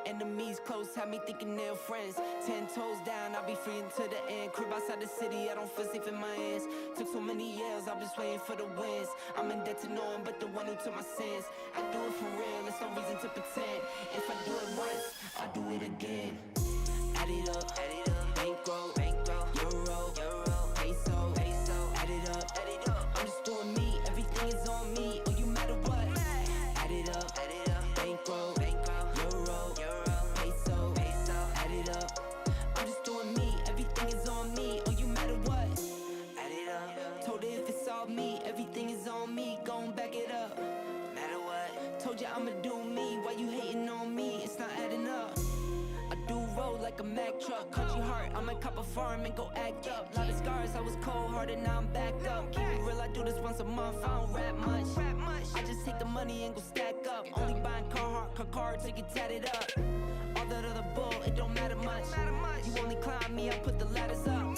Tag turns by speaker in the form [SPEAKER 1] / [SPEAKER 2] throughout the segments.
[SPEAKER 1] Enemies close, have me thinking they're friends. 10 toes down, I'll be free until the end. Crib outside the city, I don't feel safe in my hands. Took so many years, I'm just waiting for the wins. I'm in debt to no one but the one who took my sins. I do it for real, there's no reason to pretend. If I do it once, I'll do it again. Add it up, bankroll, euro, peso, add it up, I'm just doing me, everything is on me, oh you matter what. Add it up, bankroll, euro, peso, add it up, I'm just doing me, everything is on me, oh you matter what. Add it up, told her if it's all me, everything is on me, gon' back it up. Matter what, told you I'ma do me, why you hating on me, it's not adding up. I do roll like a Mack truck, country heart, I might cop a farm and go act up. Lot of scars, I was cold-hearted, now I'm backed up. Keep it real, I do this once a month, I don't rap much. I just take the money and go stack up. Only buying cards to get tatted up. All that other bull, it don't matter much. You only climb me, I put the ladders up.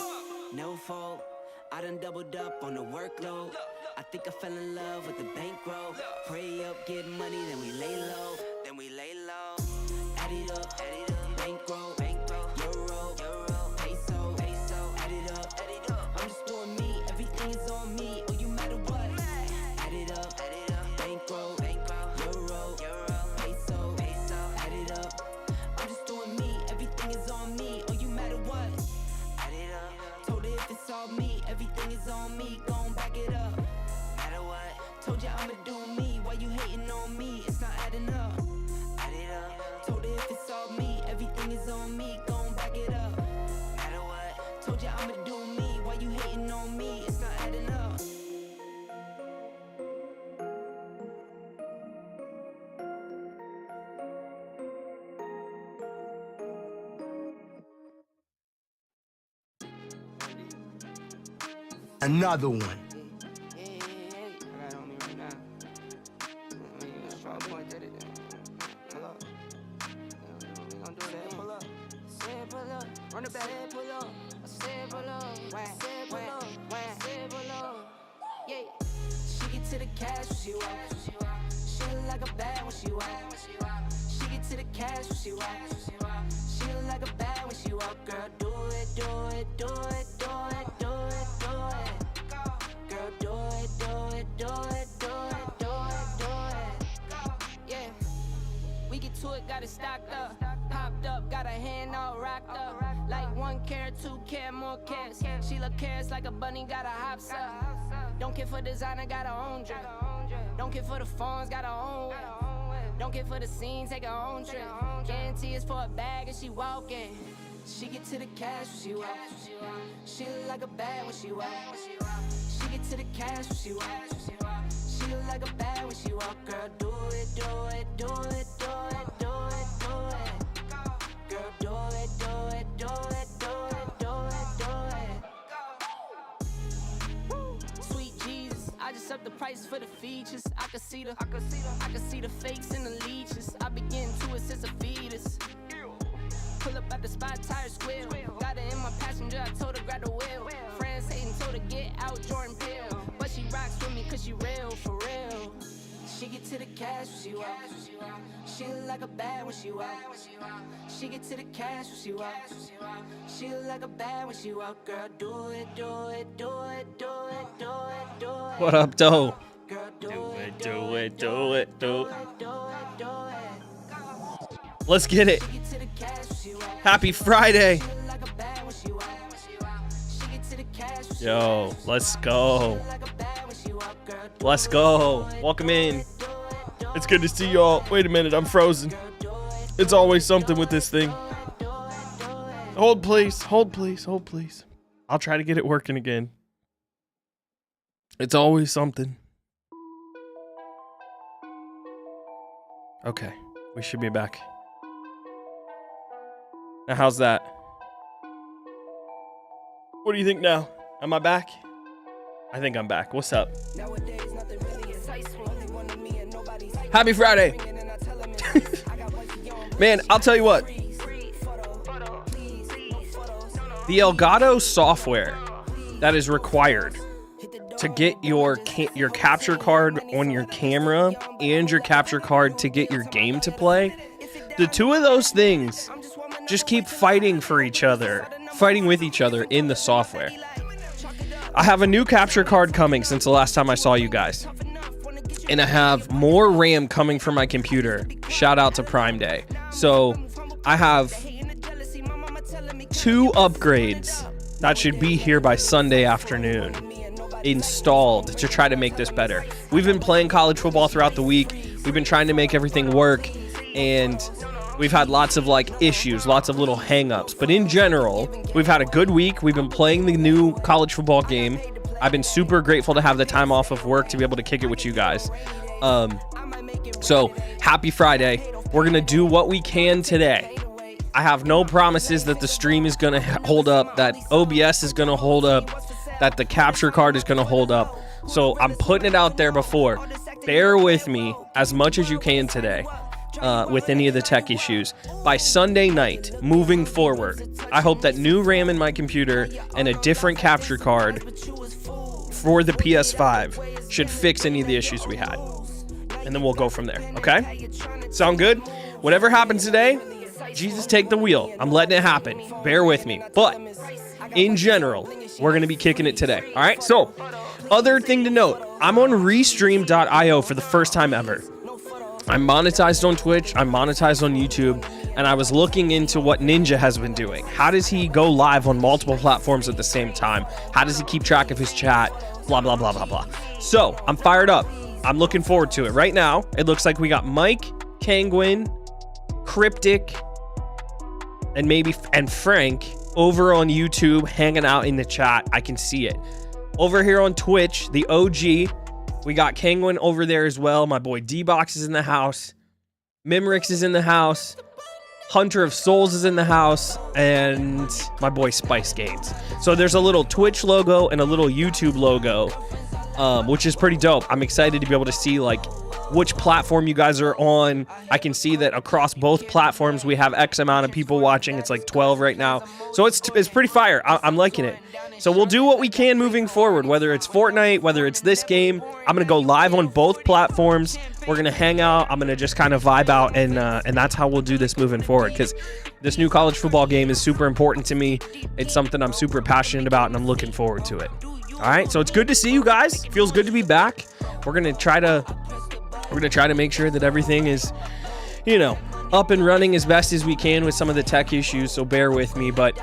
[SPEAKER 1] No fault, I done doubled up on the workload. I think I fell in love with the bankroll. Pray up, get money, then we lay low. Add it up, bankroll, euro, peso, add it up, I'm just doing me, everything is on me, oh you matter what. Add it up, bankroll, euro, peso, add it up, I'm just doing me, everything is on me, oh you matter what. Add it up, told her if it's all me, everything is on me, gon' back it up. Matter what, told you I'ma do me, why you hating on me, it's not adding up. Add it up, told her if it's all me, everything is on me, gon' back it up. Matter what, told you I'ma do me, why you hating on me, it's not adding up.
[SPEAKER 2] Another one.
[SPEAKER 1] I got on me right now. Strong point at it. Pull up. We gon' do that. Pull up. Say pull up. Run it back. Say pull up. Say pull up. Say pull up. Say pull up. Yeah. She get to the cash when she walk. She look like a bad when she walk. She get to the cash when she walk. She look like a bad when she walk. Girl, do it, do it, do it, do it, do it, do it. Girl, do it, do it, do it, do it, do it, do it. Yeah, we get to it, got it stocked up. Popped up, got her hand all rocked up. Like 1 carat, 2 carat, more carats. She look carrots like a bunny, got her hops up. Don't care for designer, got her own drip. Don't care for the phones, got her own whip. Don't care for the scene, take her own trip. Guarantee it's for a bag and she walking. She get to the cash when she walk. She look like a bad when she walk. She get to the cash when she walk. She look like a bad when she walk. Girl, do it, do it, do it, do it, do it, do it. Girl, do it, do it, do it, do it, do it, do it. Sweet Jesus, I just up the price for the features. I can see the fakes and the leeches. I been getting to it since a fetus. Pull up at the spot, tire squeal. Got her in my passenger, I told her grab the wheel. Friends hating, told her get out, Jordan Peele. But she rocks with me cause she real, for real. She get to the cash when she walk. She look like a bad when she walk. She get to the cash when she walk. She look like a bad when she walk. Girl, do it, do it, do it, do it, do it, do it.
[SPEAKER 3] What up, Doe?
[SPEAKER 1] Girl,
[SPEAKER 3] Do it, do it, do it, do it.
[SPEAKER 1] do it, do it.
[SPEAKER 3] Let's get it. Happy Friday. Yo, let's go. Let's go. Welcome in. It's good to see y'all. Wait a minute, I'm frozen. It's always something with this thing. Hold, please. Hold, please. Hold, please. I'll try to get it working again. It's always something. Okay, we should be back. Now, how's that? What do you think now? Am I back? I think I'm back. What's up? Happy Friday. Man, I'll tell you what. The Elgato software that is required to get your capture card on your camera and your capture card to get your game to play, the two of those things just keep fighting for each other, fighting with each other in the software. I have a new capture card coming since the last time I saw you guys. And I have more RAM coming from my computer. Shout out to Prime Day. So I have 2 upgrades that should be here by Sunday afternoon installed to try to make this better. We've been playing college football throughout the week. We've been trying to make everything work, and we've had lots of issues, lots of little hang-ups. But in general, we've had a good week. We've been playing the new college football game. I've been super grateful to have the time off of work to be able to kick it with you guys. So happy Friday. We're going to do what we can today. I have no promises that the stream is going to hold up, that OBS is going to hold up, that the capture card is going to hold up. So I'm putting it out there before. Bear with me as much as you can today with any of the tech issues. By Sunday night, moving forward, I hope that new RAM in my computer and a different capture card for the PS5 should fix any of the issues we had. And then we'll go from there, okay? Sound good? Whatever happens today, Jesus, take the wheel. I'm letting it happen. Bear with me. But in general, we're going to be kicking it today. All right? So, other thing to note, I'm on Restream.io for the first time ever. I'm monetized on Twitch. I'm monetized on YouTube. And I was looking into what Ninja has been doing. How does he go live on multiple platforms at the same time? How does he keep track of his chat? Blah, blah, blah, blah, blah. So, I'm fired up. I'm looking forward to it. Right now, it looks like we got Mike, Kangwin, Cryptic, and Frank over on YouTube hanging out in the chat. I can see it. Over here on Twitch, the OG, we got Kangwin over there as well. My boy D-Box is in the house. Mimrix is in the house. Hunter of Souls is in the house. And my boy Spice Gains. So there's a little Twitch logo and a little YouTube logo, which is pretty dope. I'm excited to be able to see which platform you guys are on. I can see that across both platforms we have X amount of people watching. It's 12 right now. So it's pretty fire. I'm liking it. So we'll do what we can moving forward, whether it's Fortnite, whether it's this game. I'm going to go live on both platforms. We're going to hang out. I'm going to just kind of vibe out, and that's how we'll do this moving forward, because this new college football game is super important to me. It's something I'm super passionate about, and I'm looking forward to it. All right, so it's good to see you guys. Feels good to be back. We're going to try to make sure that everything is, up and running as best as we can with some of the tech issues, so bear with me. But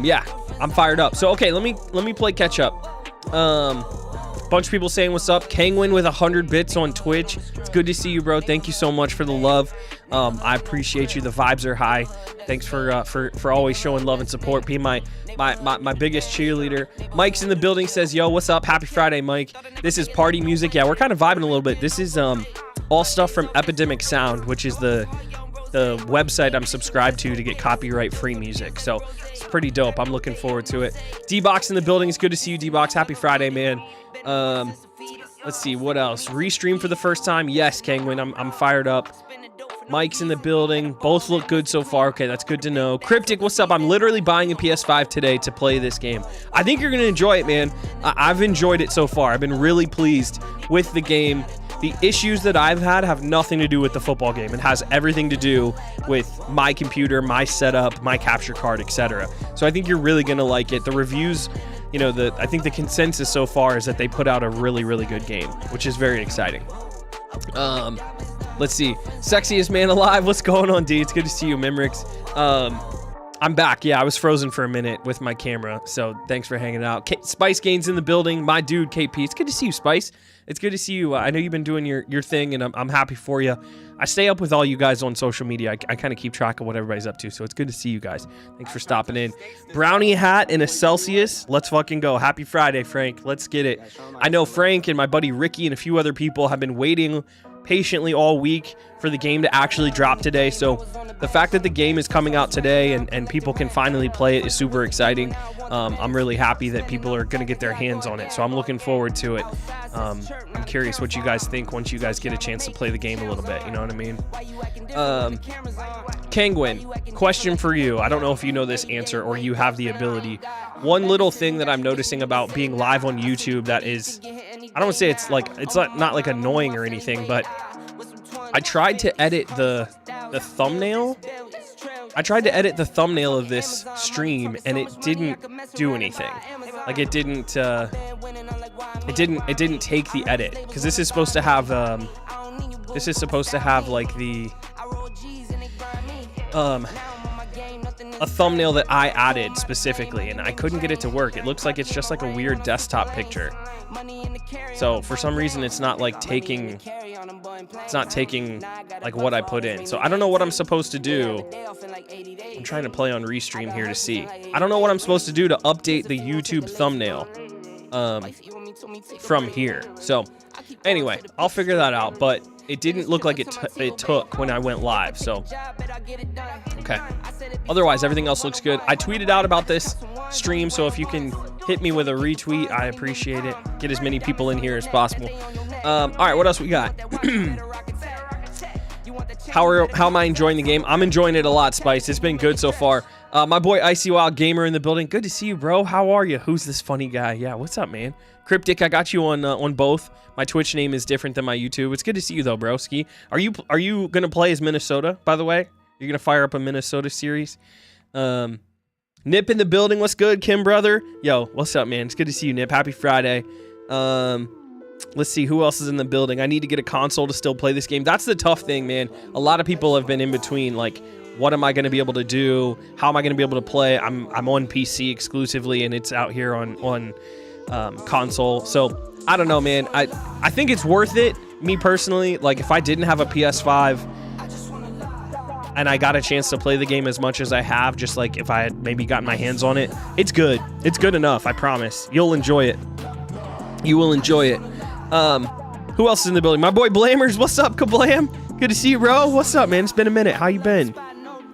[SPEAKER 3] yeah, I'm fired up. So okay, let me play catch up. Bunch of people saying what's up. Kangwin with 100 bits on Twitch. It's good to see you, bro. Thank you so much for the love. I appreciate you. The vibes are high. Thanks for always showing love and support, being my biggest cheerleader. Mike's in the building, says, yo, what's up? Happy Friday, Mike. This is party music. Yeah, we're kind of vibing a little bit. This is all stuff from Epidemic Sound, which is the website I'm subscribed to get copyright free music. So it's pretty dope. I'm looking forward to it. D-Box in the building. It's good to see you, D-Box. Happy Friday, man. Let's see what else. Restream for the first time. Yes, Kangwin. I'm fired up. Mike's in the building. Both look good so far. Okay, that's good to know. Cryptic, what's up? I'm literally buying a PS5 today to play this game. I think you're going to enjoy it, man. I've enjoyed it so far. I've been really pleased with the game. The issues that I've had have nothing to do with the football game. It has everything to do with my computer, my setup, my capture card, etc. So I think you're really going to like it. The reviews, I think the consensus so far is that they put out a really, really good game, which is very exciting. Let's see. Sexiest man alive. What's going on, D? It's good to see you, Mimrix. I'm back. Yeah, I was frozen for a minute with my camera, so thanks for hanging out. Spice Gains in the building. My dude, KP. It's good to see you, Spice. It's good to see you. I know you've been doing your thing, and I'm happy for you. I stay up with all you guys on social media. I kind of keep track of what everybody's up to, so it's good to see you guys. Thanks for stopping in. Brownie hat and a Celsius. Let's fucking go. Happy Friday, Frank. Let's get it. I know Frank and my buddy Ricky and a few other people have been waiting patiently all week for the game to actually drop today. So the fact that the game is coming out today and people can finally play it is super exciting. I'm really happy that people are going to get their hands on it. So I'm looking forward to it. I'm curious what you guys think once you guys get a chance to play the game a little bit. You know what I mean? Kangwin, question for you. I don't know if you know this answer or you have the ability. One little thing that I'm noticing about being live on YouTube that is, I don't want to say it's not like annoying or anything, but I tried to edit the the thumbnail. I tried to edit the thumbnail of this stream and it didn't do anything. Like it didn't take the edit, because this is supposed to have like the a thumbnail that I added specifically, and I couldn't get it to work. It looks like it's just like a weird desktop picture. So for some reason it's not taking like what I put in. So I don't know what I'm supposed to do. I'm trying to play on Restream here to see. I don't know what I'm supposed to do to update the YouTube thumbnail from here. So anyway, I'll figure that out, but it didn't look like it took when I went live. So okay, otherwise everything else looks good. I tweeted out about this stream, so if you can hit me with a retweet, I appreciate it. Get as many people in here as possible. All right, what else we got? How am I enjoying the game? I'm enjoying it a lot, Spice. It's been good so far. My boy Icy Wild Gamer in the building. Good to see you, bro. How are you? Who's this funny guy? Yeah, what's up, man? Cryptic, I got you on both. My Twitch name is different than my YouTube. It's good to see you though, broski. Are you gonna play as Minnesota, by the way? You're gonna fire up a Minnesota series? Nip in the building. What's good, Kim brother? Yo, what's up, man? It's good to see you, Nip. Happy Friday. Let's see who else is in the building. I need to get a console to still play this game. That's the tough thing, man. A lot of people have been in between, like, what am I going to be able to do? How am I going to be able to play? I'm on PC exclusively, and it's out here on console. So I don't know, man. I think it's worth it. Me personally, like, if I didn't have a PS5 and I got a chance to play the game as much as I have, just like if I had maybe gotten my hands on it, it's good. It's good enough. I promise. You'll enjoy it. You will enjoy it. Who else is in the building? My boy Blamers. What's up, Kablam? Good to see you, bro. What's up, man? It's been a minute. How you been?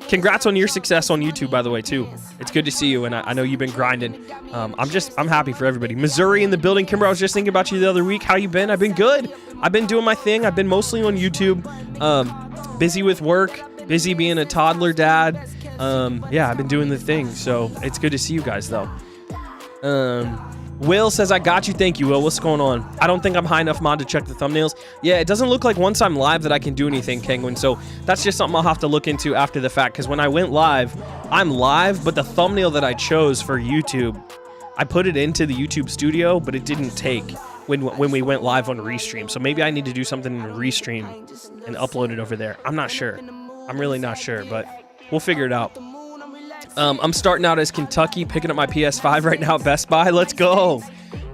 [SPEAKER 3] Congrats on your success on YouTube, by the way, too. It's good to see you, and I know you've been grinding. I'm happy for everybody. Missouri in the building. Kimber, I was just thinking about you the other week. How you been? I've been good. I've been doing my thing. I've been mostly on YouTube. Busy with work. Busy being a toddler dad. Yeah, I've been doing the thing, so it's good to see you guys, though. Will says, I got you. Thank you, Will. What's going on? I don't think I'm high enough mod to check the thumbnails. Yeah, it doesn't look like once I'm live that I can do anything, Kangwin. So that's just something I'll have to look into after the fact, because when I went live, I'm live, but the thumbnail that I chose for YouTube, I put it into the YouTube studio, but it didn't take when we went live on Restream. So maybe I need to do something in Restream and upload it over there. I'm not sure. I'm really not sure, but we'll figure it out. I'm starting out as Kentucky, picking up my PS5 right now at Best Buy. Let's go.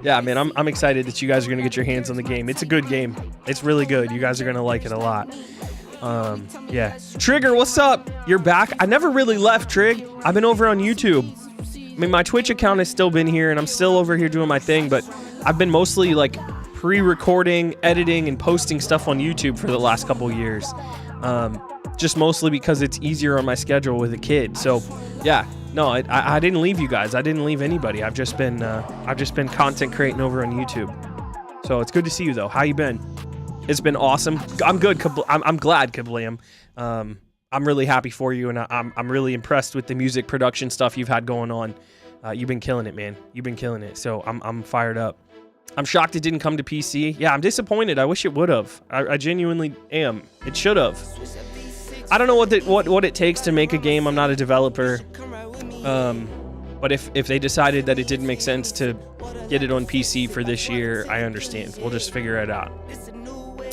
[SPEAKER 3] Yeah, man, I'm excited that you guys are going to get your hands on the game. It's a good game. It's really good. You guys are going to like it a lot. Yeah. Trigger, what's up? You're back? I never really left, Trig. I've been over on YouTube. I mean, my Twitch account has still been here, and I'm still over here doing my thing, but I've been mostly, like, pre-recording, editing, and posting stuff on YouTube for the last couple years. Just mostly because it's easier on my schedule with a kid. So yeah, no, I didn't leave you guys. I didn't leave anybody. I've just been content creating over on YouTube. So it's good to see you though. How you been? It's been awesome. I'm good. I'm glad, Kablam. I'm really happy for you, and I'm really impressed with the music production stuff you've had going on. You've been killing it, man. You've been killing it. So I'm fired up. I'm shocked it didn't come to PC. Yeah, I'm disappointed. I wish it would have. I genuinely am. It should have. I don't know what it takes to make a game. I'm not a developer. But if they decided that it didn't make sense to get it on PC for this year, I understand. We'll just figure it out.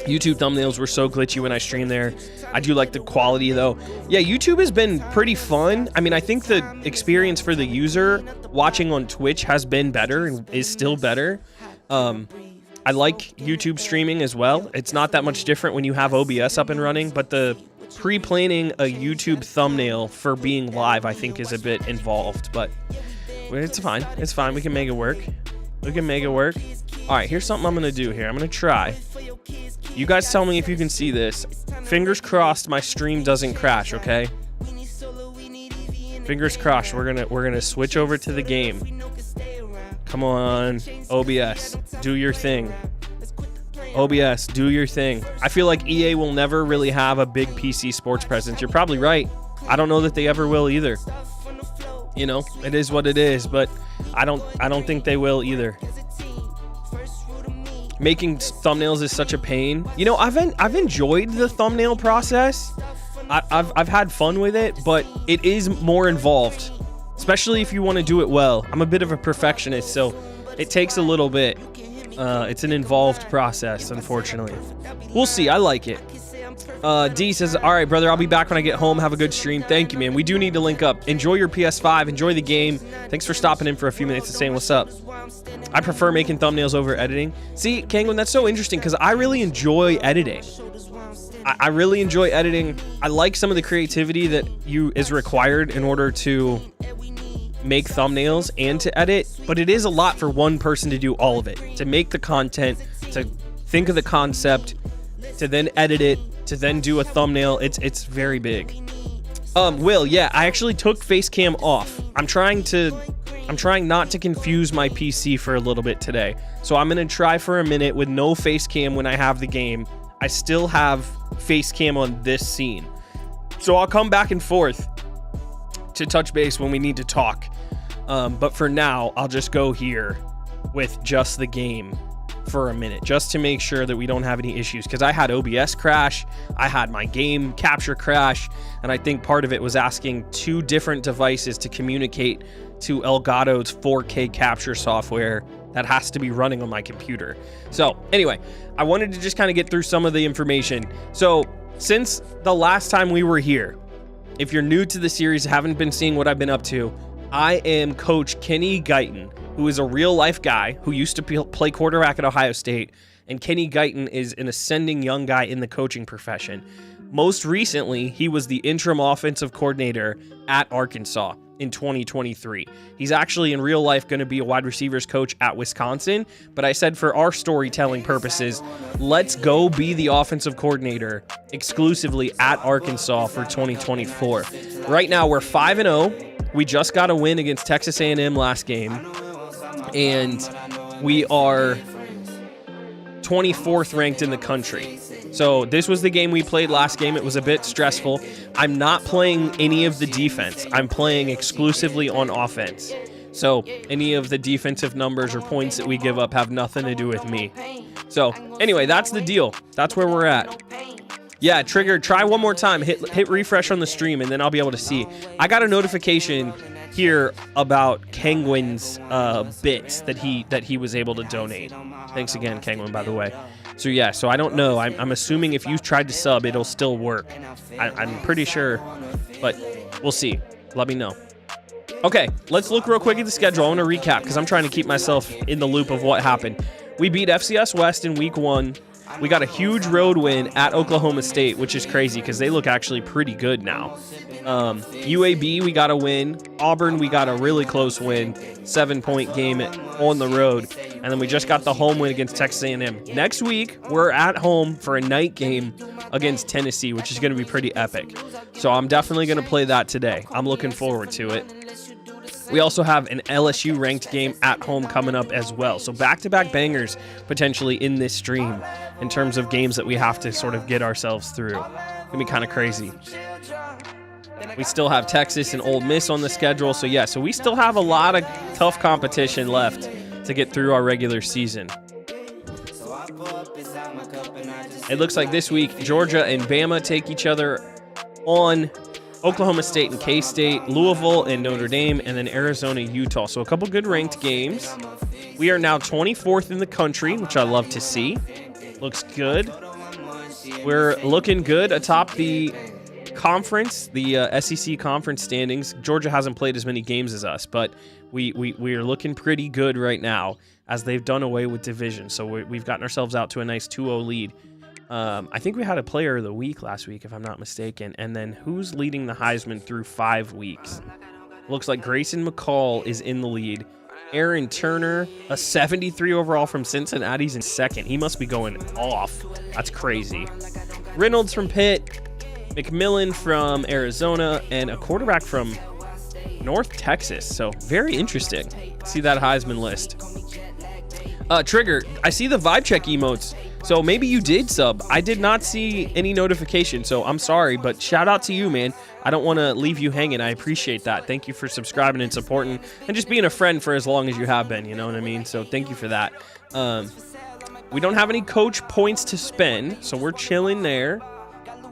[SPEAKER 3] YouTube thumbnails were so glitchy when I streamed there. I do like the quality though. Yeah, YouTube has been pretty fun. I mean, I think the experience for the user watching on Twitch has been better and is still better. I like YouTube streaming as well. It's not that much different when you have OBS up and running, but the pre-planning a YouTube thumbnail for being live, I think, is a bit involved, but it's fine. It's fine. We can make it work. We can make it work. All right, here's something I'm going to do here. I'm going to try. You guys tell me if you can see this. Fingers crossed my stream doesn't crash, okay? Fingers crossed. We're going to switch over to the game. Come on, OBS, do your thing. OBS, do your thing. I feel like EA will never really have a big PC sports presence. You're probably right. I don't know that they ever will either. You know, it is what it is, but I don't think they will either. Making thumbnails is such a pain. You know, I've enjoyed the thumbnail process. I've had fun with it, but it is more involved, especially if you want to do it well. I'm a bit of a perfectionist, so it takes a little bit. It's an involved process, unfortunately. We'll see. I like it. D says, all right, brother, I'll be back when I get home. Have a good stream. Thank you, man. We do need to link up. Enjoy your PS5. Enjoy the game. Thanks for stopping in for a few minutes and saying what's up. I prefer making thumbnails over editing. See, Kangwin, that's so interesting because I really enjoy editing. I really enjoy editing. I like some of the creativity that is required in order to make thumbnails and to edit, but it is a lot for one person to do all of it. To make the content, to think of the concept, to then edit it, to then do a thumbnail. It's very big. Will, yeah, I actually took Facecam off. I'm trying not to confuse my PC for a little bit today. So I'm gonna try for a minute with no Facecam when I have the game. I still have Facecam on this scene. So I'll come back and forth to touch base when we need to talk. But for now, I'll just go here with just the game for a minute, just to make sure that we don't have any issues. Because I had OBS crash, I had my game capture crash, and I think part of it was asking 2 different devices to communicate to Elgato's 4K capture software that has to be running on my computer. So anyway, I wanted to just kind of get through some of the information. So since the last time we were here, if you're new to the series, haven't been seeing what I've been up to, I am Coach Kenny Guyton, who is a real life guy who used to play quarterback at Ohio State. And Kenny Guyton is an ascending young guy in the coaching profession. Most recently, he was the interim offensive coordinator at Arkansas in 2023. He's actually in real life going to be a wide receivers coach at Wisconsin, but I said for our storytelling purposes, let's go be the offensive coordinator exclusively at Arkansas for 2024. Right now, we're 5-0. We just got a win against Texas A&M last game, and we are 24th ranked in the country. So this was the game we played last game. It was a bit stressful. I'm not playing any of the defense. I'm playing exclusively on offense. So any of the defensive numbers or points that we give up have nothing to do with me. So anyway, that's the deal. That's where we're at. Yeah, Trigger, try one more time. Hit refresh on the stream, and then I'll be able to see. I got a notification here about Kangwin's bits that he was able to donate. Thanks again, Kangwin, by the way. So yeah, so I don't know. I'm assuming if you tried to sub, it'll still work. I'm pretty sure, but we'll see. Let me know. Okay, let's look real quick at the schedule. I want to recap because I'm trying to keep myself in the loop of what happened. We beat FCS West in week 1. We got a huge road win at Oklahoma State, which is crazy because they look actually pretty good now. UAB, we got a win. Auburn, we got a really close win. 7-point game on the road. And then we just got the home win against Texas A&M. Next week, we're at home for a night game against Tennessee, which is going to be pretty epic. So I'm definitely going to play that today. I'm looking forward to it. We also have an LSU ranked game at home coming up as well. So back-to-back bangers potentially in this stream in terms of games that we have to sort of get ourselves through. It's going to be kind of crazy. We still have Texas and Ole Miss on the schedule. So yeah, so we still have a lot of tough competition left to get through our regular season. It looks like this week, Georgia and Bama take each other on. Oklahoma State and K-State, Louisville and Notre Dame, and then Arizona, Utah. So a couple good ranked games. We are now 24th in the country, which I love to see. Looks good. We're looking good atop the conference, the SEC conference standings. Georgia hasn't played as many games as us, but we are looking pretty good right now as they've done away with division. So we've gotten ourselves out to a nice 2-0 lead. I think we had a player of the week last week, if I'm not mistaken. And then who's leading the Heisman through 5 weeks? Looks like Grayson McCall is in the lead. Aaron Turner, a 73 overall from Cincinnati's in second. He must be going off. That's crazy. Reynolds from Pitt, McMillan from Arizona, and a quarterback from North Texas. So very interesting. See that Heisman list. Trigger, I see the vibe check emotes. So maybe you did sub. I did not see any notification, so I'm sorry, but shout out to you, man. I don't want to leave you hanging. I appreciate that. Thank you for subscribing and supporting and just being a friend for as long as you have been, you know what I mean? So thank you for that. We don't have any coach points to spend, so we're chilling there.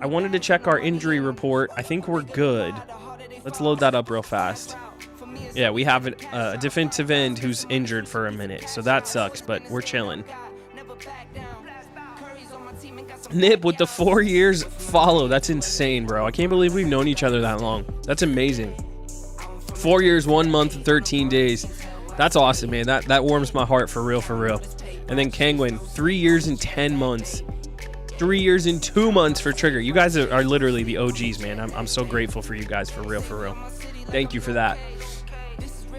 [SPEAKER 3] I wanted to check our injury report. I think we're good. Let's load that up real fast. Yeah, we have a defensive end who's injured for a minute, so that sucks, but we're chilling. Nip with the 4 years follow. That's insane, bro. I can't believe we've known each other that long. That's amazing. 4 years, 1 month, and 13 days. That's awesome, man. That warms my heart for real, for real. And then Kangwin, 3 years and 10 months. 3 years and 2 months for Trigger. You guys are literally the OGs, man. I'm so grateful for you guys, for real, for real. Thank you for that.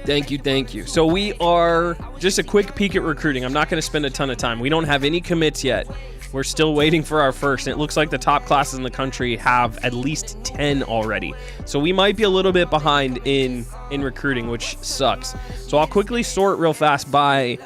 [SPEAKER 3] Thank you, thank you. So we are just a quick peek at recruiting. I'm not going to spend a ton of time. We don't have any commits yet. We're still waiting for our first, and it looks like the top classes in the country have at least 10 already. So we might be a little bit behind in recruiting, which sucks. So I'll quickly sort real fast by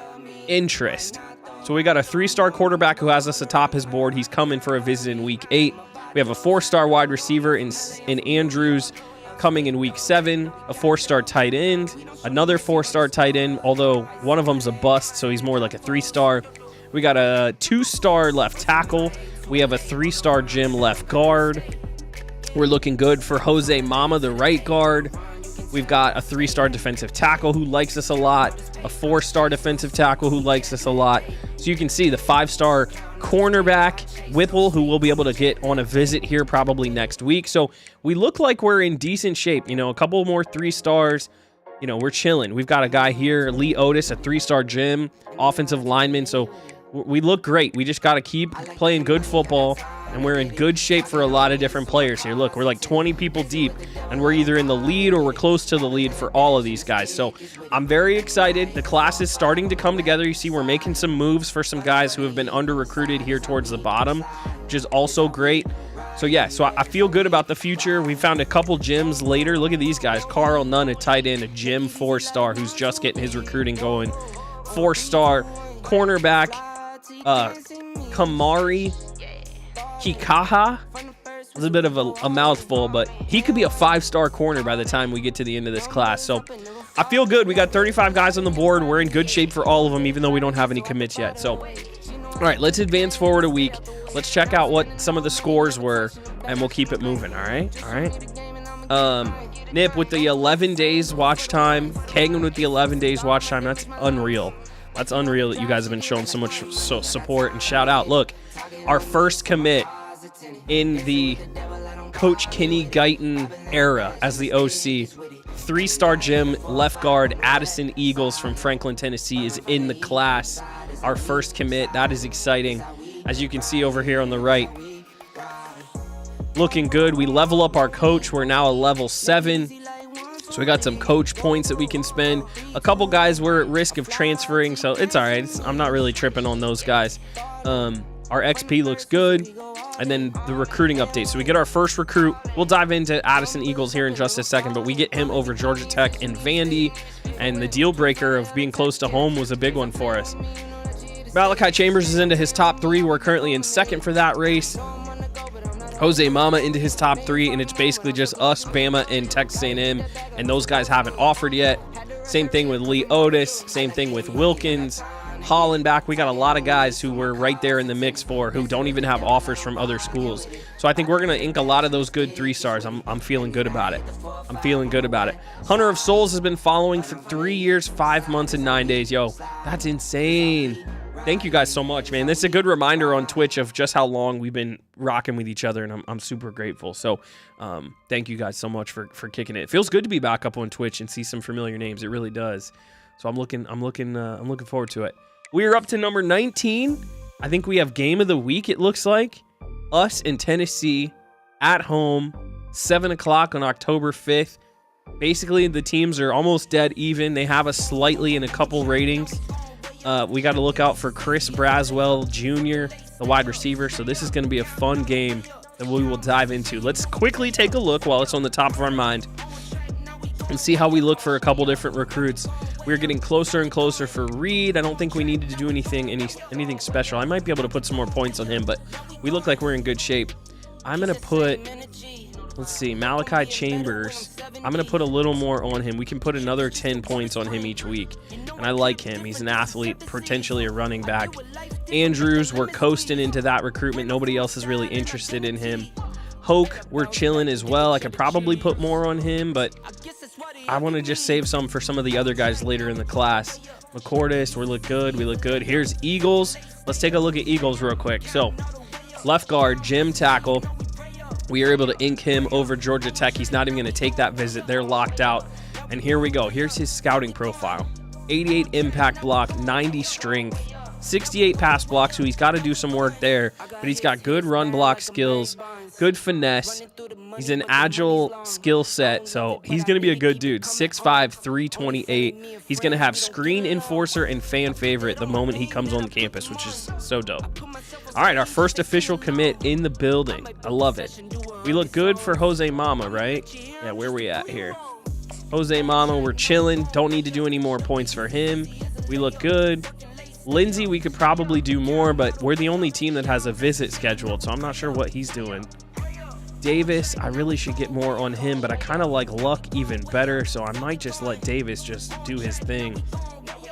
[SPEAKER 3] interest. So we got a 3-star quarterback who has us atop his board. He's coming for a visit in week 8. We have a 4-star wide receiver in Andrews coming in week 7, a 4-star tight end, another 4-star tight end, although one of them's a bust, so he's more like a 3-star. We got a 2-star left tackle. We have a 3-star gym left guard. We're looking good for Jose Mama, the right guard. We've got a 3-star defensive tackle who likes us a lot, a 4-star defensive tackle who likes us a lot. So you can see the 5-star cornerback, Whipple, who we'll be able to get on a visit here probably next week. So we look like we're in decent shape. You know, a couple more 3 stars. You know, we're chilling. We've got a guy here, Lee Otis, a 3-star gym, offensive lineman. So we look great. We just got to keep playing good football, and we're in good shape for a lot of different players here. Look, we're like 20 people deep, and we're either in the lead or we're close to the lead for all of these guys. So I'm very excited. The class is starting to come together. You see, we're making some moves for some guys who have been under-recruited here towards the bottom, which is also great. So yeah, so I feel good about the future. We found a couple gyms later. Look at these guys. Carl Nunn, a tight end, a gym 4-star who's just getting his recruiting going. 4-star cornerback, Kamari Kikaha. It's a bit of a mouthful, but he could be a 5-star corner by the time we get to the end of this class. So I feel good. We got 35 guys on the board. We're in good shape for all of them, even though we don't have any commits yet. So, all right, let's advance forward a week. Let's check out what some of the scores were, and we'll keep it moving. All right. All right. Nip with the 11 days watch time. Kagan with the 11 days watch time. That's unreal. That's unreal that you guys have been showing so much support and shout out. Look, our first commit in the Coach Kenny Guyton era as the OC, 3-star gym left guard Addison Eagles from Franklin, Tennessee is in the class. Our first commit. That is exciting. As you can see over here on the right, looking good. We level up our coach. We're now a level 7. So we got some coach points that we can spend. A couple guys were at risk of transferring, so it's all right. I'm not really tripping on those guys. Our XP looks good. And then the recruiting update. So we get our first recruit. We'll dive into Addison Eagles here in just a second, but we get him over Georgia Tech and Vandy. And the deal breaker of being close to home was a big one for us. Malachi Chambers is into his top 3. We're currently in second for that race. Jose Mama into his top 3, and it's basically just us, Bama, and Texas A&M, and those guys haven't offered yet. Same thing with Lee Otis. Same thing with Wilkins. Hollenbach. We got a lot of guys who were right there in the mix for who don't even have offers from other schools. So I think we're going to ink a lot of those good 3-stars. I'm feeling good about it. I'm feeling good about it. Hunter of Souls has been following for 3 years, 5 months, and 9 days. Yo, that's insane. Thank you guys so much, man. This is a good reminder on Twitch of just how long we've been rocking with each other, and I'm super grateful. So thank you guys so much for kicking it. It feels good to be back up on Twitch and see some familiar names. It really does. So I'm looking forward to it. We're up to number 19. I think we have game of the week, it looks like. Us in Tennessee at home, 7 o'clock on October 5th. Basically, the teams are almost dead even. They have us slightly in a couple ratings. We got to look out for Chris Braswell Jr., the wide receiver. So this is going to be a fun game that we will dive into. Let's quickly take a look while it's on the top of our mind and see how we look for a couple different recruits. We're getting closer and closer for Reed. I don't think we needed to do anything special. I might be able to put some more points on him, but we look like we're in good shape. I'm going to put, let's see, Malachi Chambers. I'm going to put a little more on him. We can put another 10 points on him each week, and I like him. He's an athlete, potentially a running back. Andrews, we're coasting into that recruitment. Nobody else is really interested in him. Hoke, we're chilling as well. I could probably put more on him, but I want to just save some for some of the other guys later in the class. McCordis, we look good. We look good. Here's Eagles. Let's take a look at Eagles real quick. So, left guard, Jim tackle. We are able to ink him over Georgia Tech. He's not even going to take that visit. They're locked out. And here we go. Here's his scouting profile. 88 impact block, 90 strength, 68 pass block, so he's got to do some work there. But he's got good run block skills, good finesse. He's an agile skill set, so he's going to be a good dude. 6'5", 328. He's going to have screen enforcer and fan favorite the moment he comes on campus, which is so dope. All right, our first official commit in the building. I love it. We look good for Jose Mama, right? Yeah, where we at here? Jose Mama, we're chilling. Don't need to do any more points for him. We look good. Lindsey, we could probably do more, but we're the only team that has a visit scheduled, so I'm not sure what he's doing. Davis, I really should get more on him, but I kind of like Luck even better, so I might just let Davis just do his thing.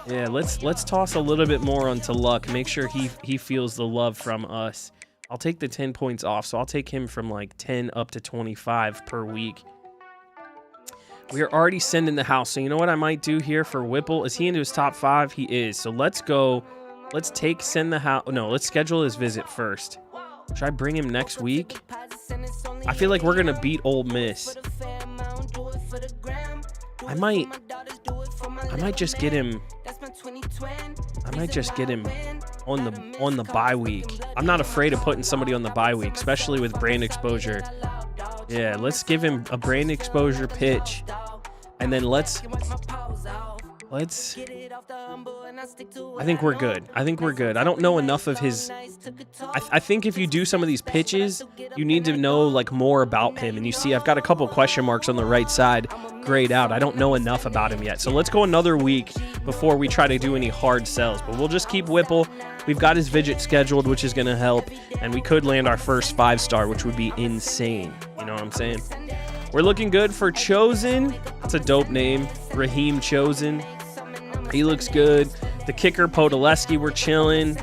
[SPEAKER 3] Yeah, let's toss a little bit more onto Luck. Make sure he feels the love from us. I'll take the 10 points off, so I'll take him from like 10 up to 25 per week. We are already sending the house, so you know what I might do here for Whipple? Is he into his top 5? He is. So let's go. Let's send the house. No, let's schedule his visit first. Should I bring him next week? I feel like we're going to beat Ole Miss. I might just get him. I might just get him on the bye week. I'm not afraid of putting somebody on the bye week, especially with brand exposure. Yeah, let's give him a brand exposure pitch, and then let's. I think we're good. I don't know enough of his. I think if you do some of these pitches, you need to know like more about him. And you see, I've got a couple question marks on the right side grayed out. I don't know enough about him yet. So let's go another week before we try to do any hard sells. But we'll just keep Whipple. We've got his visit scheduled, which is going to help. And we could land our first 5-star, which would be insane. You know what I'm saying? We're looking good for Chosen. That's a dope name. Raheem Chosen. He looks good. The kicker, Podolski, we're chilling.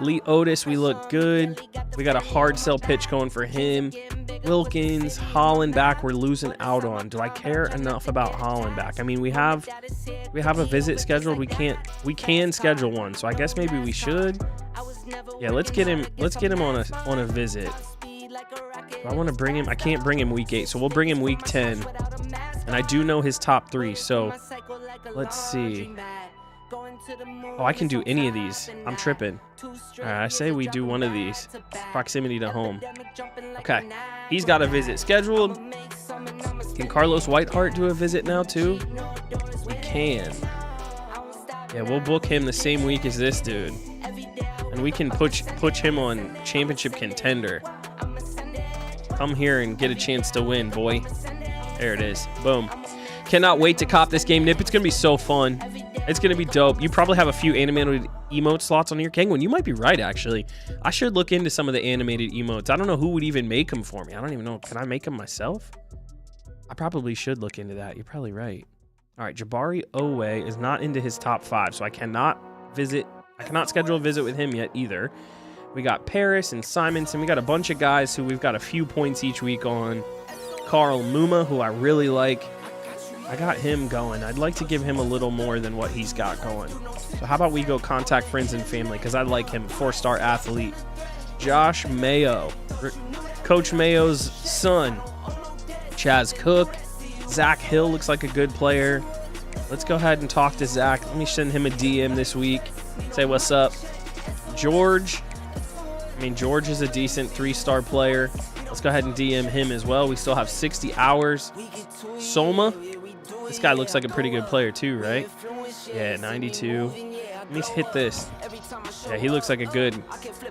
[SPEAKER 3] Lee Otis, we look good. We got a hard sell pitch going for him. Wilkins, Holland back, we're losing out on. Do I care enough about Holland back? I mean, we have a visit scheduled. We can schedule one, so I guess maybe we should. Yeah, let's get him on a visit. I want to bring him. I can't bring him week 8, so we'll bring him week 10. And I do know his top 3, so let's see. Oh, I can do any of these. I'm tripping. All right, I say we do one of these. Proximity to home. Okay, he's got a visit scheduled. Can Carlos Whiteheart do a visit now too? We can. Yeah, we'll book him the same week as this dude. And we can push him on championship contender. Come here and get a chance to win, boy. There it is. Boom. Cannot wait to cop this game, Nip. It's going to be so fun. It's going to be dope. You probably have a few animated emote slots on your Kangwin. You might be right, actually. I should look into some of the animated emotes. I don't know who would even make them for me. I don't even know. Can I make them myself? I probably should look into that. You're probably right. All right, Jabari Owe is not into his top 5, so I cannot schedule a visit with him yet either. We got Paris and Simonson. We got a bunch of guys who we've got a few points each week on. Carl Muma, who I really like. I got him going. I'd like to give him a little more than what he's got going. So how about we go contact friends and family, because I like him. 4-star athlete. Josh Mayo. Coach Mayo's son. Chaz Cook. Zach Hill looks like a good player. Let's go ahead and talk to Zach. Let me send him a DM this week. Say what's up. George. George is a decent 3-star player. Let's go ahead and DM him as well. We still have 60 hours. Soma. This guy looks like a pretty good player too, right? Yeah, 92. Let me hit this. Yeah, he looks like a good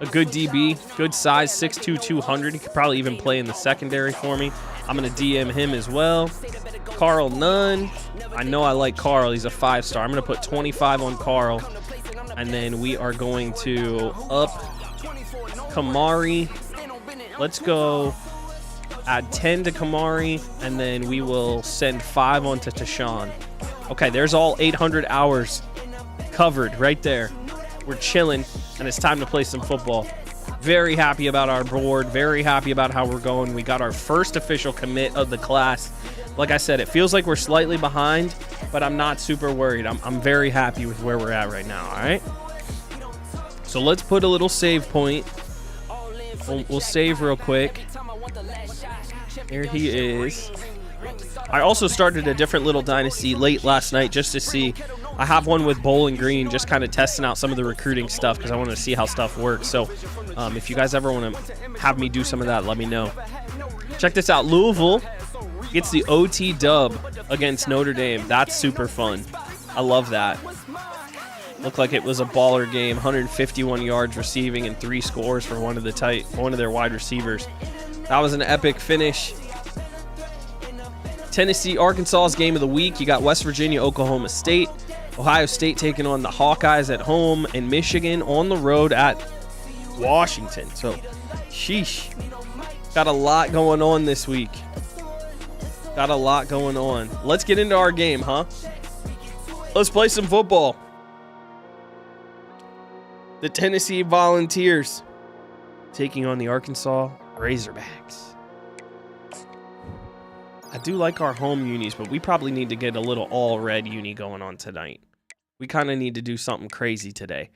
[SPEAKER 3] DB. Good size, 6'2", 200. He could probably even play in the secondary for me. I'm going to DM him as well. Carl Nunn. I know I like Carl. He's a 5-star. I'm going to put 25 on Carl. And then we are going to up Kamari. Let's go add 10 to Kamari, and then we will send 5 onto Tashawn. Okay, there's all 800 hours covered right there. We're chilling, and it's time to play some football. Very happy about our board. Very happy about how we're going. We got our first official commit of the class. Like I said, it feels like we're slightly behind, but I'm not super worried. I'm very happy with where we're at right now, all right? So let's put a little save point. We'll save real quick. Here he is. I also started a different little dynasty late last night just to see. I have one with Bowling Green, just kind of testing out some of the recruiting stuff because I want to see how stuff works. So if you guys ever want to have me do some of that, let me know. Check this out. Louisville gets the OT dub against Notre Dame. That's super fun. I love that. Looked like it was a baller game. 151 yards receiving and 3 scores for one of their wide receivers. That was an epic finish. Tennessee, Arkansas's game of the week. You got West Virginia, Oklahoma State. Ohio State taking on the Hawkeyes at home, and Michigan on the road at Washington. So, sheesh. Got a lot going on this week. Got a lot going on. Let's get into our game, huh? Let's play some football. The Tennessee Volunteers taking on the Arkansas Razorbacks. I do like our home unis, but we probably need to get a little all-red uni going on tonight. We kind of need to do something crazy today.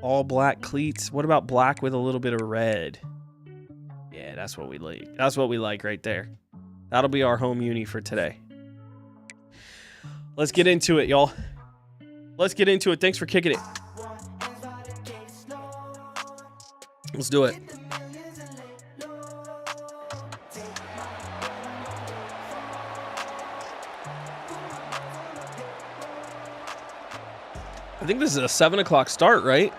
[SPEAKER 3] All black cleats. What about black with a little bit of red? Yeah, that's what we like. That's what we like right there. That'll be our home uni for today. Let's get into it, y'all. Let's get into it. Thanks for kicking it. Let's do it. I think this is a 7 o'clock start, right?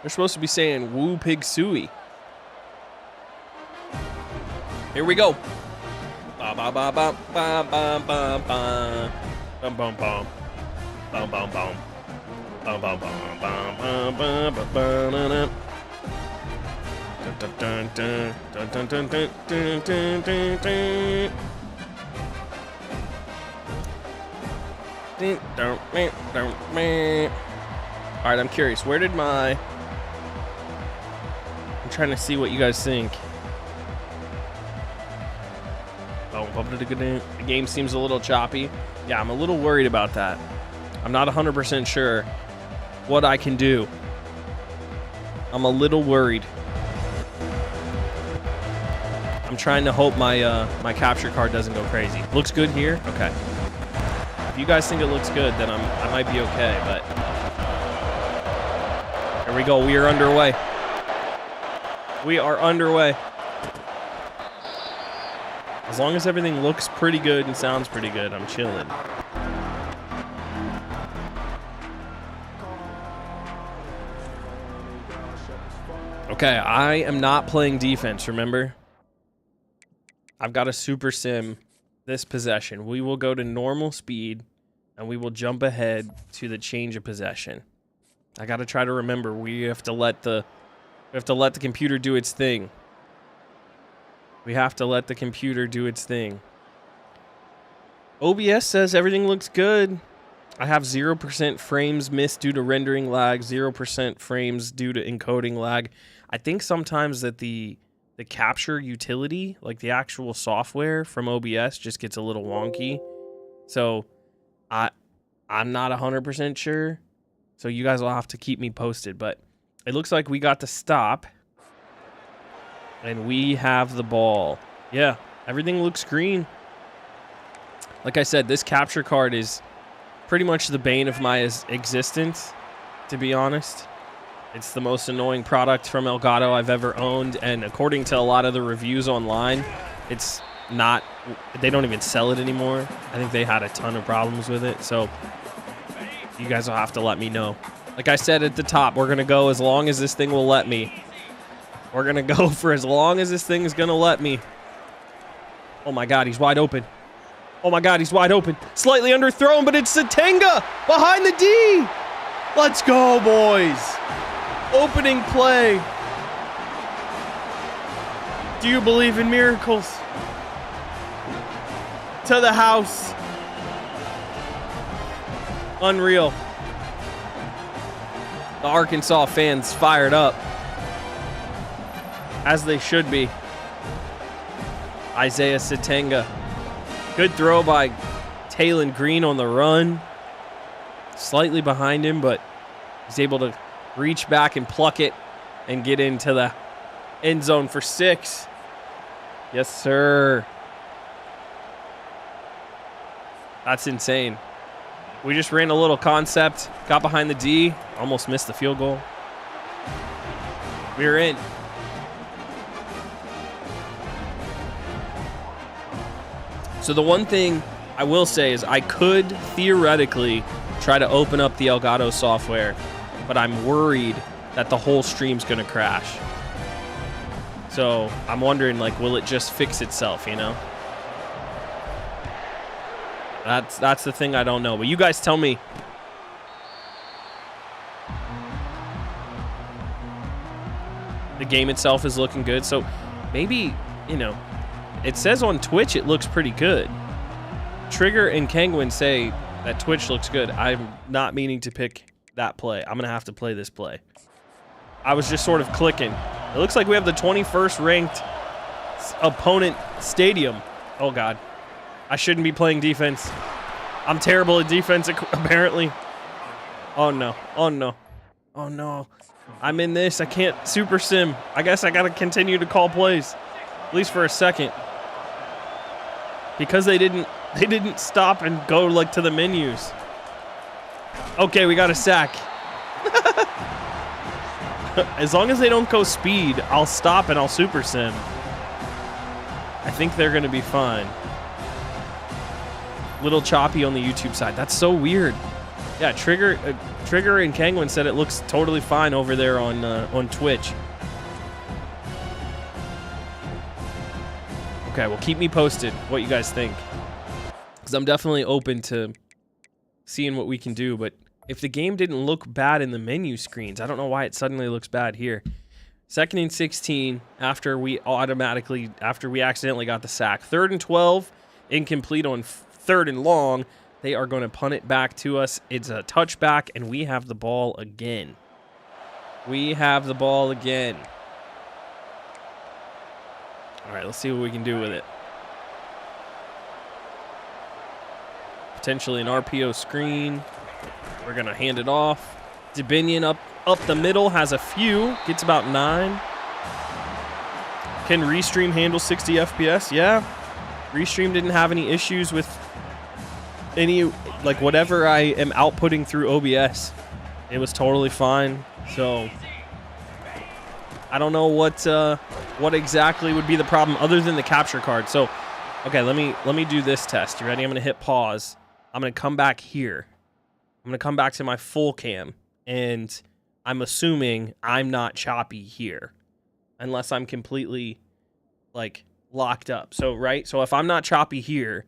[SPEAKER 3] They're supposed to be saying woo pig suey. Here we go. Ba ba ba ba ba ba ba ba. Bum bum bum. Bum bum bum. Bum bum bum bum bum bum bum. Dun dun dun dun dun dun dun dun dun dun. Alright, I'm curious. Where did my... I'm trying to see what you guys think. The game seems a little choppy. Yeah, I'm a little worried about that. I'm not 100% sure what I can do. I'm a little worried. I'm trying to hope my my capture card doesn't go crazy. Looks good here? Okay. If you guys think it looks good, then I might be okay, but... Here we go. We are underway. We are underway. As long as everything looks pretty good and sounds pretty good, I'm chilling. Okay, I am not playing defense, remember? I've got a super sim this possession. We will go to normal speed and we will jump ahead to the change of possession. I got to try to remember we have to let the computer do its thing. We have to let the computer do its thing. OBS says everything looks good. I have 0% frames missed due to rendering lag, 0% frames due to encoding lag. I think sometimes that the capture utility, like the actual software from OBS, just gets a little wonky. So I'm not 100% sure. So you guys will have to keep me posted. But it looks like we got to stop. And we have the ball. Yeah, everything looks green. Like I said, this capture card is pretty much the bane of my existence, to be honest. It's the most annoying product from Elgato I've ever owned, and according to a lot of the reviews online, it's not, they don't even sell it anymore. I think they had a ton of problems with it, so you guys will have to let me know. Like I said at the top, we're going to go as long as this thing will let me. We're going to go for as long as this thing is going to let me. Oh my God, he's wide open. Oh my God, he's wide open. Slightly underthrown, but it's Satenga behind the D. Let's go, boys. Opening play. Do you believe in miracles? To the house. Unreal. The Arkansas fans fired up. as they should be. Isaiah Satenga. Good throw by Taylon Green on the run. Slightly behind him, but he's able to reach back and pluck it and get into the end zone for 6. Yes, sir. That's insane. We just ran a little concept, got behind the D, almost missed the field goal. We're in. So the one thing I will say is I could theoretically try to open up the Elgato software, but I'm worried that the whole stream's going to crash. So I'm wondering, like, will it just fix itself, you know? That's the thing I don't know. But you guys tell me. The game itself is looking good. So maybe, you know, it says on Twitch it looks pretty good. Trigger and Kangwin say that Twitch looks good. I'm not meaning to pick that play. I'm going to have to play this play. I was just sort of clicking. It looks like we have the 21st ranked opponent stadium. Oh, God. I shouldn't be playing defense. I'm terrible at defense, apparently. Oh, no. Oh, no. Oh, no. I'm in this. I can't super sim. I guess I got to continue to call plays. At least for a second. Because they didn't stop and go, like, to the menus. Okay, we got a sack. As long as they don't go speed, I'll stop and I'll super sim. I think they're going to be fine. Little choppy on the YouTube side. That's so weird. Yeah, Trigger and Kangwin said it looks totally fine over there on Twitch. Okay, well, keep me posted what you guys think. Because I'm definitely open to seeing what we can do. But if the game didn't look bad in the menu screens, I don't know why it suddenly looks bad here. 2nd and 16 after we accidentally got the sack. 3rd and 12, incomplete on 3rd and long. They are going to punt it back to us. It's a touchback, and we have the ball again. We have the ball again. All right, let's see what we can do with it. Potentially an RPO screen. We're going to hand it off. Debinion up the middle, has a few. Gets about 9. Can Restream handle 60 FPS? Yeah. Restream didn't have any issues with any, like, whatever I am outputting through OBS. It was totally fine. So I don't know what exactly would be the problem other than the capture card. So, okay, let me do this test. You ready? I'm going to hit pause. I'm going to come back here. I'm going to come back to my full cam, and I'm assuming I'm not choppy here unless I'm completely, like, locked up. So, right? So if I'm not choppy here,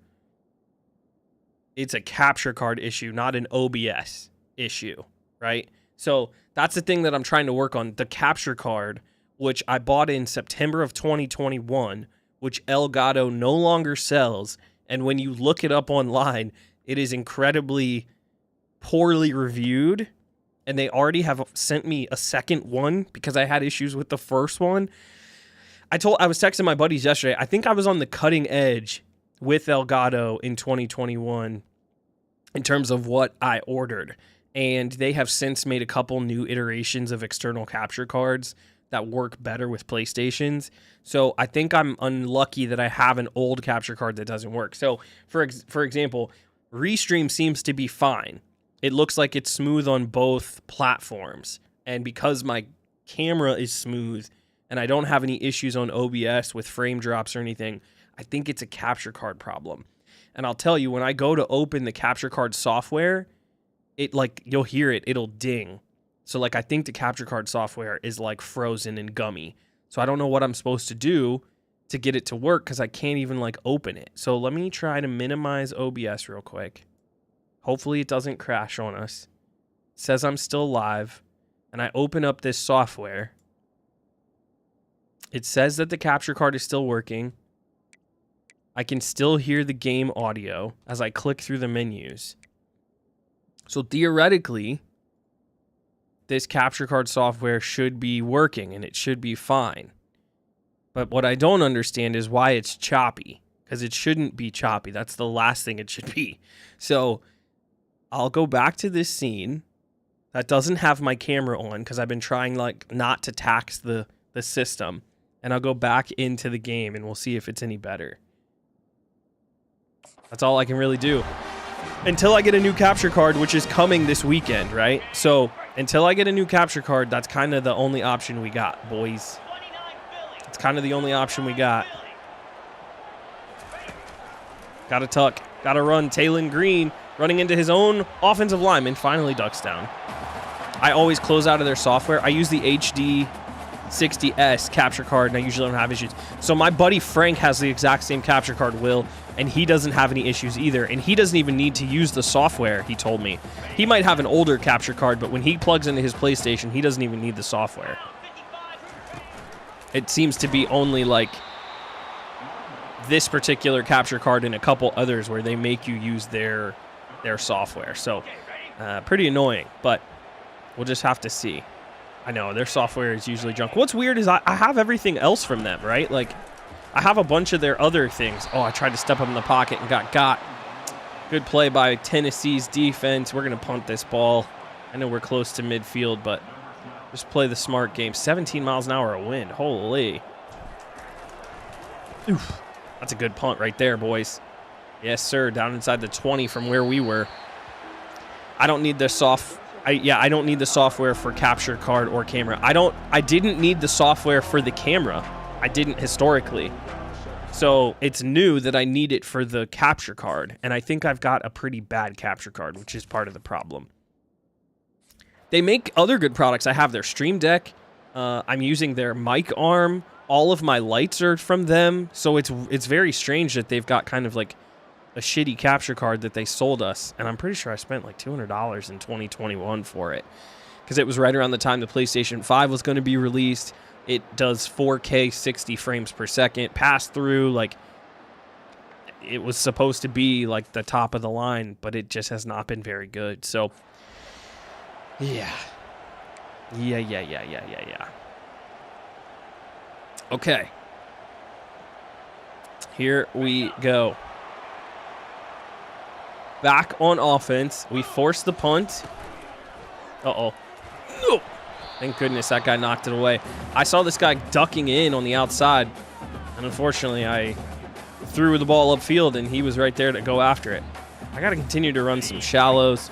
[SPEAKER 3] it's a capture card issue, not an OBS issue, right? So that's the thing that I'm trying to work on. The capture card, which I bought in September of 2021, which Elgato no longer sells. And when you look it up online, it is incredibly poorly reviewed. And they already have sent me a second one because I had issues with the first one. I was texting my buddies yesterday. I think I was on the cutting edge with Elgato in 2021 in terms of what I ordered. And they have since made a couple new iterations of external capture cards that work better with PlayStations. So I think I'm unlucky that I have an old capture card that doesn't work. So for example, Restream seems to be fine. It looks like it's smooth on both platforms. And because my camera is smooth and I don't have any issues on OBS with frame drops or anything, I think it's a capture card problem. And I'll tell you, when I go to open the capture card software, it, like, you'll hear it, it'll ding. So, like, I think the capture card software is, like, frozen and gummy. So I don't know what I'm supposed to do to get it to work because I can't even, like, open it. So let me try to minimize OBS real quick. Hopefully it doesn't crash on us. It says I'm still live. And I open up this software. It says that the capture card is still working. I can still hear the game audio as I click through the menus. So theoretically, this capture card software should be working and it should be fine. But what I don't understand is why it's choppy, because it shouldn't be choppy. That's the last thing it should be. So I'll go back to this scene that doesn't have my camera on because I've been trying like not to tax the system. And I'll go back into the game and we'll see if it's any better. That's all I can really do. Until I get a new capture card, which is coming this weekend, right? So until I get a new capture card, that's kind of the only option we got, boys. It's kind of the only option we got. Got to tuck. Got to run. Taylon Green running into his own offensive lineman. Finally ducks down. I always close out of their software. I use the HD 60S capture card, and I usually don't have issues. So my buddy Frank has the exact same capture card, Will, and he doesn't have any issues either. And he doesn't even need to use the software, he told me. He might have an older capture card, but when he plugs into his PlayStation, he doesn't even need the software. It seems to be only like this particular capture card and a couple others where they make you use their software. So pretty annoying, but we'll just have to see. I know their software is usually junk. What's weird is I have everything else from them, right? Like I have a bunch of their other things. Oh, I tried to step up in the pocket and got. Good play by Tennessee's defense. We're going to punt this ball. I know we're close to midfield, but just play the smart game. 17 miles an hour of wind. Holy. Oof. That's a good punt right there, boys. Yes, sir. Down inside the 20 from where we were. I don't need the I don't need the software for capture card or camera. I didn't need the software for the camera. I didn't historically. So it's new that I need it for the capture card. And I think I've got a pretty bad capture card, which is part of the problem. They make other good products. I have their Stream Deck. I'm using their mic arm. All of my lights are from them. So it's very strange that they've got kind of like a shitty capture card that they sold us. And I'm pretty sure I spent like $200 in 2021 for it. Because it was right around the time the PlayStation 5 was going to be released. It does 4K 60 frames per second. Pass through, like, it was supposed to be like the top of the line, but it just has not been very good. So, yeah. Okay. Here we go. Back on offense. We force the punt. Uh-oh. No. Thank goodness that guy knocked it away. I saw this guy ducking in on the outside, and unfortunately I threw the ball upfield, and he was right there to go after it. I got to continue to run some shallows.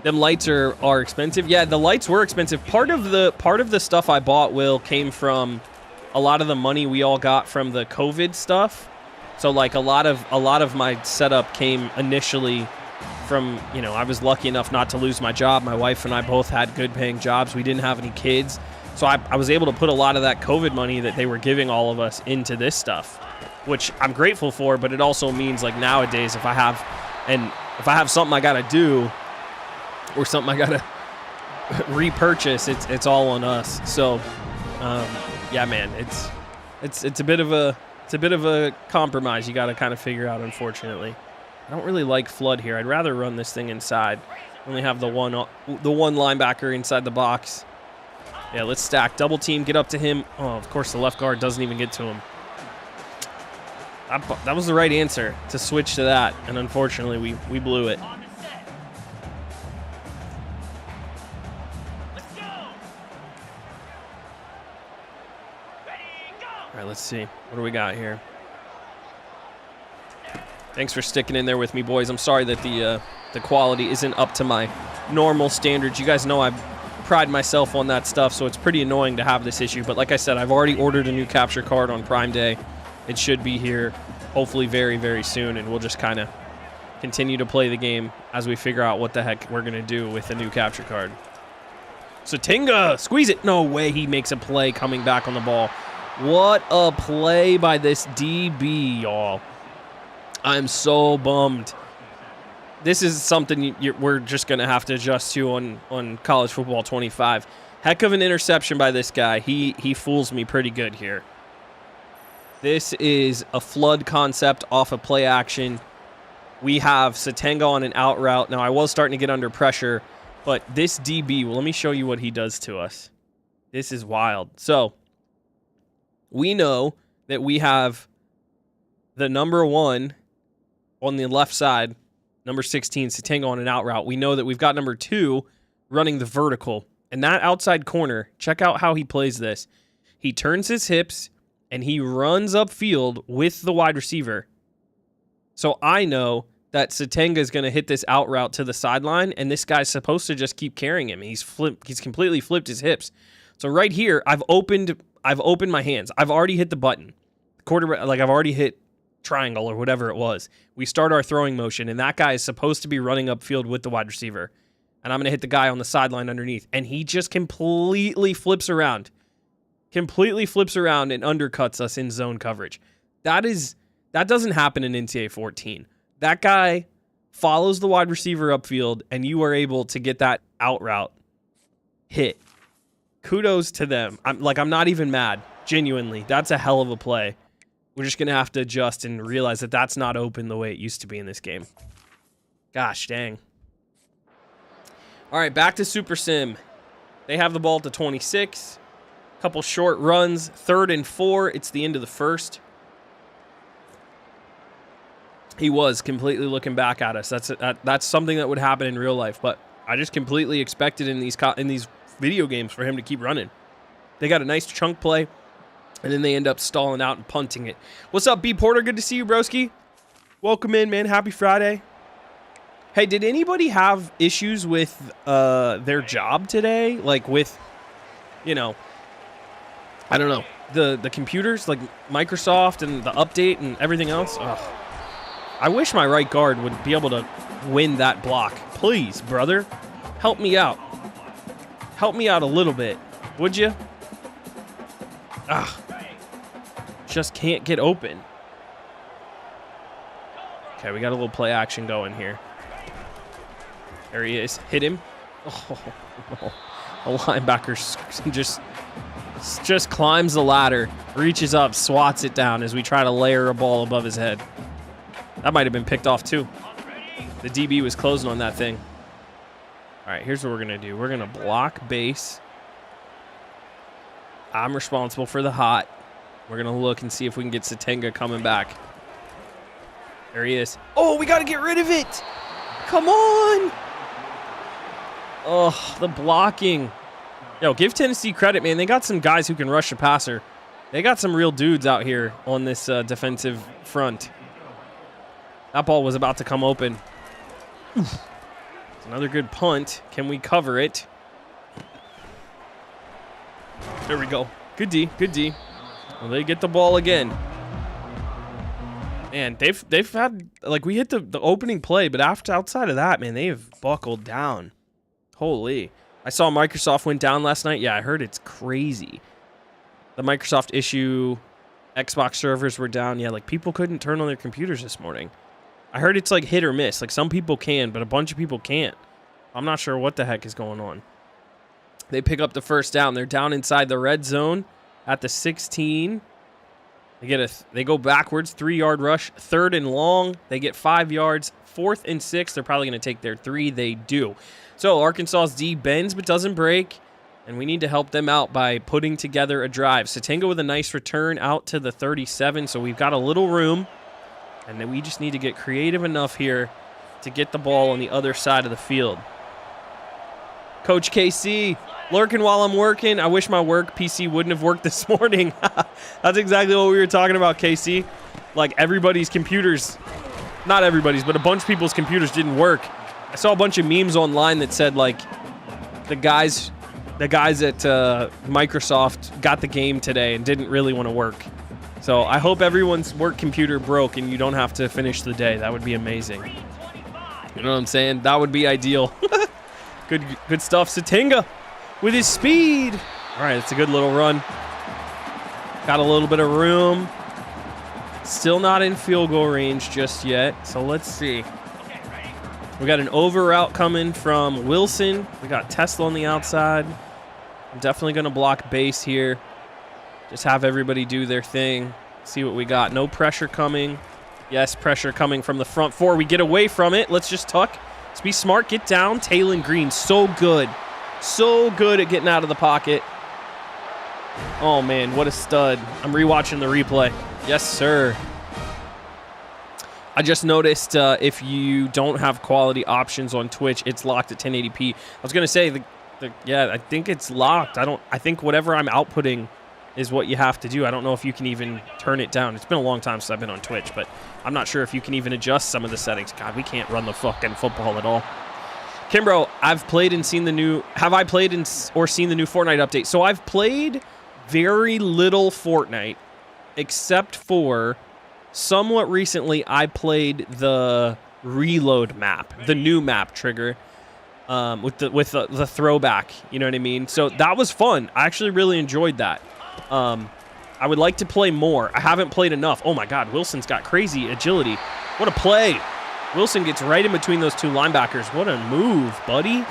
[SPEAKER 3] Them lights are expensive. Yeah, the lights were expensive. Part of the stuff I bought, Will, came from a lot of the money we all got from the COVID stuff. So like a lot of my setup came initially from, you know, I was lucky enough not to lose my job. My wife and I both had good paying jobs. We didn't have any kids. So I was able to put a lot of that COVID money that they were giving all of us into this stuff, which I'm grateful for, but it also means like nowadays if I have something I got to do or something I got to repurchase, it's all on us. So yeah, man, it's a bit of a compromise you got to kind of figure out, unfortunately. I don't really like flood here. I'd rather run this thing inside. Only have the one linebacker inside the box. Yeah, let's stack. Double team, get up to him. Oh, of course the left guard doesn't even get to him. That was the right answer, to switch to that, and unfortunately we blew it. All right, let's see. What do we got here? Thanks for sticking in there with me, boys. I'm sorry that the quality isn't up to my normal standards. You guys know I pride myself on that stuff, so it's pretty annoying to have this issue. But like I said, I've already ordered a new capture card on Prime Day. It should be here hopefully very, very soon, and we'll just kind of continue to play the game as we figure out what the heck we're going to do with the new capture card. Satinga, squeeze it. No way he makes a play coming back on the ball. What a play by this DB, y'all. I'm so bummed. This is something we're just going to have to adjust to on College Football 25. Heck of an interception by this guy. He fools me pretty good here. This is a flood concept off of play action. We have Satenga on an out route. Now, I was starting to get under pressure, but this DB, well, let me show you what he does to us. This is wild. So, We know that we have the number 1 on the left side, number 16, Satenga on an out route. We know that we've got number 2 running the vertical. And that outside corner, check out how he plays this. He turns his hips and he runs upfield with the wide receiver. So I know that Satenga is going to hit this out route to the sideline, and this guy's supposed to just keep carrying him. He's completely flipped his hips. So right here, I've opened my hands. I've already hit the button. I've already hit triangle or whatever it was. We start our throwing motion, and that guy is supposed to be running upfield with the wide receiver. And I'm going to hit the guy on the sideline underneath, and he just completely flips around and undercuts us in zone coverage. That doesn't happen in NCAA 14. That guy follows the wide receiver upfield, and you are able to get that out route hit. Kudos to them. I'm not even mad. Genuinely, that's a hell of a play. We're just going to have to adjust and realize that that's not open the way it used to be in this game. Gosh dang. All right, back to Super Sim. They have the ball at the 26. Couple short runs. 3rd and 4. It's the end of the first. He was completely looking back at us. That's something that would happen in real life, but I just completely expected in these video games for him to keep running. They got a nice chunk play, and then they end up stalling out and punting it. What's up, B. Porter? Good to see you, broski. Welcome in, man. Happy Friday. Hey, did anybody have issues with their job today? Like with, I don't know, the computers, like Microsoft and the update and everything else? Ugh. I wish my right guard would be able to win that block. Please, brother, help me out. Help me out a little bit, would you? Just can't get open. Okay, we got a little play action going here. There he is. Hit him. Oh, no. A linebacker just climbs the ladder, reaches up, swats it down as we try to layer a ball above his head. That might have been picked off too. The DB was closing on that thing. All right, here's what we're going to do. We're going to block base. I'm responsible for the hot. We're going to look and see if we can get Satenga coming back. There he is. Oh, we got to get rid of it. Come on. Oh, the blocking. Yo, give Tennessee credit, man. They got some guys who can rush a passer. They got some real dudes out here on this defensive front. That ball was about to come open. It's another good punt. Can we cover it? There we go. Good D. Good D. Well, they get the ball again. Man, they've had, like, we hit the opening play, but outside of that, man, they've buckled down. Holy. I saw Microsoft went down last night. Yeah, I heard it's crazy. The Microsoft issue, Xbox servers were down. Yeah, like, people couldn't turn on their computers this morning. I heard it's like hit or miss. Like, some people can, but a bunch of people can't. I'm not sure what the heck is going on. They pick up the first down. They're down inside the red zone at the 16. They go backwards, 3-yard rush, 3rd and long. They get 5 yards, 4th and 6. They're probably going to take their 3. They do. So Arkansas's D bends but doesn't break, and we need to help them out by putting together a drive. Satenga with a nice return out to the 37, so we've got a little room. And then we just need to get creative enough here to get the ball on the other side of the field. Coach KC, lurking while I'm working. I wish my work PC wouldn't have worked this morning. That's exactly what we were talking about, KC. Like, everybody's computers, not everybody's, but a bunch of people's computers didn't work. I saw a bunch of memes online that said, like, the guys at Microsoft got the game today and didn't really want to work. So I hope everyone's work computer broke and you don't have to finish the day. That would be amazing. You know what I'm saying? That would be ideal. Good stuff. Satenga with his speed. All right, it's a good little run. Got a little bit of room. Still not in field goal range just yet. So let's see. We got an over route coming from Wilson. We got Tesla on the outside. I'm definitely going to block base here. Just have everybody do their thing. See what we got. No pressure coming. Yes, pressure coming from the front 4. We get away from it. Let's just tuck. Let's be smart. Get down. Taylon Green, so good. So good at getting out of the pocket. Oh, man, what a stud. I'm rewatching the replay. Yes, sir. I just noticed if you don't have quality options on Twitch, it's locked at 1080p. I was going to say, yeah, I think it's locked. I think whatever I'm outputting is what you have to do. I don't know if you can even turn it down. It's been a long time since I've been on Twitch, but I'm not sure if you can even adjust some of the settings. God, we can't run the fucking football at all. Kimbro, I've played and seen the new... Have I played or seen the new Fortnite update? So I've played very little Fortnite, except for somewhat recently I played the reload map, the new map trigger, with the throwback, you know what I mean? So that was fun. I actually really enjoyed that. I would like to play more. I haven't played enough. Oh my God, Wilson's got crazy agility. What a play. Wilson gets right in between those two linebackers. What a move, buddy.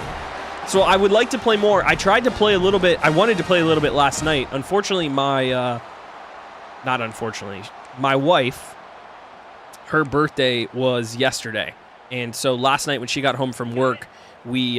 [SPEAKER 3] So I would like to play more. I tried to play a little bit. I wanted to play a little bit last night. Unfortunately, my wife, her birthday was yesterday. And so last night when she got home from work, we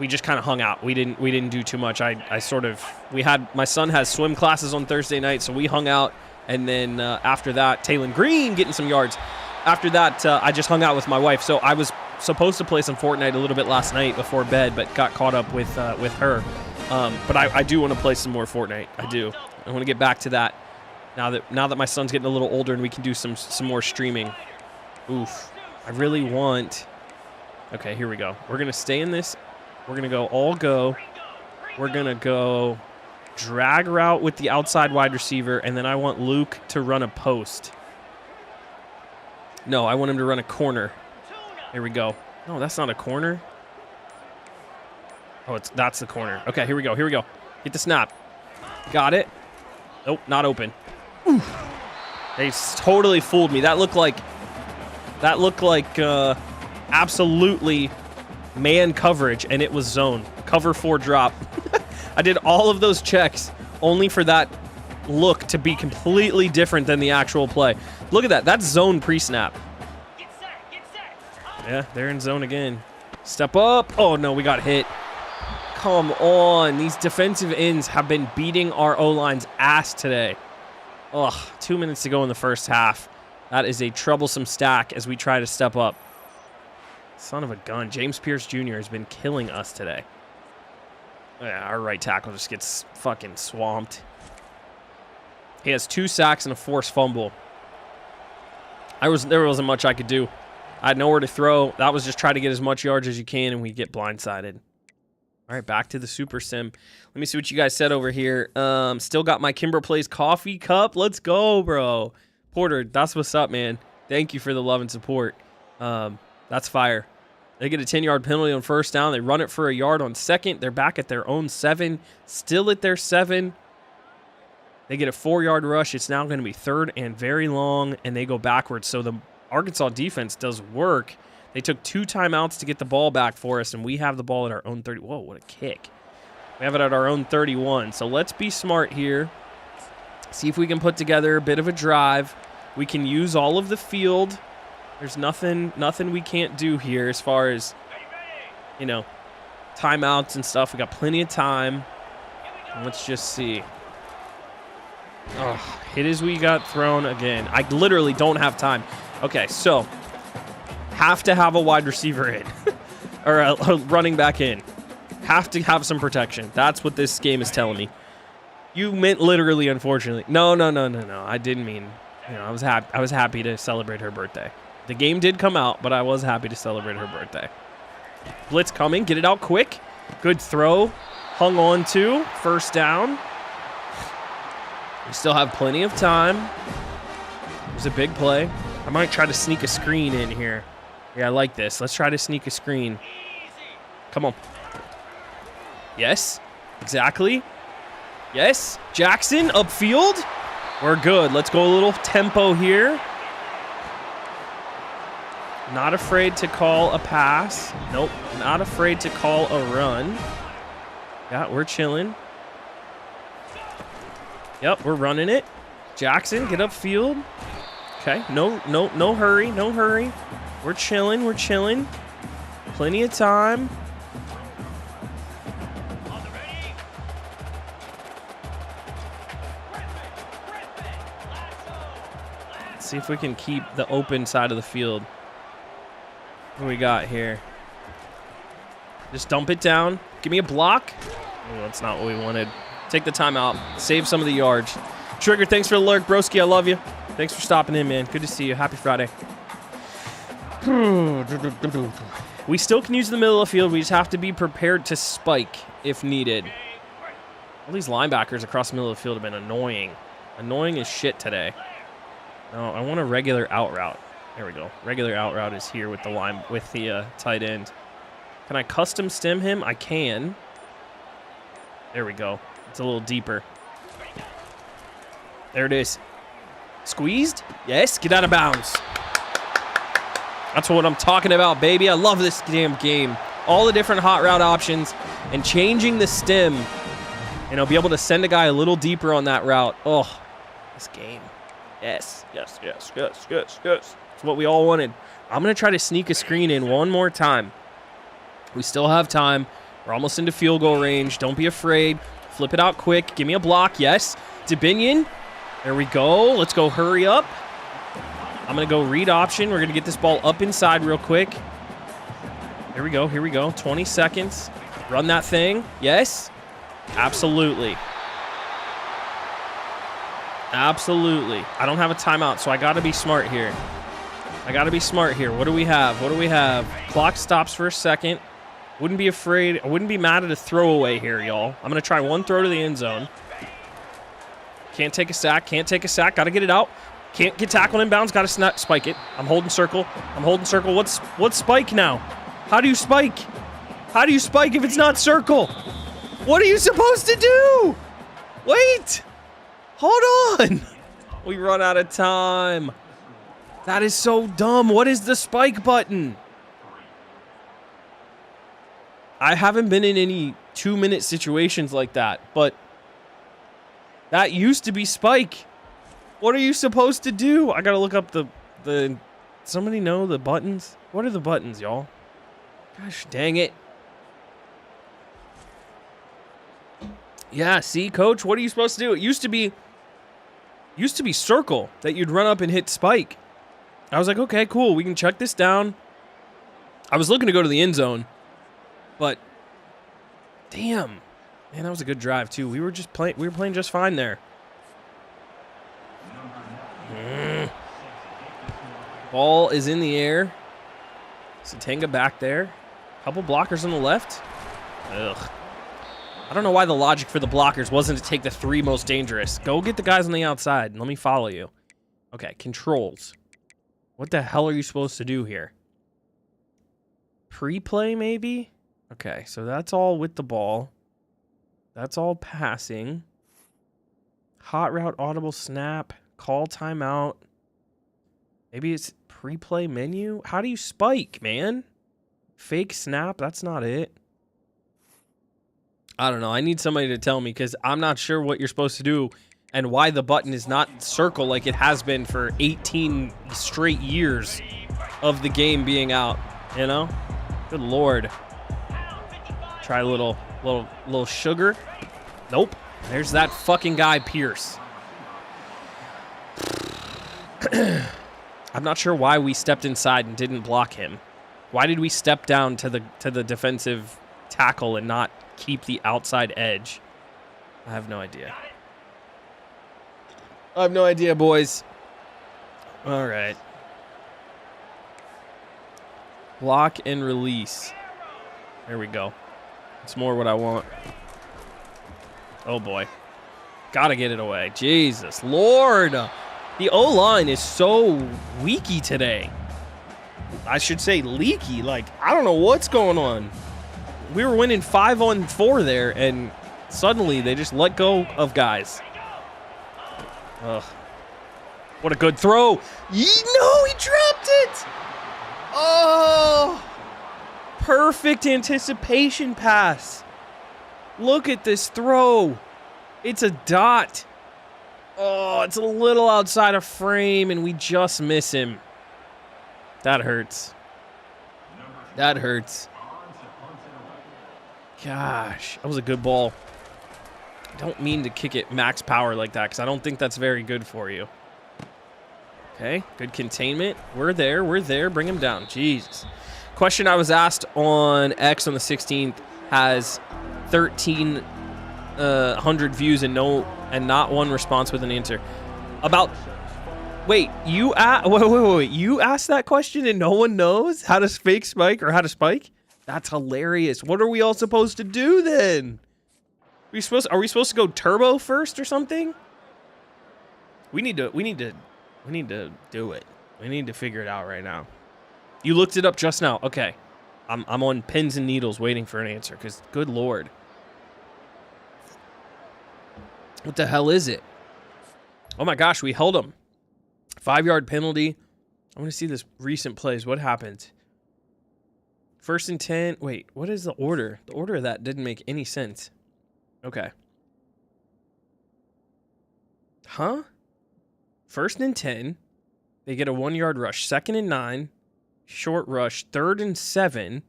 [SPEAKER 3] just kind of hung out. We didn't do too much. My son has swim classes on Thursday night, so we hung out. And then after that, Taylon Green getting some yards. After that, I just hung out with my wife. So I was supposed to play some Fortnite a little bit last night before bed, but got caught up with her. But I do want to play some more Fortnite. I do. I want to get back to that now that my son's getting a little older and we can do some more streaming. Oof. I really want... Okay, here we go. We're going to stay in this. We're going to go all go. We're going to go drag route with the outside wide receiver, and then I want Luke to run a post. No, I want him to run a corner. Here we go. No, that's not a corner. Oh, that's the corner. Okay, here we go. Here we go. Get the snap. Got it. Nope, not open. Ooh. They totally fooled me. That looked like absolutely man coverage, and it was zone. Cover 4 drop. I did all of those checks only for that look to be completely different than the actual play. Look at that. That's zone pre-snap. Yeah, they're in zone again. Step up. Oh, no, we got hit. Come on. These defensive ends have been beating our O-line's ass today. Ugh, 2 minutes to go in the first half. That is a troublesome stack as we try to step up. Son of a gun. James Pierce Jr. has been killing us today. Yeah, our right tackle just gets fucking swamped. He has 2 sacks and a forced fumble. There wasn't much I could do. I had nowhere to throw. That was just try to get as much yards as you can, and we get blindsided. All right, back to the Super Sim. Let me see what you guys said over here. Still got my Kimbroplays coffee cup. Let's go, bro. Porter, that's what's up, man. Thank you for the love and support. That's fire. They get a 10-yard penalty on first down. They run it for a yard on second. They're back at their own 7. Still at their 7. They get a 4-yard rush. It's now going to be 3rd and very long, and they go backwards. So the Arkansas defense does work. They took 2 timeouts to get the ball back for us, and we have the ball at our own 30. Whoa, what a kick. We have it at our own 31. So let's be smart here. See if we can put together a bit of a drive. We can use all of the field. There's nothing we can't do here as far as, timeouts and stuff. We got plenty of time. And let's just see. Oh, hit as we got thrown again. I literally don't have time. Okay, so have to have a wide receiver in or a running back in. Have to have some protection. That's what this game is telling me. You meant literally, unfortunately. No. I didn't mean. I was happy to celebrate her birthday. The game did come out, but I was happy to celebrate her birthday. Blitz coming. Get it out quick. Good throw. Hung on to. First down. We still have plenty of time. It was a big play. I might try to sneak a screen in here. Yeah, I like this. Let's try to sneak a screen. Come on. Yes. Exactly. Yes. Jackson upfield. We're good. Let's go a little tempo here. Not afraid to call a pass. Nope. Not afraid to call a run. Yeah, we're chilling. Yep, we're running it. Jackson, get upfield. Okay. No hurry. No hurry. We're chilling. Plenty of time. Let's see if we can keep the open side of the field. What do we got here? Just dump it down. Give me a block. Oh, that's not what we wanted. Take the timeout. Save some of the yards. Trigger, thanks for the lurk. Broski, I love you. Thanks for stopping in, man. Good to see you. Happy Friday. We still can use the middle of the field. We just have to be prepared to spike if needed. All these linebackers across the middle of the field have been annoying. Annoying as shit today. No, I want a regular out route. There we go. Regular out route is here with the tight end. Can I custom stem him? I can. There we go. It's a little deeper. There it is. Squeezed? Yes. Get out of bounds. That's what I'm talking about, baby. I love this damn game. All the different hot route options and changing the stem. And I'll be able to send a guy a little deeper on that route. Oh, this game. Yes. Yes, yes, yes, yes, yes. That's what we all wanted. I'm going to try to sneak a screen in one more time. We still have time. We're almost into field goal range. Don't be afraid. Flip it out quick. Give me a block. Yes. Debinion. There we go. Let's go hurry up. I'm going to go read option. We're going to get this ball up inside real quick. Here we go. Here we go. 20 seconds. Run that thing. Yes. Absolutely. Absolutely. I don't have a timeout, so I got to be smart here. I got to be smart here. What do we have? What do we have? Clock stops for a second. Wouldn't be afraid. I wouldn't be mad at a throwaway here, y'all. I'm going to try one throw to the end zone. Can't take a sack. Can't take a sack. Got to get it out. Can't get tackled inbounds. Got to spike it. I'm holding circle. I'm holding circle. What's spike now? How do you spike? How do you spike if it's not circle? What are you supposed to do? Wait. Hold on. We run out of time. That is so dumb. What is the spike button? I haven't been in any 2-minute situations like that, but that used to be spike. What are you supposed to do? I gotta look up the somebody know the buttons? What are the buttons, y'all? Gosh dang it. Yeah, see, coach, what are you supposed to do? It used to be circle that you'd run up and hit spike. I was like, okay, cool, we can check this down. I was looking to go to the end zone, but damn. Man, that was a good drive too. We were playing just fine there. Ball is in the air. Satanga back there. Couple blockers on the left. Ugh. I don't know why the logic for the blockers wasn't to take the 3 most dangerous. Go get the guys on the outside and let me follow you. Okay, controls. What the hell are you supposed to do here? Pre-play maybe? Okay, so that's all with the ball. That's all passing. Hot route, audible snap, call timeout. Maybe it's pre-play menu? How do you spike, man? Fake snap? That's not it. I don't know. I need somebody to tell me because I'm not sure what you're supposed to do and why the button is not circle like it has been for 18 straight years of the game being out, you know? Good Lord. Try a little sugar. Nope. There's that fucking guy, Pierce. I'm not sure why we stepped inside and didn't block him. Why did we step down to the defensive tackle and not keep the outside edge? I have no idea. I have no idea, boys. All right. Block and release. There we go. It's more what I want. Oh, boy. Gotta get it away. Jesus Lord. The O-line is so weaky today. I should say leaky. Like, I don't know what's going on. We were winning 5-on-4 there, and suddenly they just let go of guys. Ugh. What a good throw. No, he dropped it. Oh. Perfect anticipation pass. Look at this throw. It's a dot. Oh, it's a little outside of frame, and we just miss him. That hurts. That hurts. Gosh, that was a good ball. I don't mean to kick it max power like that because I don't think that's very good for you. Okay, good containment. We're there. We're there. Bring him down. Jesus. Question I was asked on X on the 16th has 1,300 views and not one response with an answer. Wait, you asked that question and no one knows how to fake spike or how to spike? That's hilarious. What are we all supposed to do then? Are we supposed to go turbo first or something? We need to do it. We need to figure it out right now. You looked it up just now. Okay. I'm on pins and needles waiting for an answer because good Lord. What the hell is it? Oh my gosh, we held him. 5-yard penalty. I want to see this recent plays. What happened? 1st and 10. Wait, what is the order? The order of that didn't make any sense. Okay. Huh? 1st and 10. They get a 1-yard rush. 2nd and 9. Short rush. 3rd and 7.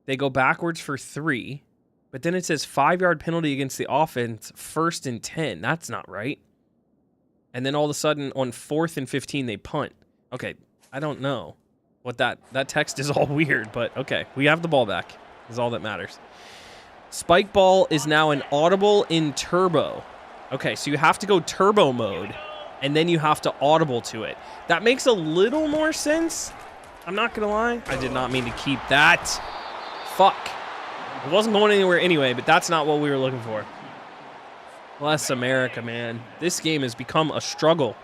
[SPEAKER 3] They go backwards for 3. But then it says 5-yard penalty against the offense. 1st and 10. That's not right. And then all of a sudden on 4th and 15 they punt. Okay, I don't know what that text is all weird, but okay, we have the ball back. Is all that matters. Spike ball is now an audible in turbo. Okay, so you have to go turbo mode and then you have to audible to it. That makes a little more sense. I'm not gonna lie. I did not mean to keep that. Fuck. It wasn't going anywhere anyway, but that's not what we were looking for. Bless America, man. This game has become a struggle.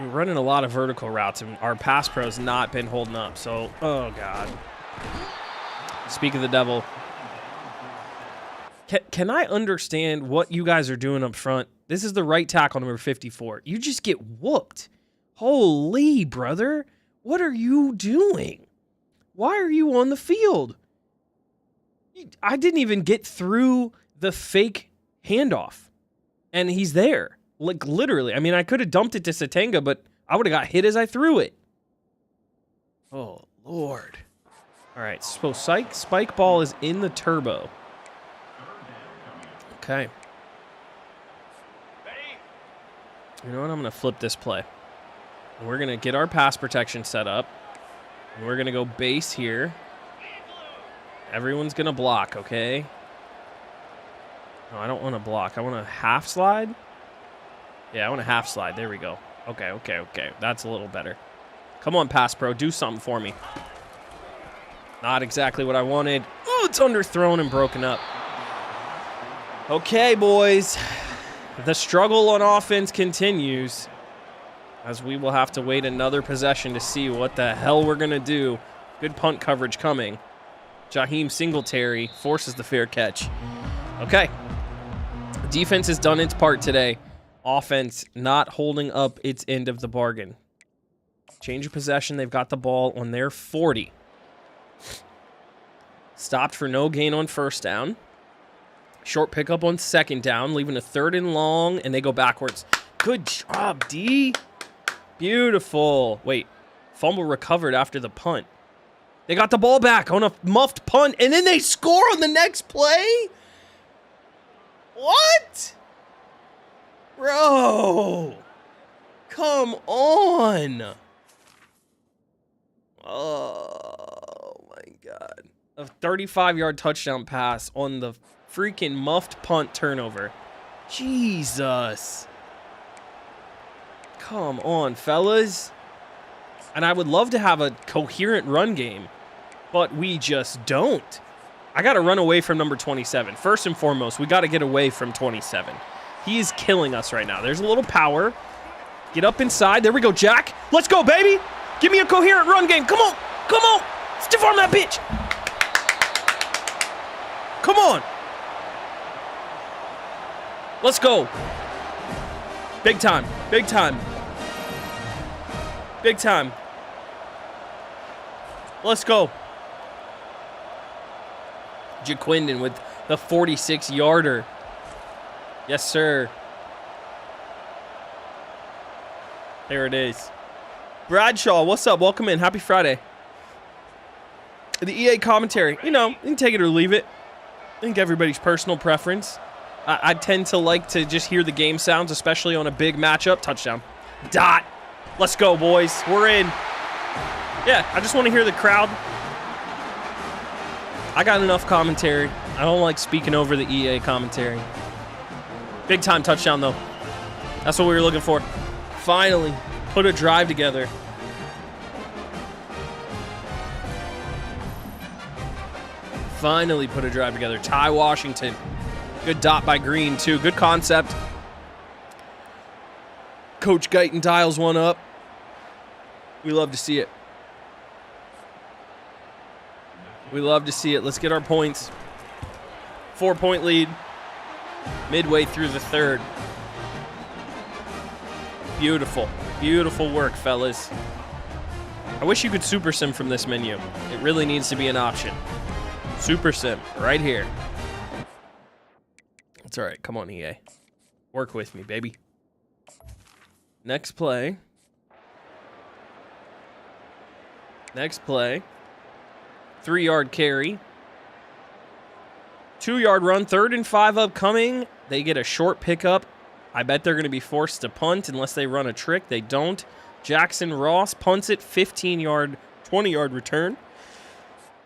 [SPEAKER 3] We're running a lot of vertical routes, and our pass pro's not been holding up. So, oh, God. Speak of the devil. Can I understand what you guys are doing up front? This is the right tackle, number 54. You just get whooped. Holy, brother. What are you doing? Why are you on the field? I didn't even get through the fake handoff, and he's there. Like, literally. I mean, I could have dumped it to Satanga, but I would have got hit as I threw it. Oh, Lord. All right, so spike ball is in the turbo. Okay. You know what? I'm going to flip this play. We're going to get our pass protection set up. And we're going to go base here. Everyone's going to block, okay? No, I don't want to block. I want a half slide. Yeah, I want a half slide. There we go. Okay. That's a little better. Come on, pass pro. Do something for me. Not exactly what I wanted. Oh, it's underthrown and broken up. Okay, boys. The struggle on offense continues, as we will have to wait another possession to see what the hell we're going to do. Good punt coverage coming. Jaheim Singletary forces the fair catch. Okay. Defense has done its part today. Offense not holding up its end of the bargain. Change of possession. They've got the ball on their 40. Stopped for no gain on 1st down. Short pickup on 2nd down, leaving a 3rd and long, and they go backwards. Good job, D. Beautiful. Wait, fumble recovered after the punt. They got the ball back on a muffed punt, and then they score on the next play? What? Bro. Come on. Oh, my God. A 35-yard touchdown pass on the freaking muffed punt turnover. Jesus. Come on, fellas. And I would love to have a coherent run game, but we just don't. I got to run away from number 27. First and foremost, we got to get away from 27. He is killing us right now. There's a little power. Get up inside. There we go, Jack. Let's go, baby. Give me a coherent run game. Come on. Come on. Stiff arm that bitch. Come on. Let's go. Big time. Big time. Big time. Let's go. Jaquindon with the 46-yarder. Yes, sir. There it is. Bradshaw, what's up? Welcome in. Happy Friday. The EA commentary. You know, you can take it or leave it. I think everybody's personal preference. I tend to like to just hear the game sounds, especially on a big matchup. Touchdown. Dot. Let's go, boys. We're in. Yeah, I just want to hear the crowd. I got enough commentary. I don't like speaking over the EA commentary. Big time touchdown, though. That's what we were looking for. Finally, put a drive together. Finally put a drive together. Ty Washington. Good dot by Green, too. Good concept. Coach Guyton dials one up. We love to see it. We love to see it. Let's get our points. 4-point lead. Midway through the third. Beautiful. Beautiful work, fellas. I wish you could super sim from this menu. It really needs to be an option. Super sim, right here. It's all right. Come on, EA. Work with me, baby. Next play. Next play. 3-yard carry. 2-yard run. 3rd and 5 upcoming. They get a short pickup. I bet they're going to be forced to punt unless they run a trick. They don't. Jackson Ross punts it. 15-yard, 20-yard return.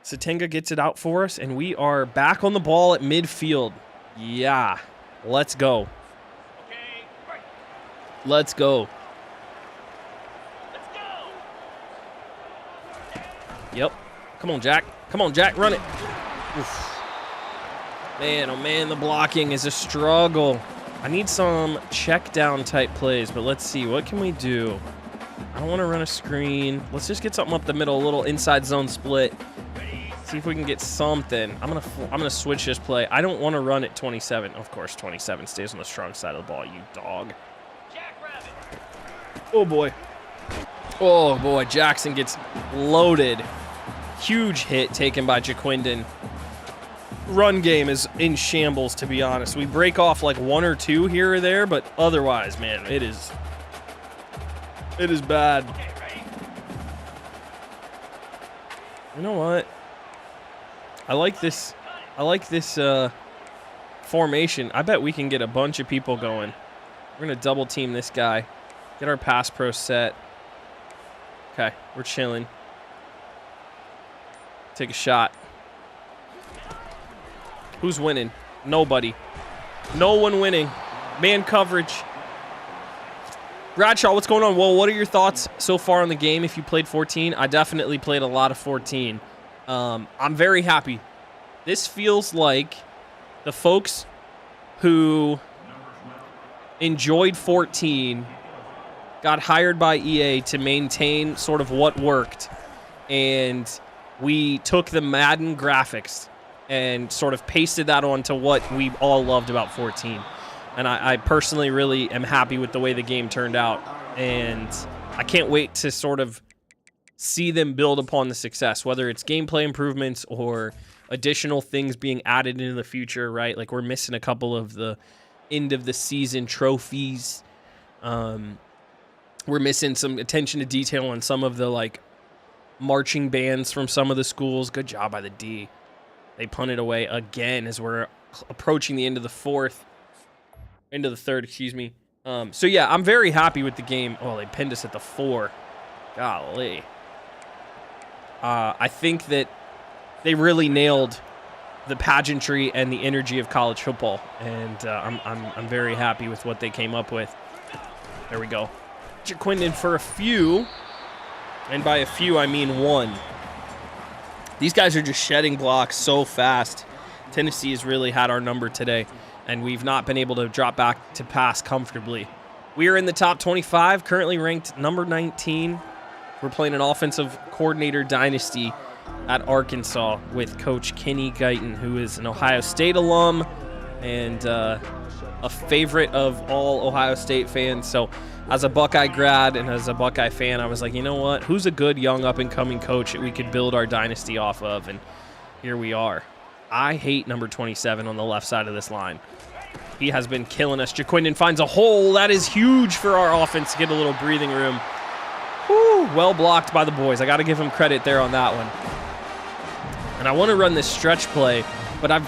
[SPEAKER 3] Satenga gets it out for us, and we are back on the ball at midfield. Yeah. Let's go. Let's go. Yep. Come on, Jack. Come on, Jack. Run it. Oof. Man, oh man, the blocking is a struggle. I need some check down type plays, but let's see. What can we do? I don't want to run a screen. Let's just get something up the middle, a little inside zone split. See if we can get something. I'm gonna switch this play. I don't want to run at 27. Of course, 27 stays on the strong side of the ball, you dog. Oh, boy. Oh, boy. Jackson gets loaded. Huge hit taken by Jaquindon. Run game is in shambles, to be honest. We break off like 1 or 2 here or there, but otherwise, man, it is bad. You know what? I like this formation. I bet we can get a bunch of people going. We're going to double team this guy. Get our pass pro set. Okay, we're chilling. Take a shot. Who's winning? Nobody. No one winning. Man coverage. Bradshaw, what's going on? Well, what are your thoughts so far on the game if you played 14? I definitely played a lot of 14. I'm very happy. This feels like the folks who enjoyed 14 got hired by EA to maintain sort of what worked, and we took the Madden graphics and sort of pasted that onto what we all loved about 14. And I personally really am happy with the way the game turned out, and I can't wait to sort of see them build upon the success, whether it's gameplay improvements or additional things being added into the future, right? Like we're missing a couple of the end of the season trophies. We're missing some attention to detail on some of the like marching bands from some of the schools. Good job by the D. They punted away again as we're approaching the end of the third, excuse me. So yeah, I'm very happy with the game. Oh, they pinned us at the 4. Golly. I think that they really nailed the pageantry and the energy of college football, and I'm very happy with what they came up with. There we go. Jaquindon for a few, and by a few I mean 1. These guys are just shedding blocks so fast. Tennessee has really had our number today, and we've not been able to drop back to pass comfortably. We are in the top 25, currently ranked number 19. We're playing an offensive coordinator dynasty at Arkansas with Coach Kenny Guyton, who is an Ohio State alum and a favorite of all Ohio State fans. So as a Buckeye grad and as a Buckeye fan, I was like, you know what? Who's a good young up-and-coming coach that we could build our dynasty off of? And here we are. I hate number 27 on the left side of this line. He has been killing us. Jaquindon finds a hole. That is huge for our offense to get a little breathing room. Whew, well blocked by the boys. I got to give him credit there on that one. And I want to run this stretch play, but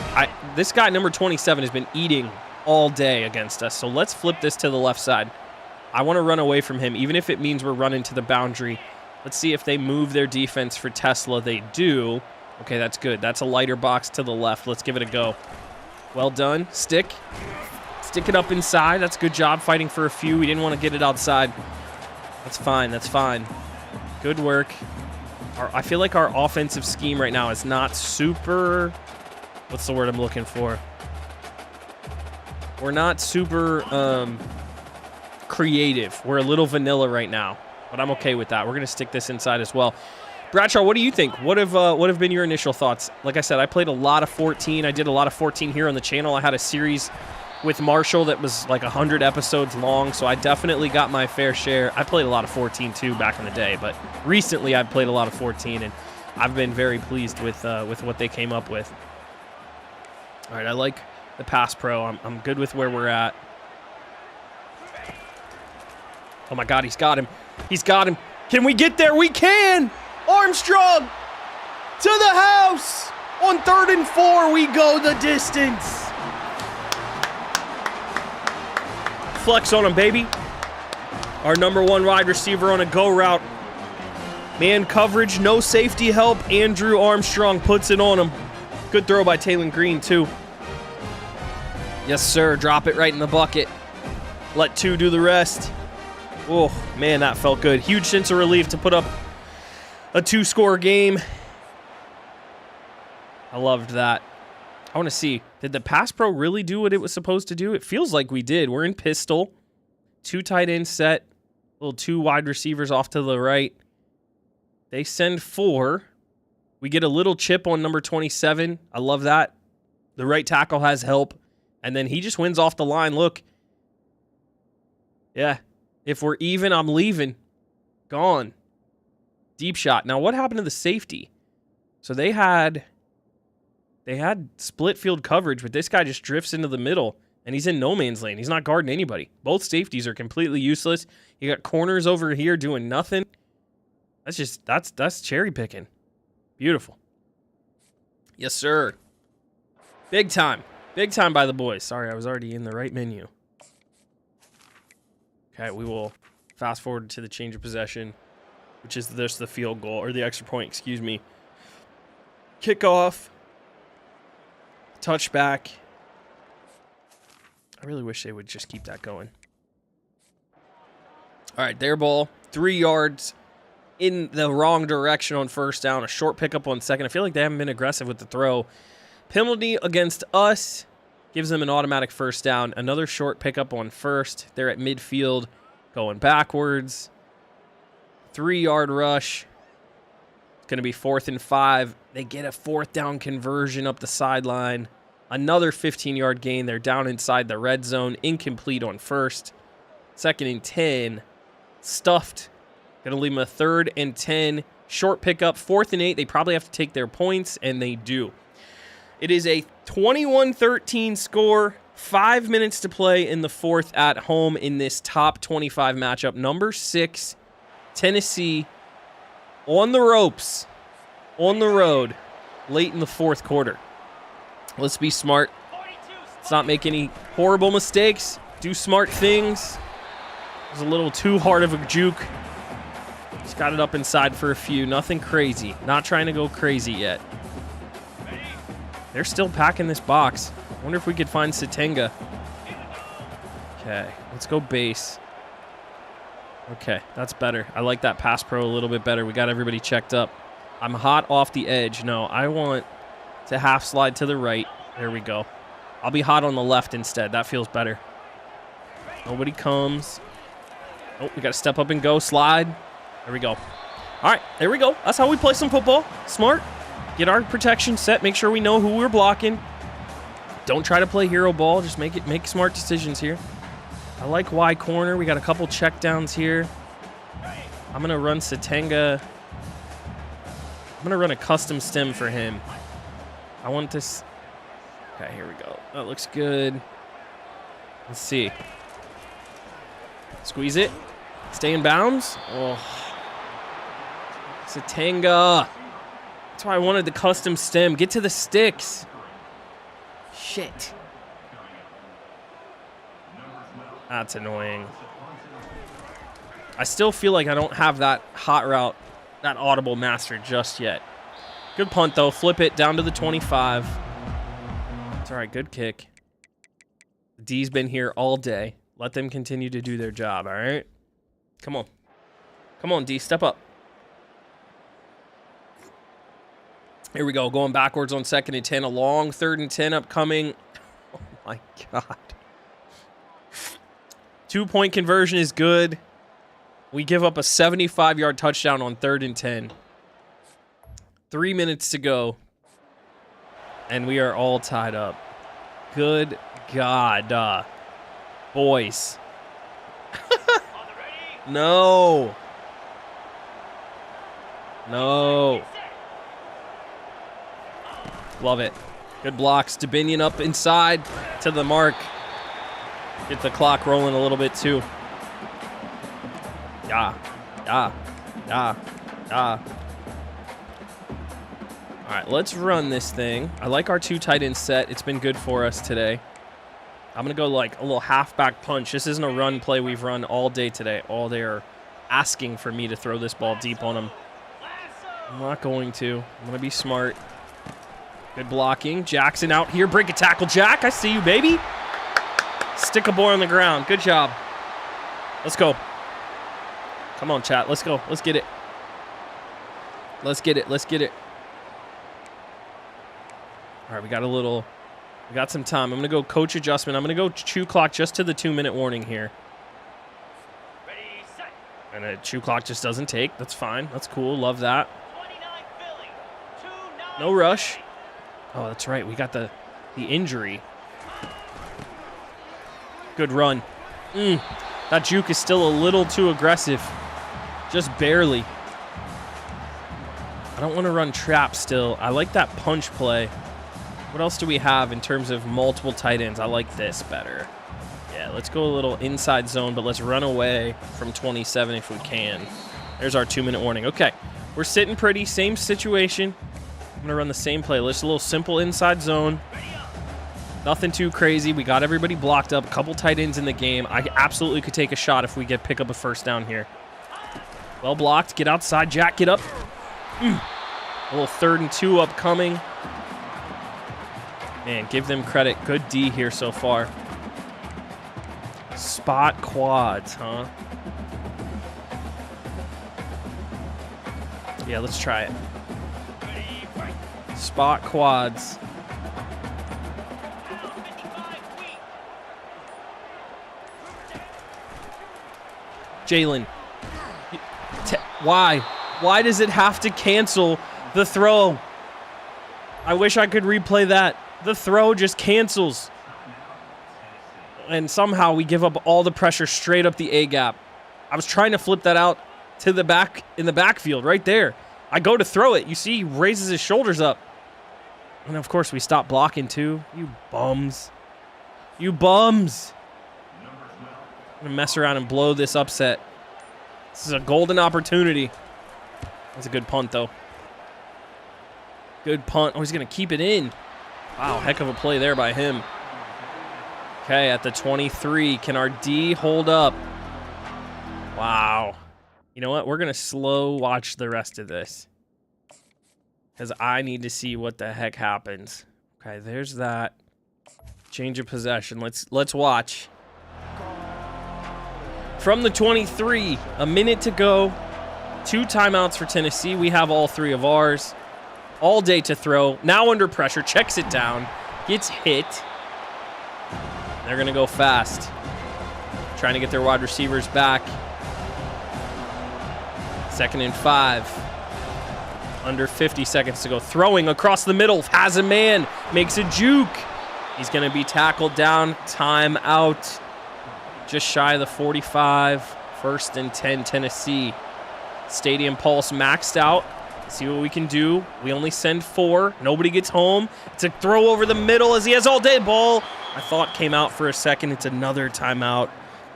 [SPEAKER 3] this guy, number 27, has been eating all day against us. So let's flip this to the left side. I want to run away from him, even if it means we're running to the boundary. Let's see if they move their defense for Tesla. They do. Okay, that's good. That's a lighter box to the left. Let's give it a go. Well done. Stick it up inside. That's a good job fighting for a few. We didn't want to get it outside. That's fine. That's fine. Good work. I feel like our offensive scheme right now is not super... What's the word I'm looking for? We're not super creative. We're a little vanilla right now, but I'm okay with that. We're going to stick this inside as well. Bradshaw, what do you think? What have been your initial thoughts? Like I said, I played a lot of 14. I did a lot of 14 here on the channel. I had a series with Marshall that was like 100 episodes long, so I definitely got my fair share. I played a lot of 14 too back in the day, but recently I've played a lot of 14, and I've been very pleased with what they came up with. All right, I like the pass pro. I'm good with where we're at. Oh my God, he's got him. He's got him. Can we get there? We can! Armstrong to the house. On 3rd and 4, we go the distance. Flex on him, baby. Our number 1 wide receiver on a go route. Man coverage, no safety help. Andrew Armstrong puts it on him. Good throw by Taylor Green, too. Yes, sir. Drop it right in the bucket. Let 2 do the rest. Oh, man, that felt good. Huge sense of relief to put up a 2-score game. I loved that. I want to see, did the pass pro really do what it was supposed to do? It feels like we did. We're in pistol. 2 tight end set. Little 2 wide receivers off to the right. They send 4. We get a little chip on number 27. I love that. The right tackle has help. And then he just wins off the line. Look. Yeah. If we're even, I'm leaving. Gone. Deep shot. Now, what happened to the safety? So they had split field coverage, but this guy just drifts into the middle, and he's in no man's lane. He's not guarding anybody. Both safeties are completely useless. You got corners over here doing nothing. That's cherry picking. Beautiful. Yes, sir. Big time. Big time by the boys. Sorry, I was already in the right menu. Okay, we will fast forward to the change of possession, which is just the field goal, or the extra point, excuse me. Kickoff. Touchback. I really wish they would just keep that going. All right, their ball. 3 yards in the wrong direction on first down. A short pickup on second. I feel like they haven't been aggressive with the throw. Penalty against us gives them an automatic first down. Another short pickup on first. They're at midfield going backwards. 3-yard rush. It's going to be 4th and 5. They get a 4th down conversion up the sideline. Another 15-yard gain. They're down inside the red zone. Incomplete on first. 2nd and 10. Stuffed. Going to leave them a 3rd and 10. Short pickup. 4th and 8. They probably have to take their points, and they do. It is a 21-13 score. 5 minutes to play in the 4th at home in this top 25 matchup. Number 6, Tennessee, on the ropes, on the road, late in the 4th quarter. Let's be smart. Let's not make any horrible mistakes. Do smart things. It was a little too hard of a juke. Just got it up inside for a few. Nothing crazy. Not trying to go crazy yet. They're still packing this box. I wonder if we could find Satenga. Okay, let's go base. Okay, that's better. I like that pass pro a little bit better. We got everybody checked up. I'm hot off the edge. No, I want to half slide to the right. There we go. I'll be hot on the left instead. That feels better. Nobody comes. Oh, we got to step up and go. Slide. There we go. All right, there we go. That's how we play some football. Smart. Get our protection set. Make sure we know who we're blocking. Don't try to play hero ball. Just make smart decisions here. I like Y corner. We got a couple checkdowns here. I'm going to run Satenga. I'm going to run a custom stem for him. I want this. Okay, here we go. That looks good. Let's see. Squeeze it. Stay in bounds. Oh. Satenga. That's why I wanted the custom stem. Get to the sticks. Shit. That's annoying. I still feel like I don't have that hot route, that audible master just yet. Good punt, though. Flip it down to the 25. It's all right. Good kick. D's been here all day. Let them continue to do their job, all right? Come on. Come on, D. Step up. Here we go. Going backwards on 2nd and 10. A long 3rd and 10 upcoming. Oh, my God. 2-point conversion is good. We give up a 75-yard touchdown on 3rd and 10. 3 minutes to go. And we are all tied up. Good God. Boys. No. No. Love it. Good blocks. Dubinion up inside to the mark. Get the clock rolling a little bit too. Yeah. All right, let's run this thing. I like our 2 tight end set. It's been good for us today. I'm going to go like a little halfback punch. This isn't a run play we've run all day today. All they are asking for me to throw this ball deep on them. I'm not going to. I'm going to be smart. Good blocking. Jackson out here. Break a tackle, Jack. I see you, baby. Stick a boy on the ground. Good job. Let's go. Come on, chat. Let's go. Let's get it. Let's get it. Let's get it. All right, we got some time. I'm going to go coach adjustment. I'm going to go chew clock just to the 2-minute warning here.
[SPEAKER 2] Ready, set.
[SPEAKER 3] And a chew clock just doesn't take. That's fine. That's cool. Love that.
[SPEAKER 2] 29 Philly, 2-9.
[SPEAKER 3] No rush. Oh, that's right. We got the injury. Good run. That juke is still a little too aggressive. Just barely. I don't want to run trap still. I like that punch play. What else do we have in terms of multiple tight ends? I like this better. Yeah, let's go a little inside zone, but let's run away from 27 if we can. There's our 2-minute warning. Okay, we're sitting pretty. Same situation. I'm going to run the same play. Just a little simple inside zone. Nothing too crazy. We got everybody blocked up. A couple tight ends in the game. I absolutely could take a shot if we pick up a first down here. Well blocked. Get outside. Jack, get up. A little 3rd and 2 upcoming. Man, give them credit. Good D here so far. Spot quads, huh? Yeah, let's try it. Spot quads. Jalen. Why? Why does it have to cancel the throw? I wish I could replay that. The throw just cancels. And somehow we give up all the pressure straight up the A gap. I was trying to flip that out to the back in the backfield right there. I go to throw it. You see he raises his shoulders up. And of course we stop blocking too. You bums. You bums. I'm going to mess around and blow this upset. This is a golden opportunity. That's a good punt though. Good punt. Oh, he's going to keep it in. Wow, heck of a play there by him. Okay, at the 23. Can our D hold up? Wow. You know what? We're going to slow watch the rest of this. Because I need to see what the heck happens. Okay, there's that. Change of possession. Let's watch. From the 23, a minute to go. 2 timeouts for Tennessee. We have all 3 of ours. All day to throw. Now under pressure. Checks it down. Gets hit. They're going to go fast. Trying to get their wide receivers back. 2nd and 5. Under 50 seconds to go. Throwing across the middle. Has a man. Makes a juke. He's going to be tackled down. Timeout. Just shy of the 45. 1st and 10 Tennessee. Stadium pulse maxed out. See what we can do. We only send 4. Nobody gets home. It's a throw over the middle as he has all day ball. I thought came out for a second. It's another timeout.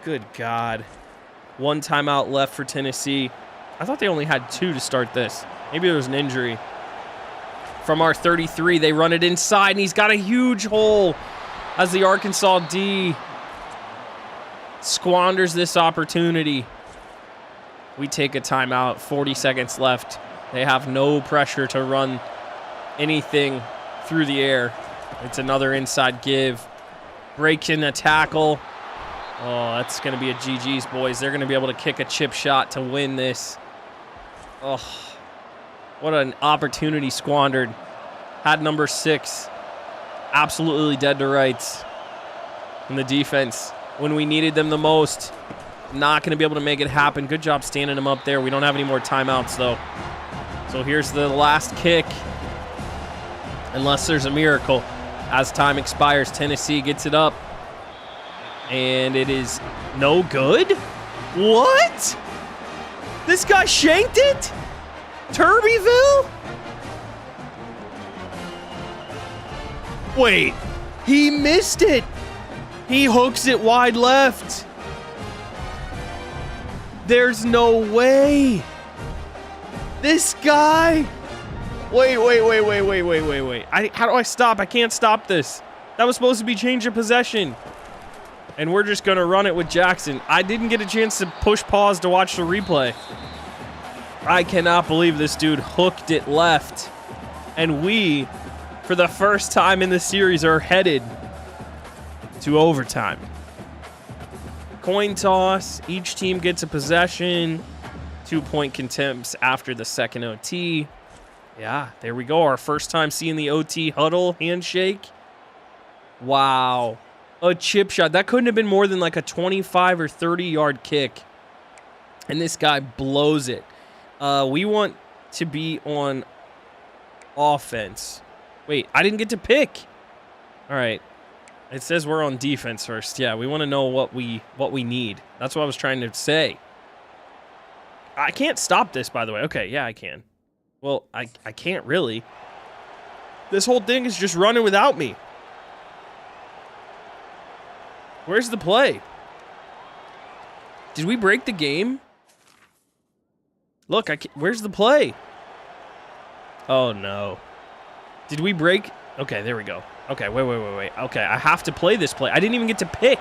[SPEAKER 3] Good God. 1 timeout left for Tennessee. I thought they only had 2 to start this. Maybe there was an injury. From our 33, they run it inside, and he's got a huge hole as the Arkansas D squanders this opportunity. We take a timeout, 40 seconds left. They have no pressure to run anything through the air. It's another inside give. Breaking a tackle. Oh, that's going to be a GG's, boys. They're going to be able to kick a chip shot to win this. Oh, what an opportunity squandered. Had number 6 absolutely dead to rights in the defense when we needed them the most. Not going to be able to make it happen. Good job standing them up there. We don't have any more timeouts, though. So here's the last kick. Unless there's a miracle. As time expires, Tennessee gets it up. And it is no good? What? This guy shanked it? Turbyville? Wait, he missed it. He hooks it wide left. There's no way. This guy. Wait. How do I stop? I can't stop this. That was supposed to be change of possession. And we're just going to run it with Jackson. I didn't get a chance to push pause to watch the replay. I cannot believe this dude hooked it left. And we, for the first time in the series, are headed to overtime. Coin toss. Each team gets a possession. 2-point contempts after the second OT. Yeah, there we go. Our first time seeing the OT huddle handshake. Wow. A chip shot. That couldn't have been more than like a 25 or 30-yard kick. And this guy blows it. We want to be on offense. Wait, I didn't get to pick. All right. It says we're on defense first. Yeah, we want to know what we need. That's what I was trying to say. I can't stop this, by the way. Okay, yeah, I can. Well, I can't really. This whole thing is just running without me. Where's the play? Did we break the game? Look, where's the play? Oh, no. Did we break? Okay, there we go. Okay, wait. Okay, I have to play this play. I didn't even get to pick.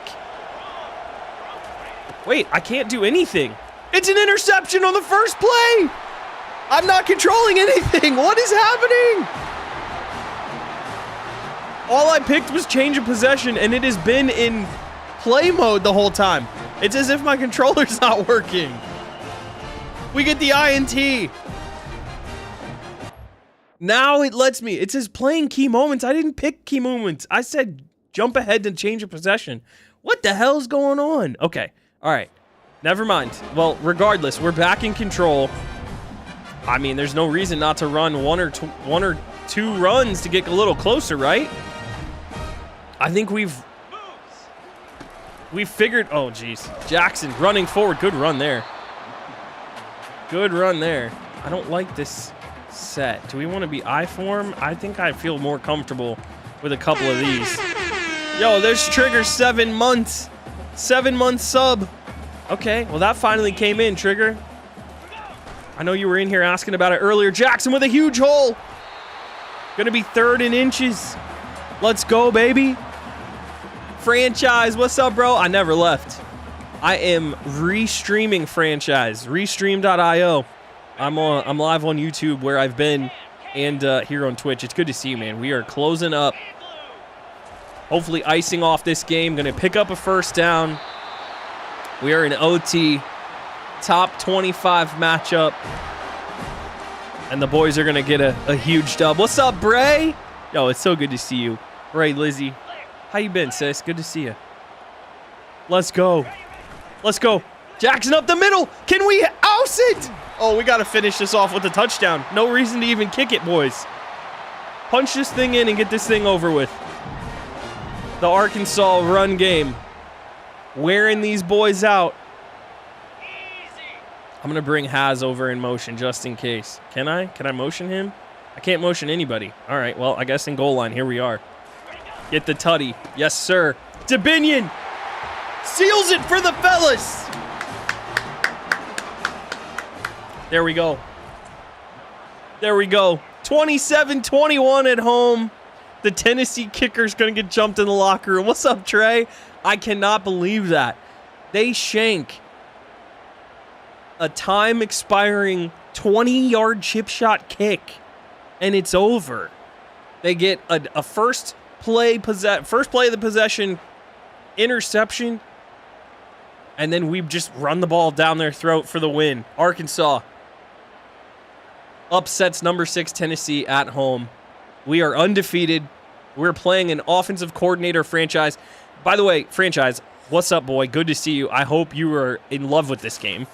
[SPEAKER 3] Wait, I can't do anything. It's an interception on the first play. I'm not controlling anything. What is happening? All I picked was change of possession, and it has been in play mode the whole time. It's as if my controller's not working. We get the INT. Now it lets me. It says playing key moments. I didn't pick key moments. I said jump ahead to change of possession. What the hell's going on? Okay. All right. Never mind. Well, regardless, we're back in control. I mean, there's no reason not to run one or two runs to get a little closer, right? I think we've figured. Oh, geez. Jackson running forward. Good run there. Good run there. I don't like this set. Do we want to be I form? I think I feel more comfortable with a couple of these. Yo, there's Trigger 7 months. 7-month sub. Okay, well, that finally came in, Trigger. I know you were in here asking about it earlier. Jackson with a huge hole. Gonna be 3rd in inches. Let's go, baby. Franchise, what's up, bro? I never left. I am restreaming franchise. Restream.io. I'm live on YouTube where I've been and here on Twitch. It's good to see you, man. We are closing up. Hopefully icing off this game. Gonna pick up a first down. We are in OT. Top 25 matchup. And the boys are going to get a huge dub. What's up, Bray? Yo, it's so good to see you. Bray, Lizzie. How you been, sis? Good to see you. Let's go. Let's go. Jackson up the middle. Can we oust it? Oh, we got to finish this off with a touchdown. No reason to even kick it, boys. Punch this thing in and get this thing over with. The Arkansas run game. Wearing these boys out. I'm going to bring Haz over in motion just in case. Can I? Can I motion him? I can't motion anybody. All right, well, I guess in goal line, here we are. Get the tutty. Yes, sir. DeBinion seals it for the fellas. There we go. There we go. 27-21 at home. The Tennessee kicker's going to get jumped in the locker room. What's up, Trey? I cannot believe that. They shank a time-expiring 20-yard chip shot kick, and it's over. They get a first play of the possession interception, and then we just run the ball down their throat for the win. Arkansas upsets number 6 Tennessee at home. We are undefeated. We're playing an offensive coordinator franchise. By the way, franchise, what's up, boy? Good to see you. I hope you are in love with this game.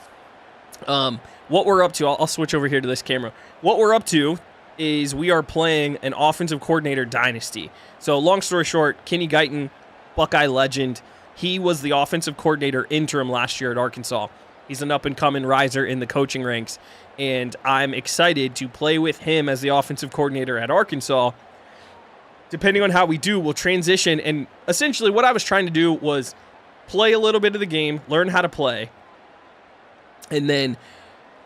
[SPEAKER 3] What we're up to, I'll switch over here to this camera. What we're up to is we are playing an offensive coordinator dynasty. So long story short, Kenny Guyton, Buckeye legend, he was the offensive coordinator interim last year at Arkansas. He's an up-and-coming riser in the coaching ranks, and I'm excited to play with him as the offensive coordinator at Arkansas. Depending on how we do, we'll transition, and essentially what I was trying to do was play a little bit of the game, learn how to play, and then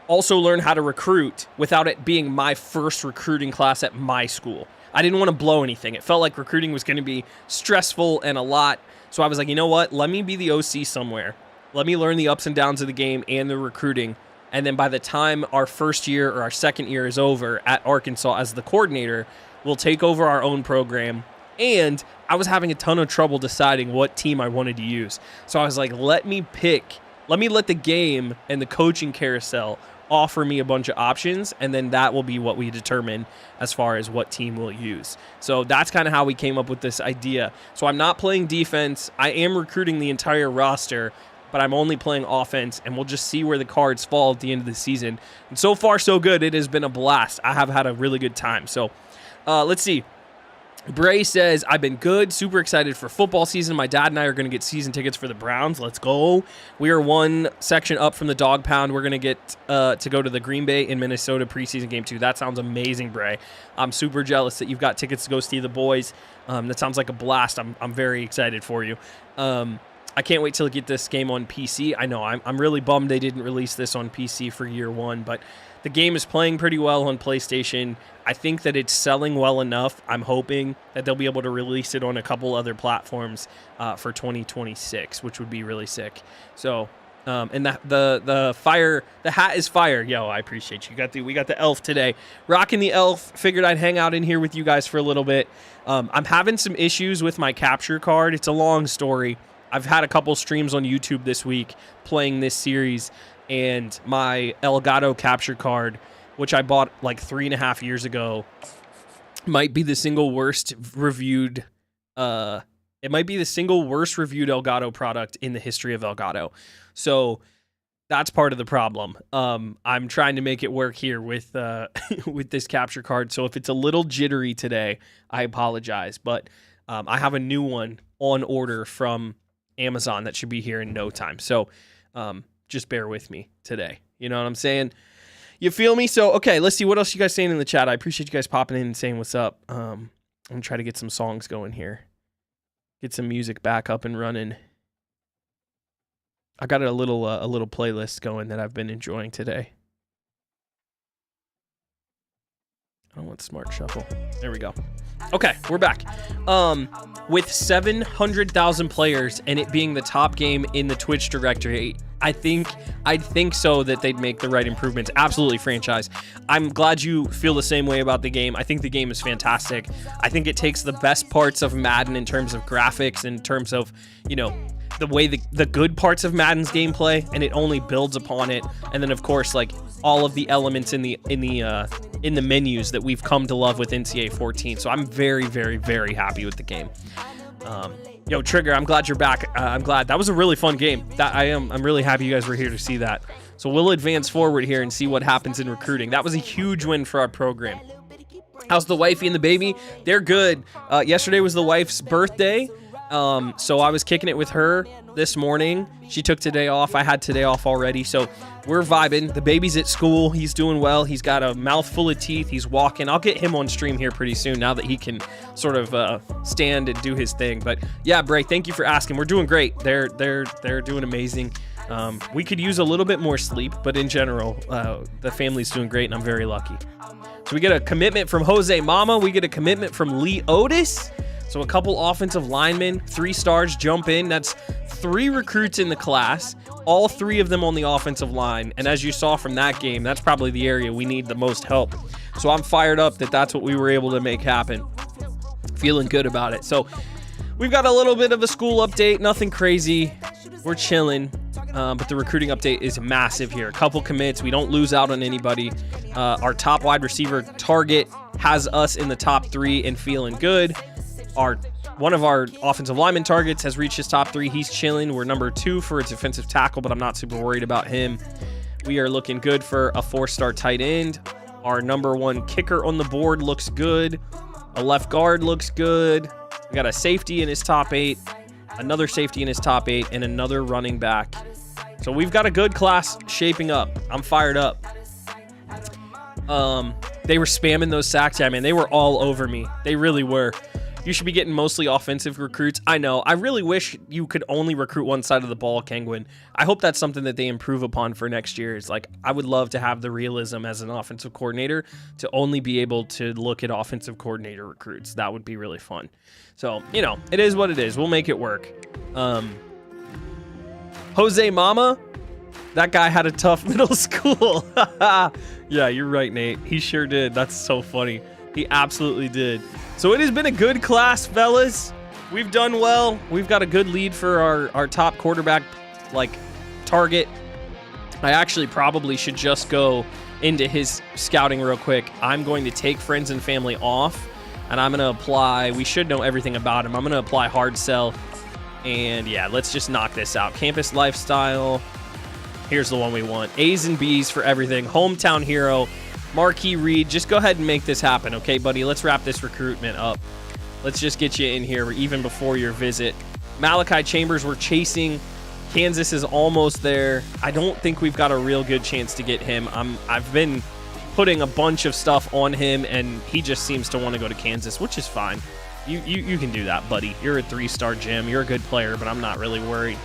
[SPEAKER 3] also learn how to recruit without it being my first recruiting class at my school. I didn't want to blow anything. It felt like recruiting was going to be stressful and a lot. So I was like, you know what? Let me be the OC somewhere. Let me learn the ups and downs of the game and the recruiting. And then by the time our first year or our second year is over at Arkansas as the coordinator, we'll take over our own program. And I was having a ton of trouble deciding what team I wanted to use. So I was like, let me let the game and the coaching carousel offer me a bunch of options, and then that will be what we determine as far as what team we'll use. So that's kind of how we came up with this idea. So I'm not playing defense. I am recruiting the entire roster, but I'm only playing offense, and we'll just see where the cards fall at the end of the season. And so far, so good. It has been a blast. I have had a really good time. So let's see. Bray says, I've been good, super excited for football season. My dad and I are going to get season tickets for the Browns. Let's go. We are one section up from the Dog Pound. We're going to get to go to the Green Bay in Minnesota preseason game 2. That sounds amazing, Bray. I'm super jealous that you've got tickets to go see the boys. That sounds like a blast. I'm very excited for you. I can't wait till I get this game on PC. I know I'm really bummed they didn't release this on PC for year 1, but the game is playing pretty well on PlayStation. I think that it's selling well enough. I'm hoping that they'll be able to release it on a couple other platforms for 2026, which would be really sick. So, and the hat is fire. Yo, I appreciate you. We got the elf today. Rocking the elf. Figured I'd hang out in here with you guys for a little bit. I'm having some issues with my capture card. It's a long story. I've had a couple streams on YouTube this week playing this series, and my Elgato capture card, which I bought like 3.5 years ago, might be the single worst reviewed. It might be the single worst reviewed Elgato product in the history of Elgato. So that's part of the problem. I'm trying to make it work here with with this capture card. So if it's a little jittery today, I apologize. But I have a new one on order from Amazon that should be here in no time. So just bear with me today. You know what I'm saying? You feel me? So, okay, let's see what else you guys saying in the chat. I appreciate you guys popping in and saying what's up. I'm going to try to get some songs going here. Get some music back up and running. I got a little playlist going that I've been enjoying today. I don't want Smart Shuffle. There we go. Okay, we're back. With 700,000 players and it being the top game in the Twitch directory, I'd think so that they'd make the right improvements. Absolutely, franchise. I'm glad you feel the same way about the game. I think the game is fantastic. I think it takes the best parts of Madden in terms of graphics, in terms of, you know, the way the good parts of Madden's gameplay, and it only builds upon it. And then of course, like all of the elements in the menus that we've come to love with NCAA 14. So I'm very, very, very happy with the game. Yo, Trigger, I'm glad you're back. I'm glad. That was a really fun game. I'm really happy you guys were here to see that. So we'll advance forward here and see what happens in recruiting. That was a huge win for our program. How's the wifey and the baby? They're good. Yesterday was the wife's birthday. So I was kicking it with her this morning. She took today off. I had today off already. So we're vibing. The baby's at school. He's doing well. He's got a mouthful of teeth. He's walking. I'll get him on stream here pretty soon now that he can sort of stand and do his thing. But yeah, Bray, thank you for asking. We're doing great. They're doing amazing. We could use a little bit more sleep, but in general, the family's doing great, and I'm very lucky. So we get a commitment from Jose Mama. We get a commitment from Lee Otis. So a couple offensive linemen, 3 stars jump in. That's 3 recruits in the class, all 3 of them on the offensive line. And as you saw from that game, that's probably the area we need the most help. So I'm fired up that that's what we were able to make happen. Feeling good about it. So we've got a little bit of a school update, nothing crazy. We're chilling. But the recruiting update is massive here. A couple commits. We don't lose out on anybody. Our top wide receiver target has us in the top 3 and feeling good. One of our offensive lineman targets has reached his top 3. He's chilling. We're number 2 for a defensive tackle, but I'm not super worried about him. We are looking good for a 4-star tight end. Our number 1 kicker on the board looks good. A left guard looks good. We got a safety in his top 8, another safety in his top 8, and another running back. So we've got a good class shaping up. I'm fired up. They were spamming those sacks. Yeah, man, they were all over me. They really were. You should be getting mostly offensive recruits. I know. I really wish you could only recruit one side of the ball, Kangwin. I hope that's something that they improve upon for next year. It's like, I would love to have the realism as an offensive coordinator to only be able to look at offensive coordinator recruits. That would be really fun. So, you know, it is what it is. We'll make it work. Jose Mama, that guy had a tough middle school. Yeah, you're right, Nate. He sure did. That's so funny. He absolutely did. So it has been a good class, fellas. We've done well. We've got a good lead for our top quarterback, like, target. I actually probably should just go into his scouting real quick. I'm going to take friends and family off, and I'm going to apply. We should know everything about him. I'm going to apply hard sell. And, yeah, let's just knock this out. Campus lifestyle. Here's the one we want. A's and B's for everything. Hometown hero. Marquis Reed, just go ahead and make this happen, okay, buddy? Let's wrap this recruitment up. Let's just get you in here even before your visit. Malachi Chambers, we're chasing. Kansas is almost there. I don't think we've got a real good chance to get him. I've been putting a bunch of stuff on him, and he just seems to want to go to Kansas, which is fine. You can do that, buddy. You're a 3-star gem. You're a good player, but I'm not really worried.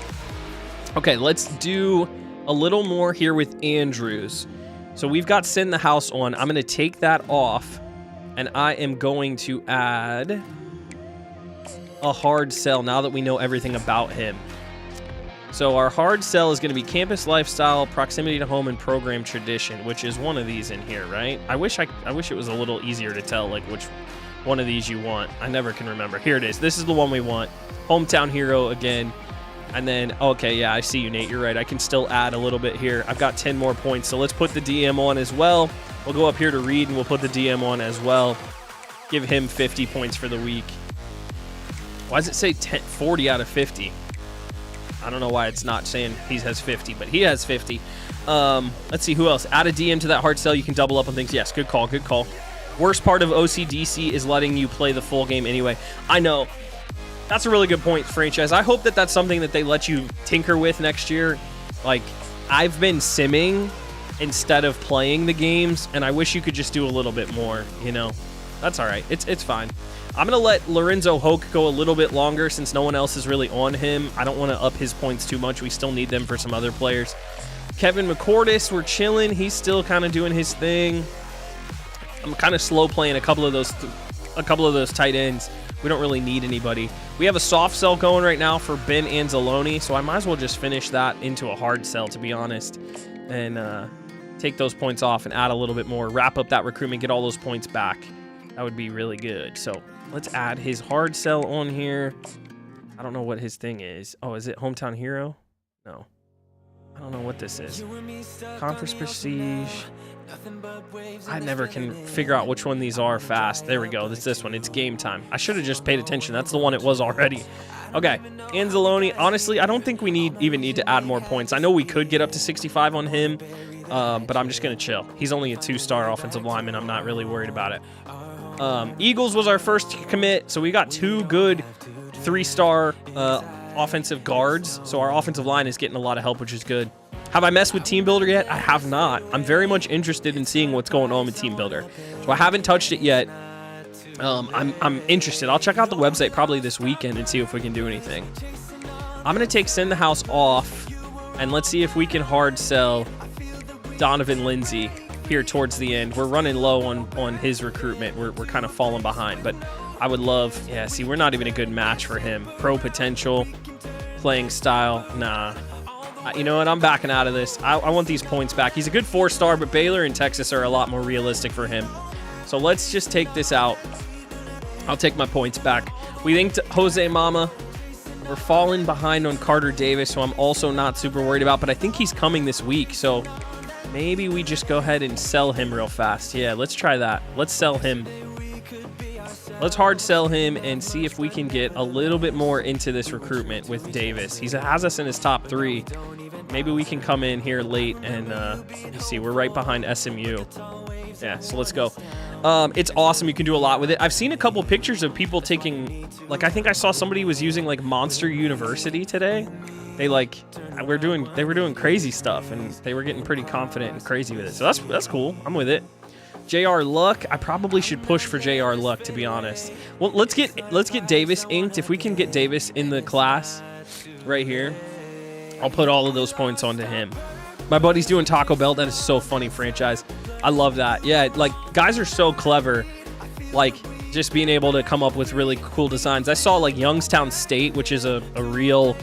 [SPEAKER 3] Okay, let's do a little more here with Andrews. So we've got Send the House on. I'm going to take that off, and I am going to add a hard sell now that we know everything about him. So our hard sell is going to be campus lifestyle, proximity to home, and program tradition, which is one of these in here, right? I wish it was a little easier to tell, like, which one of these you want. I never can remember. Here it is. This is the one we want. Hometown hero again. And then, okay, yeah, I see you, Nate. You're right. I can still add a little bit here. I've got 10 more points, so let's put the DM on as well. We'll go up here to Reed, and we'll put the DM on as well. Give him 50 points for the week. Why does it say 40 out of 50? I don't know why it's not saying he has 50, but he has 50. Let's see, who else? Add a DM to that hard sell. You can double up on things. Yes, good call, good call. Worst part of OCDC is letting you play the full game anyway. I know. That's a really good point, franchise. I hope that that's something that they let you tinker with next year. Like, I've been simming instead of playing the games, and I wish you could just do a little bit more, you know? That's all right. It's fine. I'm going to let Lorenzo Hoke go a little bit longer since no one else is really on him. I don't want to up his points too much. We still need them for some other players. Kevin McCordis, we're chilling. He's still kind of doing his thing. I'm kind of slow playing a couple of those tight ends. We don't really need anybody. We have a soft sell going right now for Ben Anzalone, so I might as well just finish that into a hard sell, to be honest, and take those points off and add a little bit more. Wrap up that recruitment, get all those points back. That would be really good. So let's add his hard sell on here. I don't know what his thing is. Oh, is it Hometown Hero? No. I don't know what this is. Conference Prestige. I never can figure out which one these are fast. There we go. It's this one. It's Game Time. I should have just paid attention. That's the one it was already. Okay. Anzalone. Honestly, I don't think we even need to add more points. I know we could get up to 65 on him, but I'm just going to chill. He's only a 2-star offensive lineman. I'm not really worried about it. Eagles was our first commit, so we got 2 good 3-star offensive guards. So our offensive line is getting a lot of help, which is good. Have I messed with Team Builder yet? I have not. I'm very much interested in seeing what's going on with Team Builder. So I haven't touched it yet. I'm interested. I'll check out the website probably this weekend and see if we can do anything. I'm going to take Send the House off, and let's see if we can hard sell Donovan Lindsay. here towards the end. We're running low on his recruitment. We're kind of falling behind, but I would love, yeah, see, we're not even a good match for him. Pro potential, playing style, nah. You know what, I'm backing out of this. I want these points back. He's a good 4-star, but Baylor and Texas are a lot more realistic for him. So let's just take this out. I'll take my points back. We think Jose Mama. We're falling behind on Carter Davis, who I'm also not super worried about, but I think he's coming this week, so maybe we just go ahead and sell him real fast. Yeah, let's try that. Let's sell him. Let's hard sell him and see if we can get a little bit more into this recruitment with Davis. He has us in his top 3. Maybe we can come in here late and you see, we're right behind SMU. Yeah, so let's go. It's awesome. You can do a lot with it. I've seen a couple pictures of people taking, like, I think I saw somebody was using like Monster University today. They were doing crazy stuff and they were getting pretty confident and crazy with it. So that's cool. I'm with it. J.R. Luck. I probably should push for J.R. Luck, to be honest. Well, let's get Davis inked. If we can get Davis in the class right here, I'll put all of those points onto him. My buddy's doing Taco Bell. That is so funny, franchise. I love that. Yeah, like, guys are so clever. Like, just being able to come up with really cool designs. I saw, like, Youngstown State, which is a real...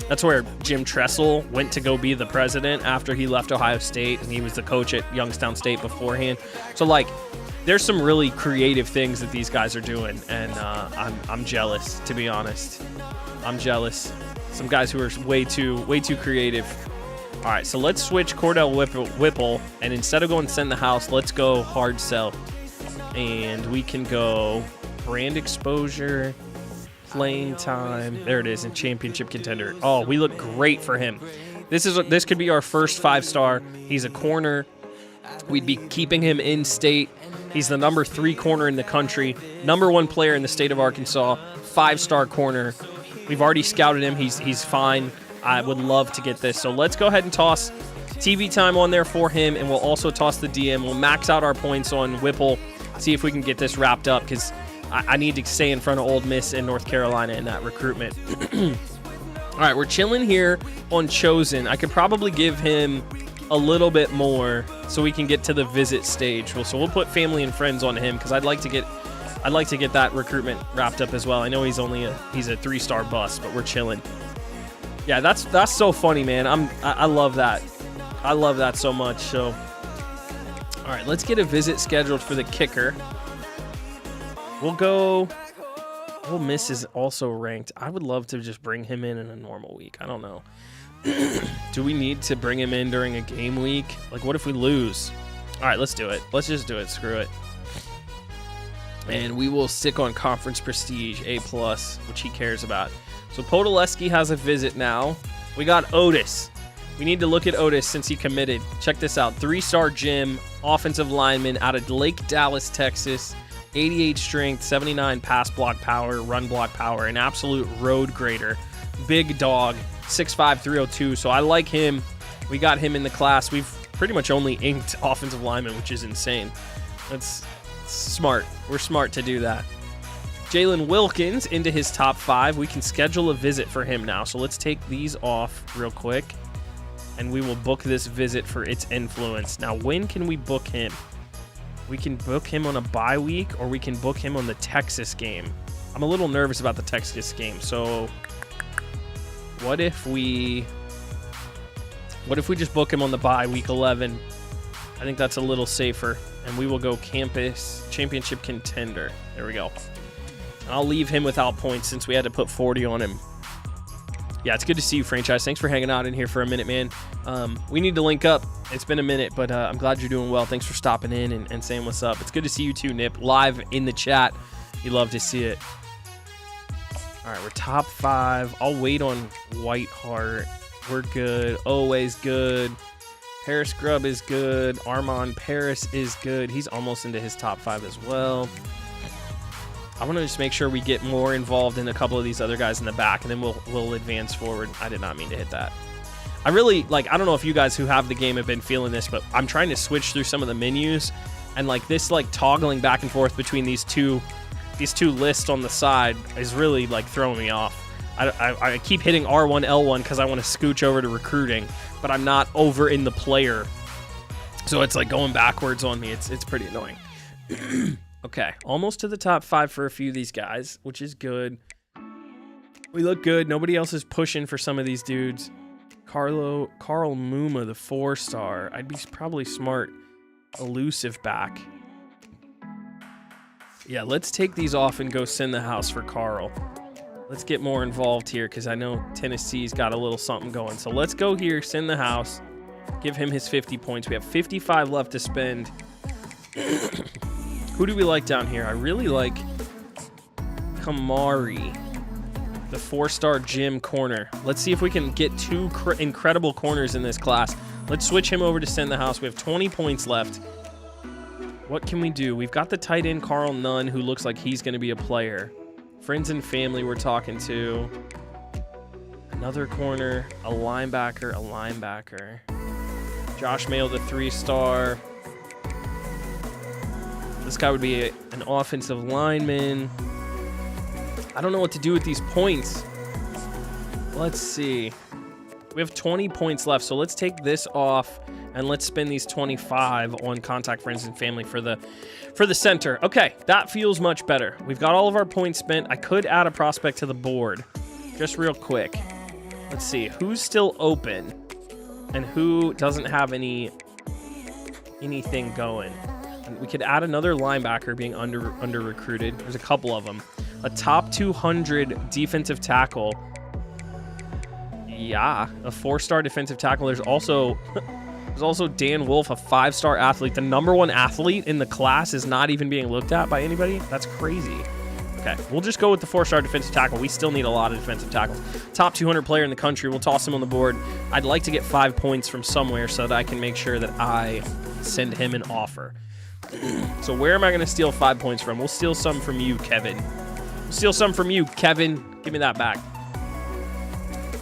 [SPEAKER 3] that's where Jim Tressel went to go be the president after he left Ohio State, and he was the coach at Youngstown State beforehand. So, like, there's some really creative things that these guys are doing, and I'm jealous, to be honest. I'm jealous. Some guys who are way too creative. All right, so let's switch Cordell Whipple, and instead of going send the house, let's go hard sell. And we can go brand exposure, playing time. There it is, in championship contender. Oh, we look great for him. This could be our first 5-star. He's a corner. We'd be keeping him in state. He's the number 3 corner in the country, number 1 player in the state of Arkansas, 5-star corner. We've already scouted him. He's fine. I would love to get this. So let's go ahead and toss TV time on there for him, and we'll also toss the DM. We'll max out our points on Whipple, see if we can get this wrapped up, because I need to stay in front of Ole Miss and North Carolina in that recruitment. All right, we're chilling here on Chosen. I could probably give him a little bit more so we can get to the visit stage. So we'll put family and friends on him, because I'd like to get that recruitment wrapped up as well. I know he's a 3-star bust, but we're chilling. Yeah, that's so funny, man. I love that. I love that so much. So, all right, let's get a visit scheduled for the kicker. We'll go. Ole Miss is also ranked. I would love to just bring him in a normal week. I don't know. Do we need to bring him in during a game week? Like, what if we lose? All right, let's do it. Let's just do it. Screw it. And we will stick on conference prestige, A+, which he cares about. So Podolski has a visit now. We got Otis. We need to look at Otis since he committed. Check this out. 3-star gym, offensive lineman out of Lake Dallas, Texas. 88 strength, 79 pass block power, run block power, an absolute road grader. Big dog, 6'5", 302. So I like him. We got him in the class. We've pretty much only inked offensive linemen, which is insane. That's smart. We're smart to do that. Jalen Wilkins into his top 5. We can schedule a visit for him now. So let's take these off real quick, and we will book this visit for its influence. Now, when can we book him? We can book him on a bye week, or we can book him on the Texas game. I'm a little nervous about the Texas game. So what if we just book him on the bye, week 11? I think that's a little safer. And we will go campus championship contender. There we go. I'll leave him without points since we had to put 40 on him. Yeah, it's good to see you, franchise. Thanks for hanging out in here for a minute, man. We need to link up. It's been a minute, but I'm glad you're doing well. Thanks for stopping in and saying what's up. It's good to see you too, Nip, live in the chat. You love to see it. All right, we're top 5. I'll wait on Whiteheart. We're good. Always good. Paris Grubb is good. Armand Paris is good. He's almost into his top 5 as well. I want to just make sure we get more involved in a couple of these other guys in the back, and then we'll advance forward. I did not mean to hit that. I really, I don't know if you guys who have the game have been feeling this, but I'm trying to switch through some of the menus, and this toggling back and forth between these two lists on the side is really throwing me off. I keep hitting R1, L1 because I want to scooch over to recruiting, but I'm not over in the player So it's like going backwards on me. It's pretty annoying. Okay, almost to the top 5 for a few of these guys, which is good. We look good. Nobody else is pushing for some of these dudes. Carl Muma, the 4-star. I'd be probably smart. Elusive back. Yeah, let's take these off and go send the house for Carl. Let's get more involved here because I know Tennessee's got a little something going. So let's go here, send the house, give him his 50 points. We have 55 left to spend. Who do we like down here? I really like Kamari, the 4-star gym corner. Let's see if we can get 2 incredible corners in this class. Let's switch him over to send the house. We have 20 points left. What can we do? We've got the tight end Carl Nunn, who looks like he's going to be a player. Friends and family we're talking to. Another corner, a linebacker. Josh Mayo, the 3-star. This guy would be an offensive lineman. I don't know what to do with these points. Let's see. We have 20 points left, so let's take this off and let's spend these 25 on contact friends and family for the center. Okay, that feels much better. We've got all of our points spent. I could add a prospect to the board just real quick. Let's see who's still open and who doesn't have anything going. And we could add another linebacker being under recruited. There's a couple of them. A top 200 defensive tackle. Yeah, a 4-star defensive tackle. There's also Dan Wolf, a 5-star athlete. The #1 athlete in the class is not even being looked at by anybody. That's crazy. Okay, we'll just go with the 4-star defensive tackle. We still need a lot of defensive tackles. Top 200 player in the country. We'll toss him on the board. I'd like to get 5 points from somewhere so that I can make sure that I send him an offer. So where am I going to steal 5 points from? We'll steal some from you, Kevin. Steal some from you, Kevin. Give me that back.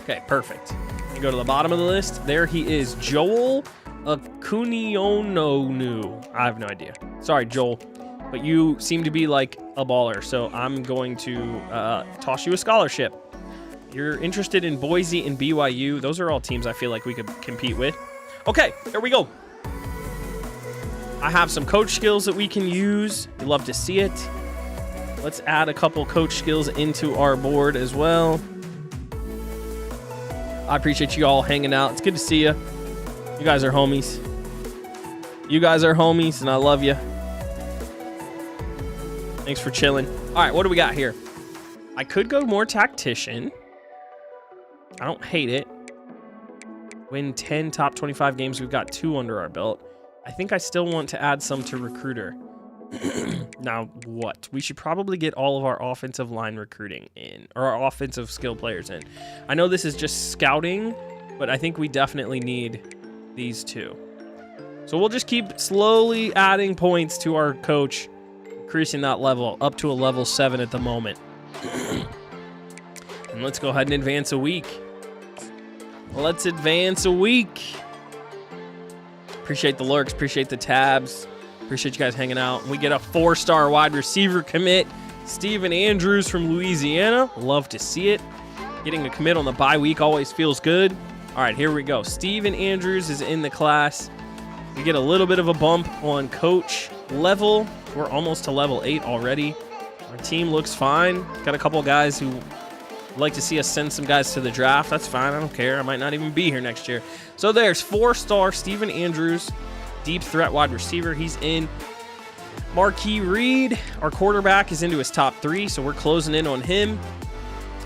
[SPEAKER 3] Okay, perfect. You go to the bottom of the list. There he is, Joel Akuniononu. I have no idea. Sorry, Joel. But you seem to be like a baller, so I'm going to toss you a scholarship. You're interested in Boise and BYU. Those are all teams I feel like we could compete with. Okay, there we go. I have some coach skills that we can use. We love to see it. Let's add a couple coach skills into our board as well. I appreciate you all hanging out. It's good to see you. You guys are homies. You guys are homies, and I love you. Thanks for chilling. All right, what do we got here? I could go more tactician. I don't hate it. Win 10 top 25 games. We've got 2 under our belt. I think I still want to add some to recruiter. Now, what? We should probably get all of our offensive line recruiting in, or our offensive skill players in. I know this is just scouting, but I think we definitely need these 2. So we'll just keep slowly adding points to our coach, increasing that level up to a level 7 at the moment. And let's go ahead and advance a week. Let's advance a week. Appreciate the lurks, appreciate the tabs. Appreciate you guys hanging out. We get a 4-star wide receiver commit. Steven Andrews from Louisiana. Love to see it. Getting a commit on the bye week always feels good. All right, here we go. Steven Andrews is in the class. We get a little bit of a bump on coach level. We're almost to level 8 already. Our team looks fine. Got a couple guys who like to see us send some guys to the draft. That's fine. I don't care. I might not even be here next year. So there's 4-star Steven Andrews. Deep threat wide receiver. He's in. Marquis Reed, our quarterback, is into his top 3, so we're closing in on him.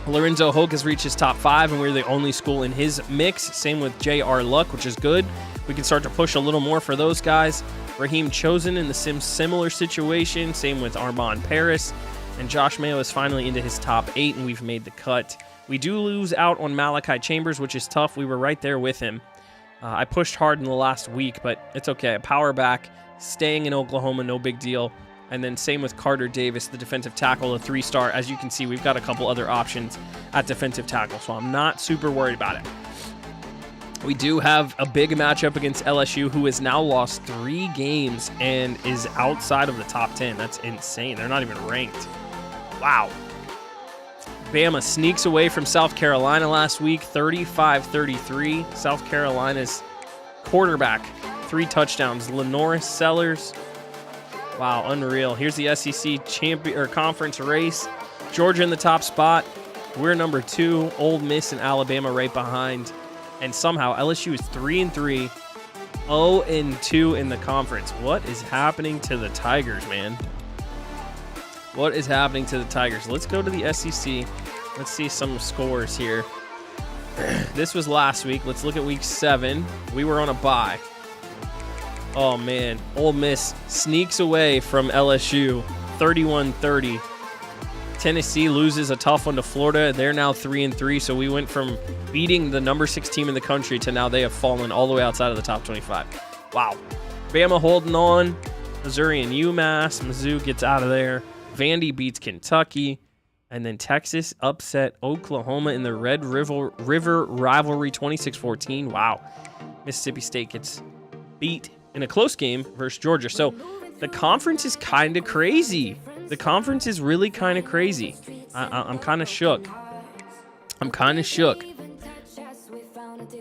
[SPEAKER 3] Lorenzo Hoke has reached his top 5, and we're the only school in his mix. Same with J.R. Luck, which is good. We can start to push a little more for those guys. Raheem Chosen in the similar situation. Same with Armand Paris. And Josh Mayo is finally into his top 8, and we've made the cut. We do lose out on Malachi Chambers, which is tough. We were right there with him. I pushed hard in the last week, but it's okay. Power back, staying in Oklahoma, no big deal. And then same with Carter Davis, the defensive tackle, a 3-star. As you can see, we've got a couple other options at defensive tackle, so I'm not super worried about it. We do have a big matchup against LSU, who has now lost 3 games and is outside of the top 10. That's insane. They're not even ranked. Wow. Bama sneaks away from South Carolina last week, 35-33. South Carolina's quarterback 3 touchdowns. Lenoris Sellers. Wow, unreal. Here's the SEC champion or conference race. Georgia in the top spot. We're number 2. Ole Miss and Alabama right behind. And somehow LSU is 3-3, 0-2 in the conference. What is happening to the Tigers, man? What is happening to the Tigers? Let's go to the SEC. Let's see some scores here. This was last week. Let's look at week 7. We were on a bye. Oh, man. Ole Miss sneaks away from LSU, 31-30. Tennessee loses a tough one to Florida. They're now 3-3, so we went from beating the number 6 team in the country to now they have fallen all the way outside of the top 25. Wow. Bama holding on. Missouri and UMass. Mizzou gets out of there. Vandy beats Kentucky. And then Texas upset Oklahoma in the Red River rivalry 26-14. Wow. Mississippi State gets beat in a close game versus Georgia. So the conference is kind of crazy. The conference is really kind of crazy. I'm kind of shook.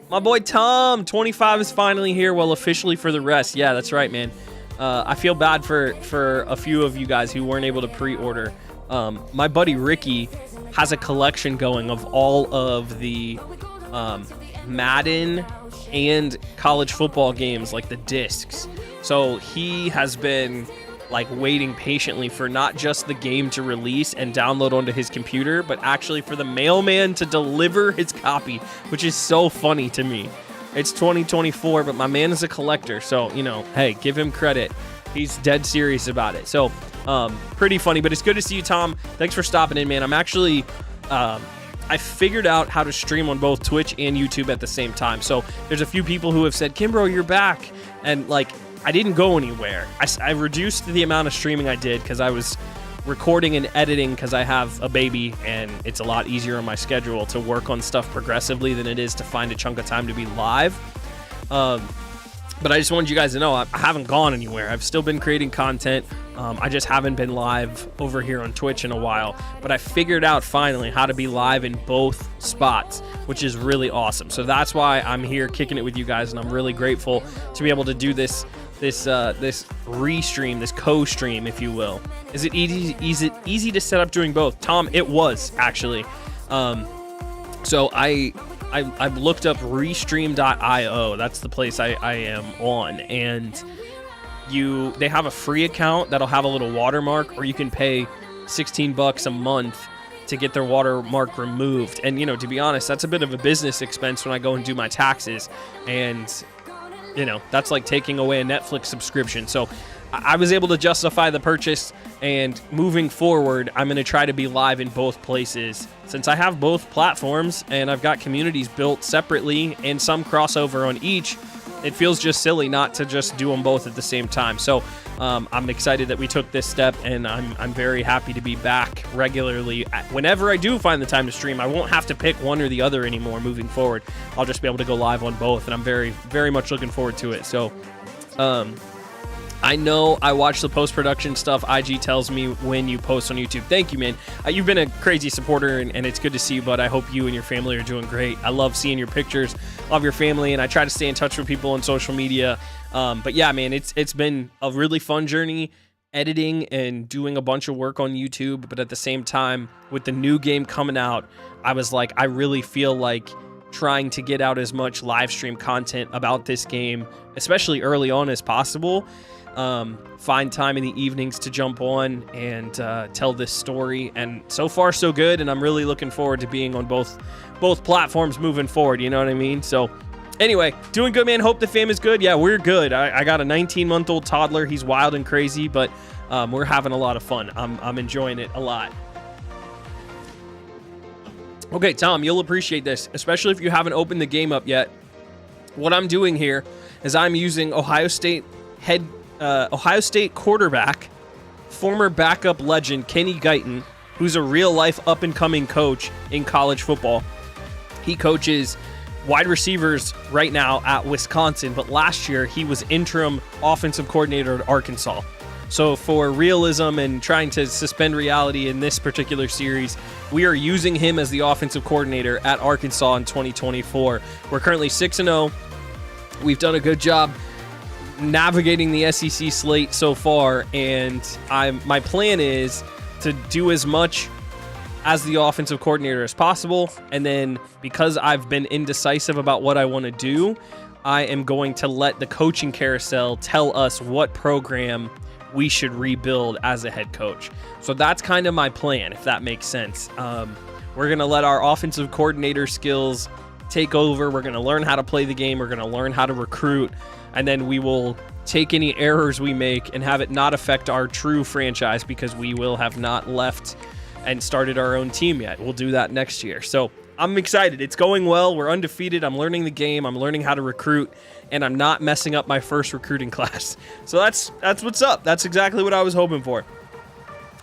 [SPEAKER 3] My boy Tom, 25 is finally here. Well, officially for the rest. Yeah, that's right, man. I feel bad for a few of you guys who weren't able to pre-order. My buddy Ricky has a collection going of all of the Madden and college football games, like the discs. So he has been like waiting patiently for not just the game to release and download onto his computer, but actually for the mailman to deliver his copy, which is so funny to me. It's 2024, but my man is a collector, so, you know, hey, give him credit. He's dead serious about it. So, pretty funny, but it's good to see you, Tom. Thanks for stopping in, man. I'm actually, I figured out how to stream on both Twitch and YouTube at the same time. So there's a few people who have said, Kimbro, you're back. And like, I didn't go anywhere. I reduced the amount of streaming I did because I was recording and editing because I have a baby and it's a lot easier on my schedule to work on stuff progressively than it is to find a chunk of time to be live. But I just wanted you guys to know I haven't gone anywhere. I've still been creating content. I just haven't been live over here on Twitch in a while. But I figured out finally how to be live in both spots, which is really awesome. So that's why I'm here kicking it with you guys, and I'm really grateful to be able to do this restream, this co-stream, if you will. Is it easy to set up doing both? Tom, it was actually. So I've looked up restream.io. That's the place I am on, and they have a free account that'll have a little watermark, or you can pay $16 a month to get their watermark removed. And you know, to be honest, that's a bit of a business expense when I go and do my taxes, and you know, that's like taking away a Netflix subscription. So I was able to justify the purchase, and moving forward, I'm going to try to be live in both places. Since I have both platforms and I've got communities built separately and some crossover on each, it feels just silly not to just do them both at the same time. So I'm excited that we took this step, and I'm very happy to be back regularly. Whenever I do find the time to stream, I won't have to pick one or the other anymore moving forward. I'll just be able to go live on both, and I'm very, very much looking forward to it. So I know I watch the post-production stuff. IG tells me when you post on YouTube. Thank you, man. You've been a crazy supporter, and it's good to see you, bud. I hope you and your family are doing great. I love seeing your pictures of your family, and I try to stay in touch with people on social media. But yeah, man, it's been a really fun journey editing and doing a bunch of work on YouTube. But at the same time, with the new game coming out, I was like, I really feel like trying to get out as much live stream content about this game, especially early on, as possible. Find time in the evenings to jump on and tell this story, and so far so good, and I'm really looking forward to being on both platforms moving forward, you know what I mean? So anyway, doing good, man. Hope the fam is good. Yeah, we're good. I got a 19-month-old toddler. He's wild and crazy, but we're having a lot of fun. I'm enjoying it a lot. Okay, Tom, you'll appreciate this, especially if you haven't opened the game up yet. What I'm doing here is I'm using Ohio State quarterback, former backup legend Kenny Guyton, who's a real-life up-and-coming coach in college football. He coaches wide receivers right now at Wisconsin, but last year he was interim offensive coordinator at Arkansas. So for realism and trying to suspend reality in this particular series, we are using him as the offensive coordinator at Arkansas in 2024. We're currently 6-0. We've done a good job navigating the SEC slate so far, and my plan is to do as much as the offensive coordinator as possible, and then because I've been indecisive about what I want to do, I am going to let the coaching carousel tell us what program we should rebuild as a head coach. So that's kind of my plan, if that makes sense. We're going to let our offensive coordinator skills take over. We're going to learn how to play the game. We're going to learn how to recruit, and then we will take any errors we make and have it not affect our true franchise, because we will have not left and started our own team yet. We'll do that next year. So I'm excited. It's going well. We're undefeated. I'm learning the game. I'm learning how to recruit, and I'm not messing up my first recruiting class. So that's what's up. That's exactly what I was hoping for.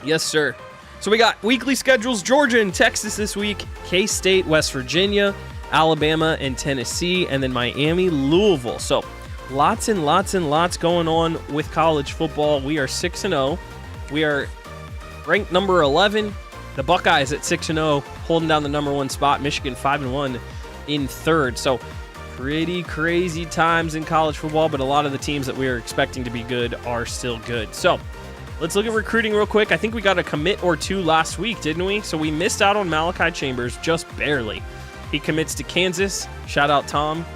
[SPEAKER 3] Yes, sir. So we got weekly schedules: Georgia and Texas this week, K-State, West Virginia, Alabama and Tennessee, and then Miami, Louisville. So lots and lots and lots going on with college football. We are 6-0. We are ranked number 11. The Buckeyes at 6-0, holding down the number 1 spot. Michigan 5-1 in third. So pretty crazy times in college football, but a lot of the teams that we are expecting to be good are still good. So let's look at recruiting real quick. I think we got a commit or two last week, didn't we? So we missed out on Malachi Chambers just barely. He commits to Kansas. Shout out, Tom.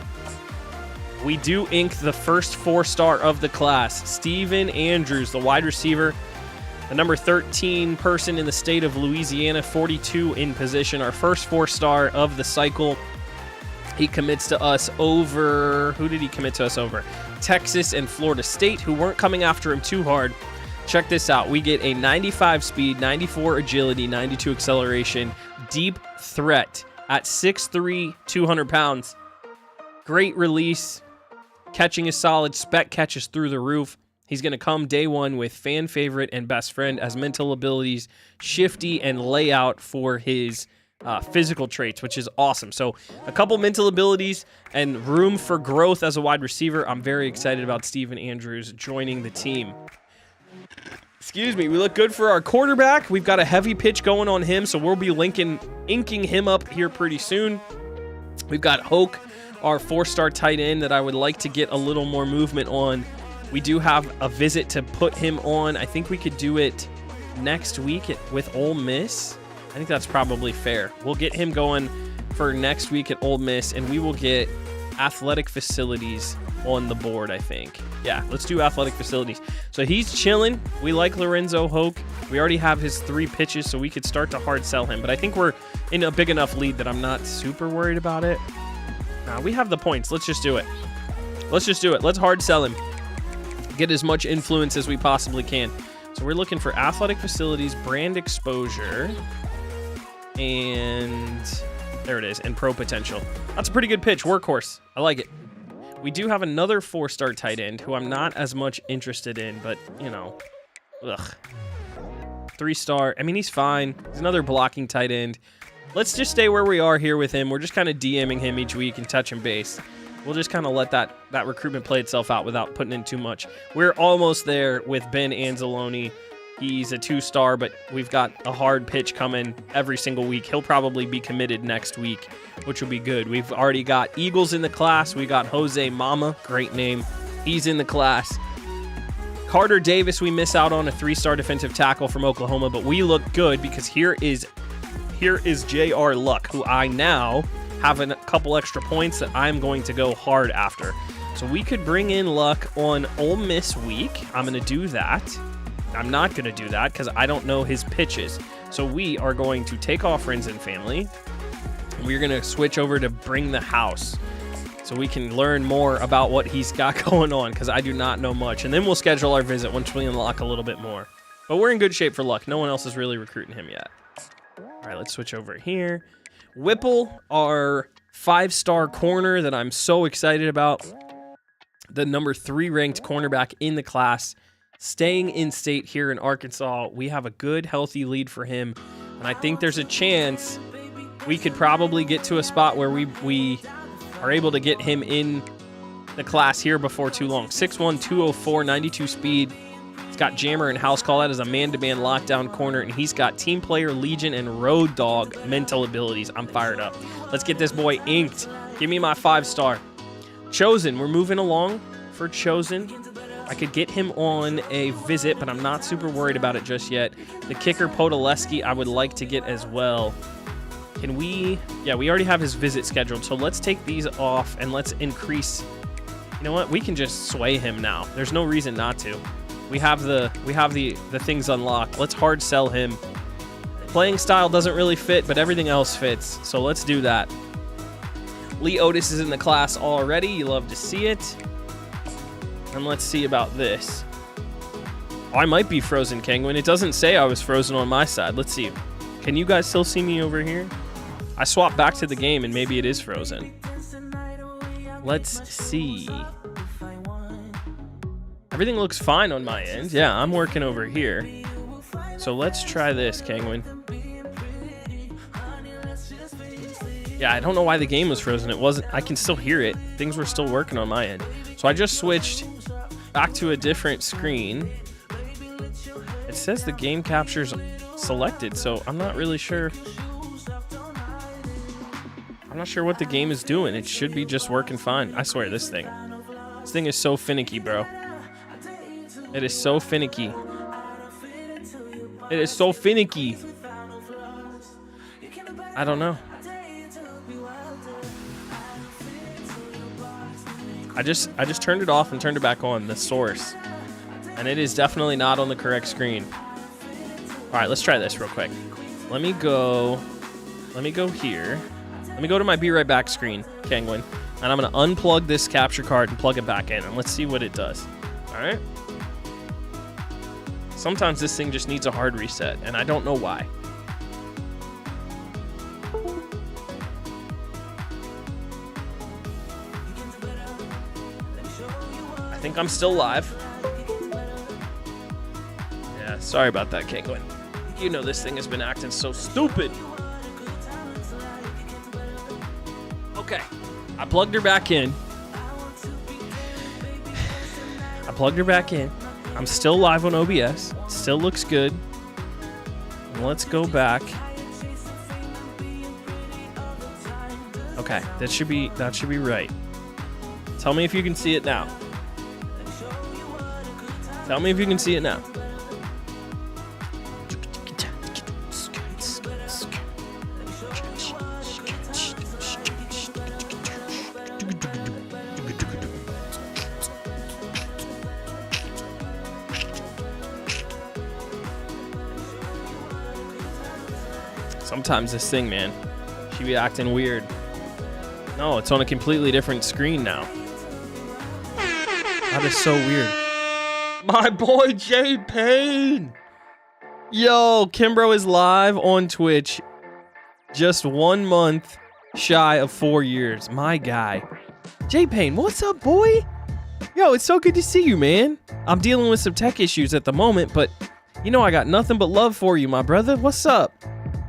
[SPEAKER 3] We do ink the first 4-star of the class. Steven Andrews, the wide receiver, the number 13 person in the state of Louisiana, 42 in position, our first 4-star of the cycle. He commits to us over, who did he commit to us over? Texas and Florida State, who weren't coming after him too hard. Check this out. We get a 95 speed, 94 agility, 92 acceleration, deep threat at 6'3", 200 pounds. Great release. Catching is solid. Spec catches through the roof. He's going to come day one with fan favorite and best friend as mental abilities, shifty, and layout for his physical traits, which is awesome. So a couple mental abilities and room for growth as a wide receiver. I'm very excited about Steven Andrews joining the team. Excuse me. We look good for our quarterback. We've got a heavy pitch going on him, so we'll be inking him up here pretty soon. We've got Hoke, our 4-star tight end that I would like to get a little more movement on. We do have a visit to put him on. I think we could do it next week with Ole Miss. I think that's probably fair. We'll get him going for next week at Ole Miss, and we will get athletic facilities on the board, I think. Yeah, let's do athletic facilities. So he's chilling. We like Lorenzo Hoke. We already have his 3 pitches, so we could start to hard sell him. But I think we're in a big enough lead that I'm not super worried about it. Nah, we have the points. Let's just do it. Let's hard sell him. Get as much influence as we possibly can. So we're looking for athletic facilities, brand exposure, and there it is, and pro potential. That's a pretty good pitch. Workhorse. I like it. We do have another 4-star tight end who I'm not as much interested in, but, you know, 3-star. I mean, he's fine. He's another blocking tight end. Let's just stay where we are here with him. We're just kind of DMing him each week and touching base. We'll just kind of let that recruitment play itself out without putting in too much. We're almost there with Ben Anzalone. He's a 2-star, but we've got a hard pitch coming every single week. He'll probably be committed next week, which will be good. We've already got Eagles in the class. We got Jose Mama, great name. He's in the class. Carter Davis, we miss out on a 3-star defensive tackle from Oklahoma, but we look good because here is J.R. Luck, who I now have a couple extra points that I'm going to go hard after. So we could bring in Luck on Ole Miss week. I'm going to do that. I'm not going to do that because I don't know his pitches. So we are going to take off friends and family. We're going to switch over to Bring the House so we can learn more about what he's got going on because I do not know much. And then we'll schedule our visit once we unlock a little bit more. But we're in good shape for Luck. No one else is really recruiting him yet. All right, let's switch over here. Whipple, our 5-star corner that I'm so excited about. The number 3 ranked cornerback in the class. Staying in state here in Arkansas. We have a good, healthy lead for him. And I think there's a chance we could probably get to a spot where we are able to get him in the class here before too long. 6'1", 204, 92 speed. He's got jammer and house call. That is a man-to-man lockdown corner. And he's got team player, legion, and road dog mental abilities. I'm fired up. Let's get this boy inked. Give me my 5-star. Chosen, we're moving along. for Chosen. I could get him on a visit, but I'm not super worried about it just yet. The kicker, Podolski, I would like to get as well. Can we... Yeah, we already have his visit scheduled, so let's take these off and let's increase... You know what? We can just sway him now. There's no reason not to. We have the things unlocked. Let's hard sell him. Playing style doesn't really fit, but everything else fits, so let's do that. Lee Otis is in the class already. You love to see it. And let's see about this. Oh, I might be frozen, Kangwin. It doesn't say I was frozen on my side. Let's see. Can you guys still see me over here? I swapped back to the game and maybe it is frozen. Let's see. Everything looks fine on my end. Yeah, I'm working over here. So let's try this, Kangwin. Yeah, I don't know why the game was frozen. It wasn't. I can still hear it. Things were still working on my end. So I just switched back to a different screen. It says the game capture's selected, so I'm not really sure. I'm not sure what the game is doing. It should be just working fine. I swear, this thing is so finicky, bro. It is so finicky. It is so finicky. I don't know. I just turned it off and turned it back on, the source. And it is definitely not on the correct screen. All right, let's try this real quick. Let me go here. Let me go to my Be Right Back screen, Kangwin. And I'm gonna unplug this capture card and plug it back in, and let's see what it does. All right? Sometimes this thing just needs a hard reset, and I don't know why. I think I'm still live. Yeah, sorry about that, Kangwin. You know this thing has been acting so stupid. Okay, I plugged her back in. I'm still live on OBS. Still looks good. And let's go back. Okay, that should be right. Tell me if you can see it now. Tell me if you can see it now. Sometimes this thing, man, she be acting weird. No, it's on a completely different screen now. That is so weird. My boy J Payne. Yo, Kimbro is live on Twitch. Just 1 month shy of 4 years. My guy. J Payne, what's up, boy? Yo, it's so good to see you, man. I'm dealing with some tech issues at the moment, but you know I got nothing but love for you, my brother. What's up?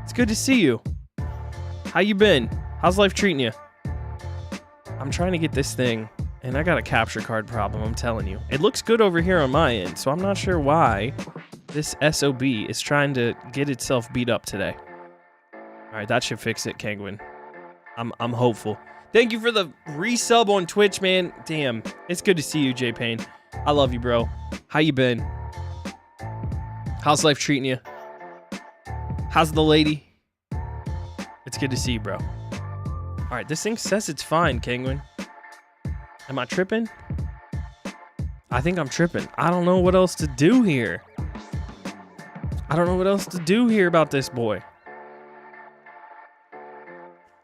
[SPEAKER 3] It's good to see you. How you been? How's life treating you? I'm trying to get this thing, and I got a capture card problem, I'm telling you. It looks good over here on my end, so I'm not sure why this SOB is trying to get itself beat up today. All right, that should fix it, Kangwin. I'm hopeful. Thank you for the resub on Twitch, man. Damn, it's good to see you, J Payne. I love you, bro. How you been? How's life treating you? How's the lady? It's good to see you, bro. All right, this thing says it's fine, Kangwin. Am I tripping? I think I'm tripping. I don't know what else to do here. I don't know what else to do here about this boy.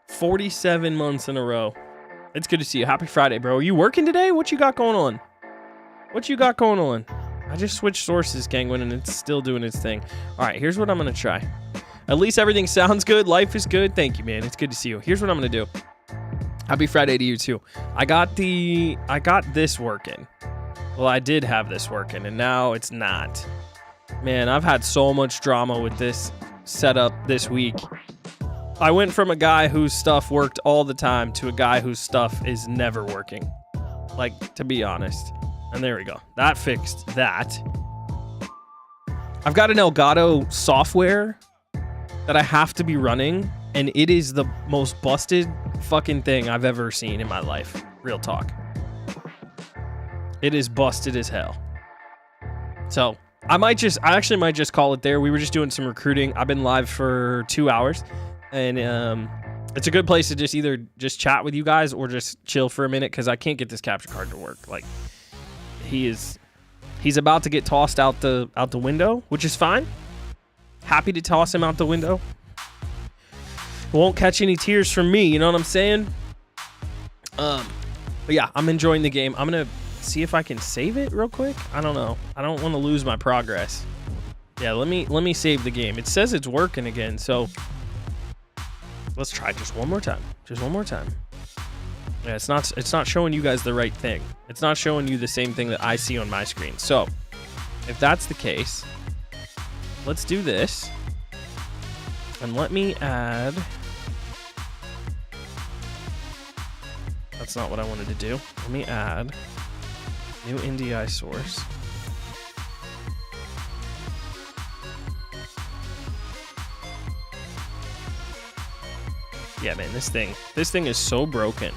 [SPEAKER 3] 47 months in a row. It's good to see you. Happy Friday, bro. Are you working today? What you got going on? What you got going on? I just switched sources, Kangwin, and it's still doing its thing. All right, here's what I'm going to try. At least everything sounds good. Life is good. Thank you, man. It's good to see you. Here's what I'm going to do. Happy Friday to you, too. I got this working. Well, I did have this working, and now it's not. Man, I've had so much drama with this setup this week. I went from a guy whose stuff worked all the time to a guy whose stuff is never working. Like, to be honest. And there we go. That fixed that. I've got an Elgato software that I have to be running, and it is the most busted fucking thing I've ever seen in my life. Real talk. It is busted as hell. So I actually might just call it there. We were just doing some recruiting. I've been live for 2 hours, and it's a good place to just either just chat with you guys or just chill for a minute, because I can't get this capture card to work. Like, he's about to get tossed out the window, which is fine. Happy to toss him out the window. Won't catch any tears from me, you know what I'm saying? But yeah, I'm enjoying the game. I'm gonna see if I can save it real quick. I don't know. I don't want to lose my progress. Yeah, let me save the game. It says it's working again, so let's try just one more time. Just one more time. Yeah, it's not showing you guys the right thing. It's not showing you the same thing that I see on my screen. So if that's the case, let's do this. And let me add. That's not what I wanted to do. Let me add new NDI source. Yeah, man, this thing is so broken.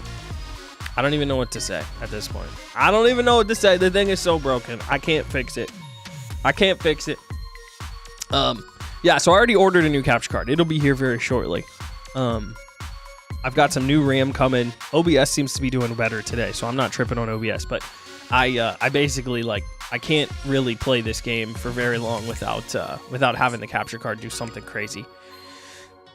[SPEAKER 3] I don't even know what to say at this point. I don't even know what to say. The thing is so broken. I can't fix it. I can't fix it. Yeah, so I already ordered a new capture card. It'll be here very shortly. I've got some new RAM coming. OBS seems to be doing better today, so I'm not tripping on OBS, but I basically, like, I can't really play this game for very long without having the capture card do something crazy.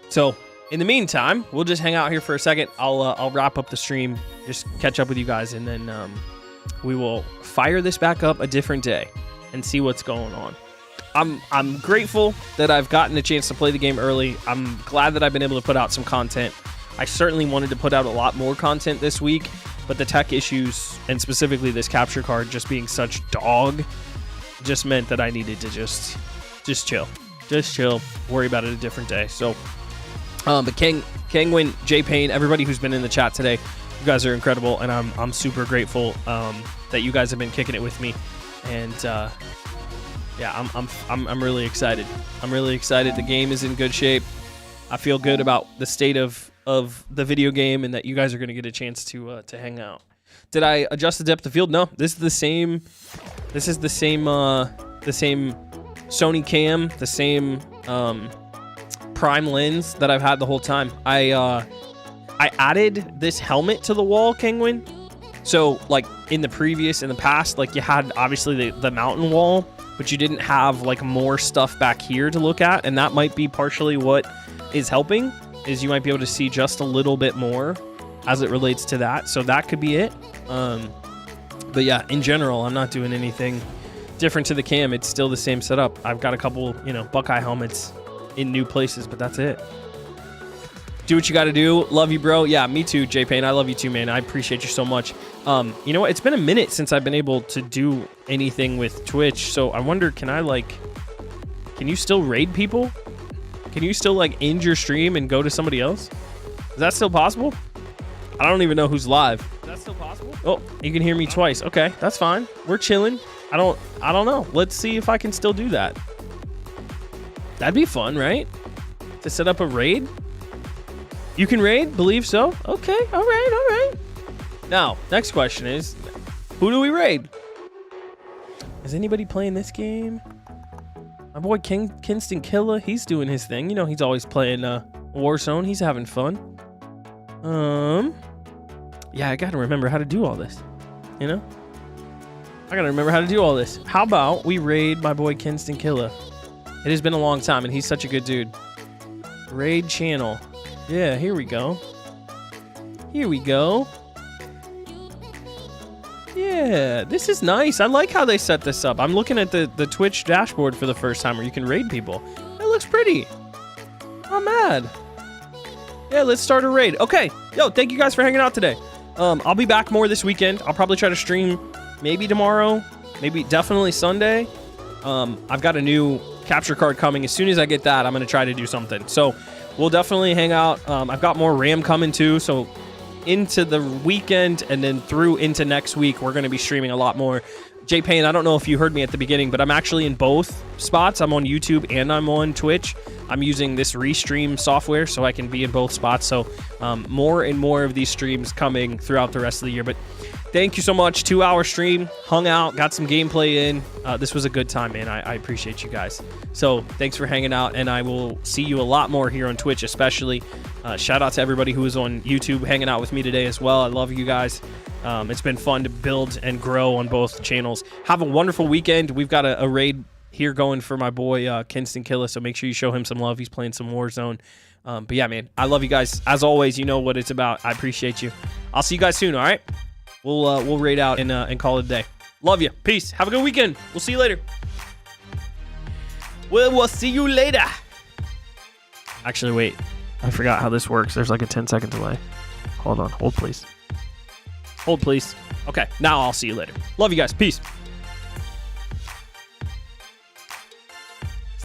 [SPEAKER 3] So in the meantime, we'll just hang out here for a second. I'll wrap up the stream, just catch up with you guys, and then we will fire this back up a different day and see what's going on. I'm grateful that I've gotten a chance to play the game early. I'm glad that I've been able to put out some content. I certainly wanted to put out a lot more content this week, but the tech issues, and specifically this capture card just being such dog, just meant that I needed to just chill. Just chill, worry about it a different day. So, but Kangwin, J Payne, everybody who's been in the chat today, you guys are incredible, and I'm super grateful that you guys have been kicking it with me. And yeah, I'm really excited. I'm really excited. The game is in good shape. I feel good about the state of the video game, and that you guys are going to get a chance to hang out. Did I adjust the depth of field? No, this is the same. This is the same Sony cam, the same prime lens that I've had the whole time. I added this helmet to the wall, Kangwin. So like in the past, like you had obviously the mountain wall, but you didn't have like more stuff back here to look at, and that might be partially what is helping, is you might be able to see just a little bit more as it relates to that. So that could be it. But yeah, in general, I'm not doing anything different to the cam. It's still the same setup. I've got a couple, Buckeye helmets in new places, but that's it. Do what you got to do. Love you, bro. Yeah, me too, J Payne. I love you too, man. I appreciate you so much. You know what? It's been a minute since I've been able to do anything with Twitch. So I wonder, can you still raid people? Can you still like end your stream and go to somebody else? Is that still possible? I don't even know who's live. Is that still possible? Oh, you can hear me twice. Okay, that's fine. We're chilling. I don't know. Let's see if I can still do that. That'd be fun, right? To set up a raid? You can raid? Believe so? Okay, all right. Now, next question is, who do we raid? Is anybody playing this game? My boy Kingston Killa, he's doing his thing. He's always playing Warzone. He's having fun. Yeah, I gotta remember how to do all this. I gotta remember how to do all this. How about we raid my boy Kingston Killa? It has been a long time, and he's such a good dude. Raid channel. Yeah, here we go. Yeah, this is nice. I like how they set this up. I'm looking at the Twitch dashboard for the first time where you can raid people. That looks pretty. Not mad. Yeah, let's start a raid. Okay. Yo, thank you guys for hanging out today. I'll be back more this weekend. I'll probably try to stream maybe tomorrow, maybe definitely Sunday. I've got a new capture card coming. As soon as I get that, I'm going to try to do something. So we'll definitely hang out. I've got more RAM coming too. So into the weekend and then through into next week, we're going to be streaming a lot more. J Payne, I don't know if you heard me at the beginning, but I'm actually in both spots. I'm on YouTube and I'm on Twitch. I'm using this Restream software so I can be in both spots. So more and more of these streams coming throughout the rest of the year. But thank you so much. 2-hour stream, hung out, got some gameplay in. This was a good time, man. I appreciate you guys. So thanks for hanging out, and I will see you a lot more here on Twitch, especially. Shout out to everybody who was on YouTube hanging out with me today as well. I love you guys. It's been fun to build and grow on both channels. Have a wonderful weekend. We've got a raid here going for my boy Kinston Killa, so make sure you show him some love. He's playing some Warzone. But yeah, man, I love you guys. As always, you know what it's about. I appreciate you. I'll see you guys soon, all right? We'll raid out and call it a day. Love you. Peace. Have a good weekend. We'll see you later. We'll see you later. Actually, wait. I forgot how this works. There's like a 10-second delay. Hold on. Hold, please. Hold, please. Okay, now I'll see you later. Love you guys. Peace.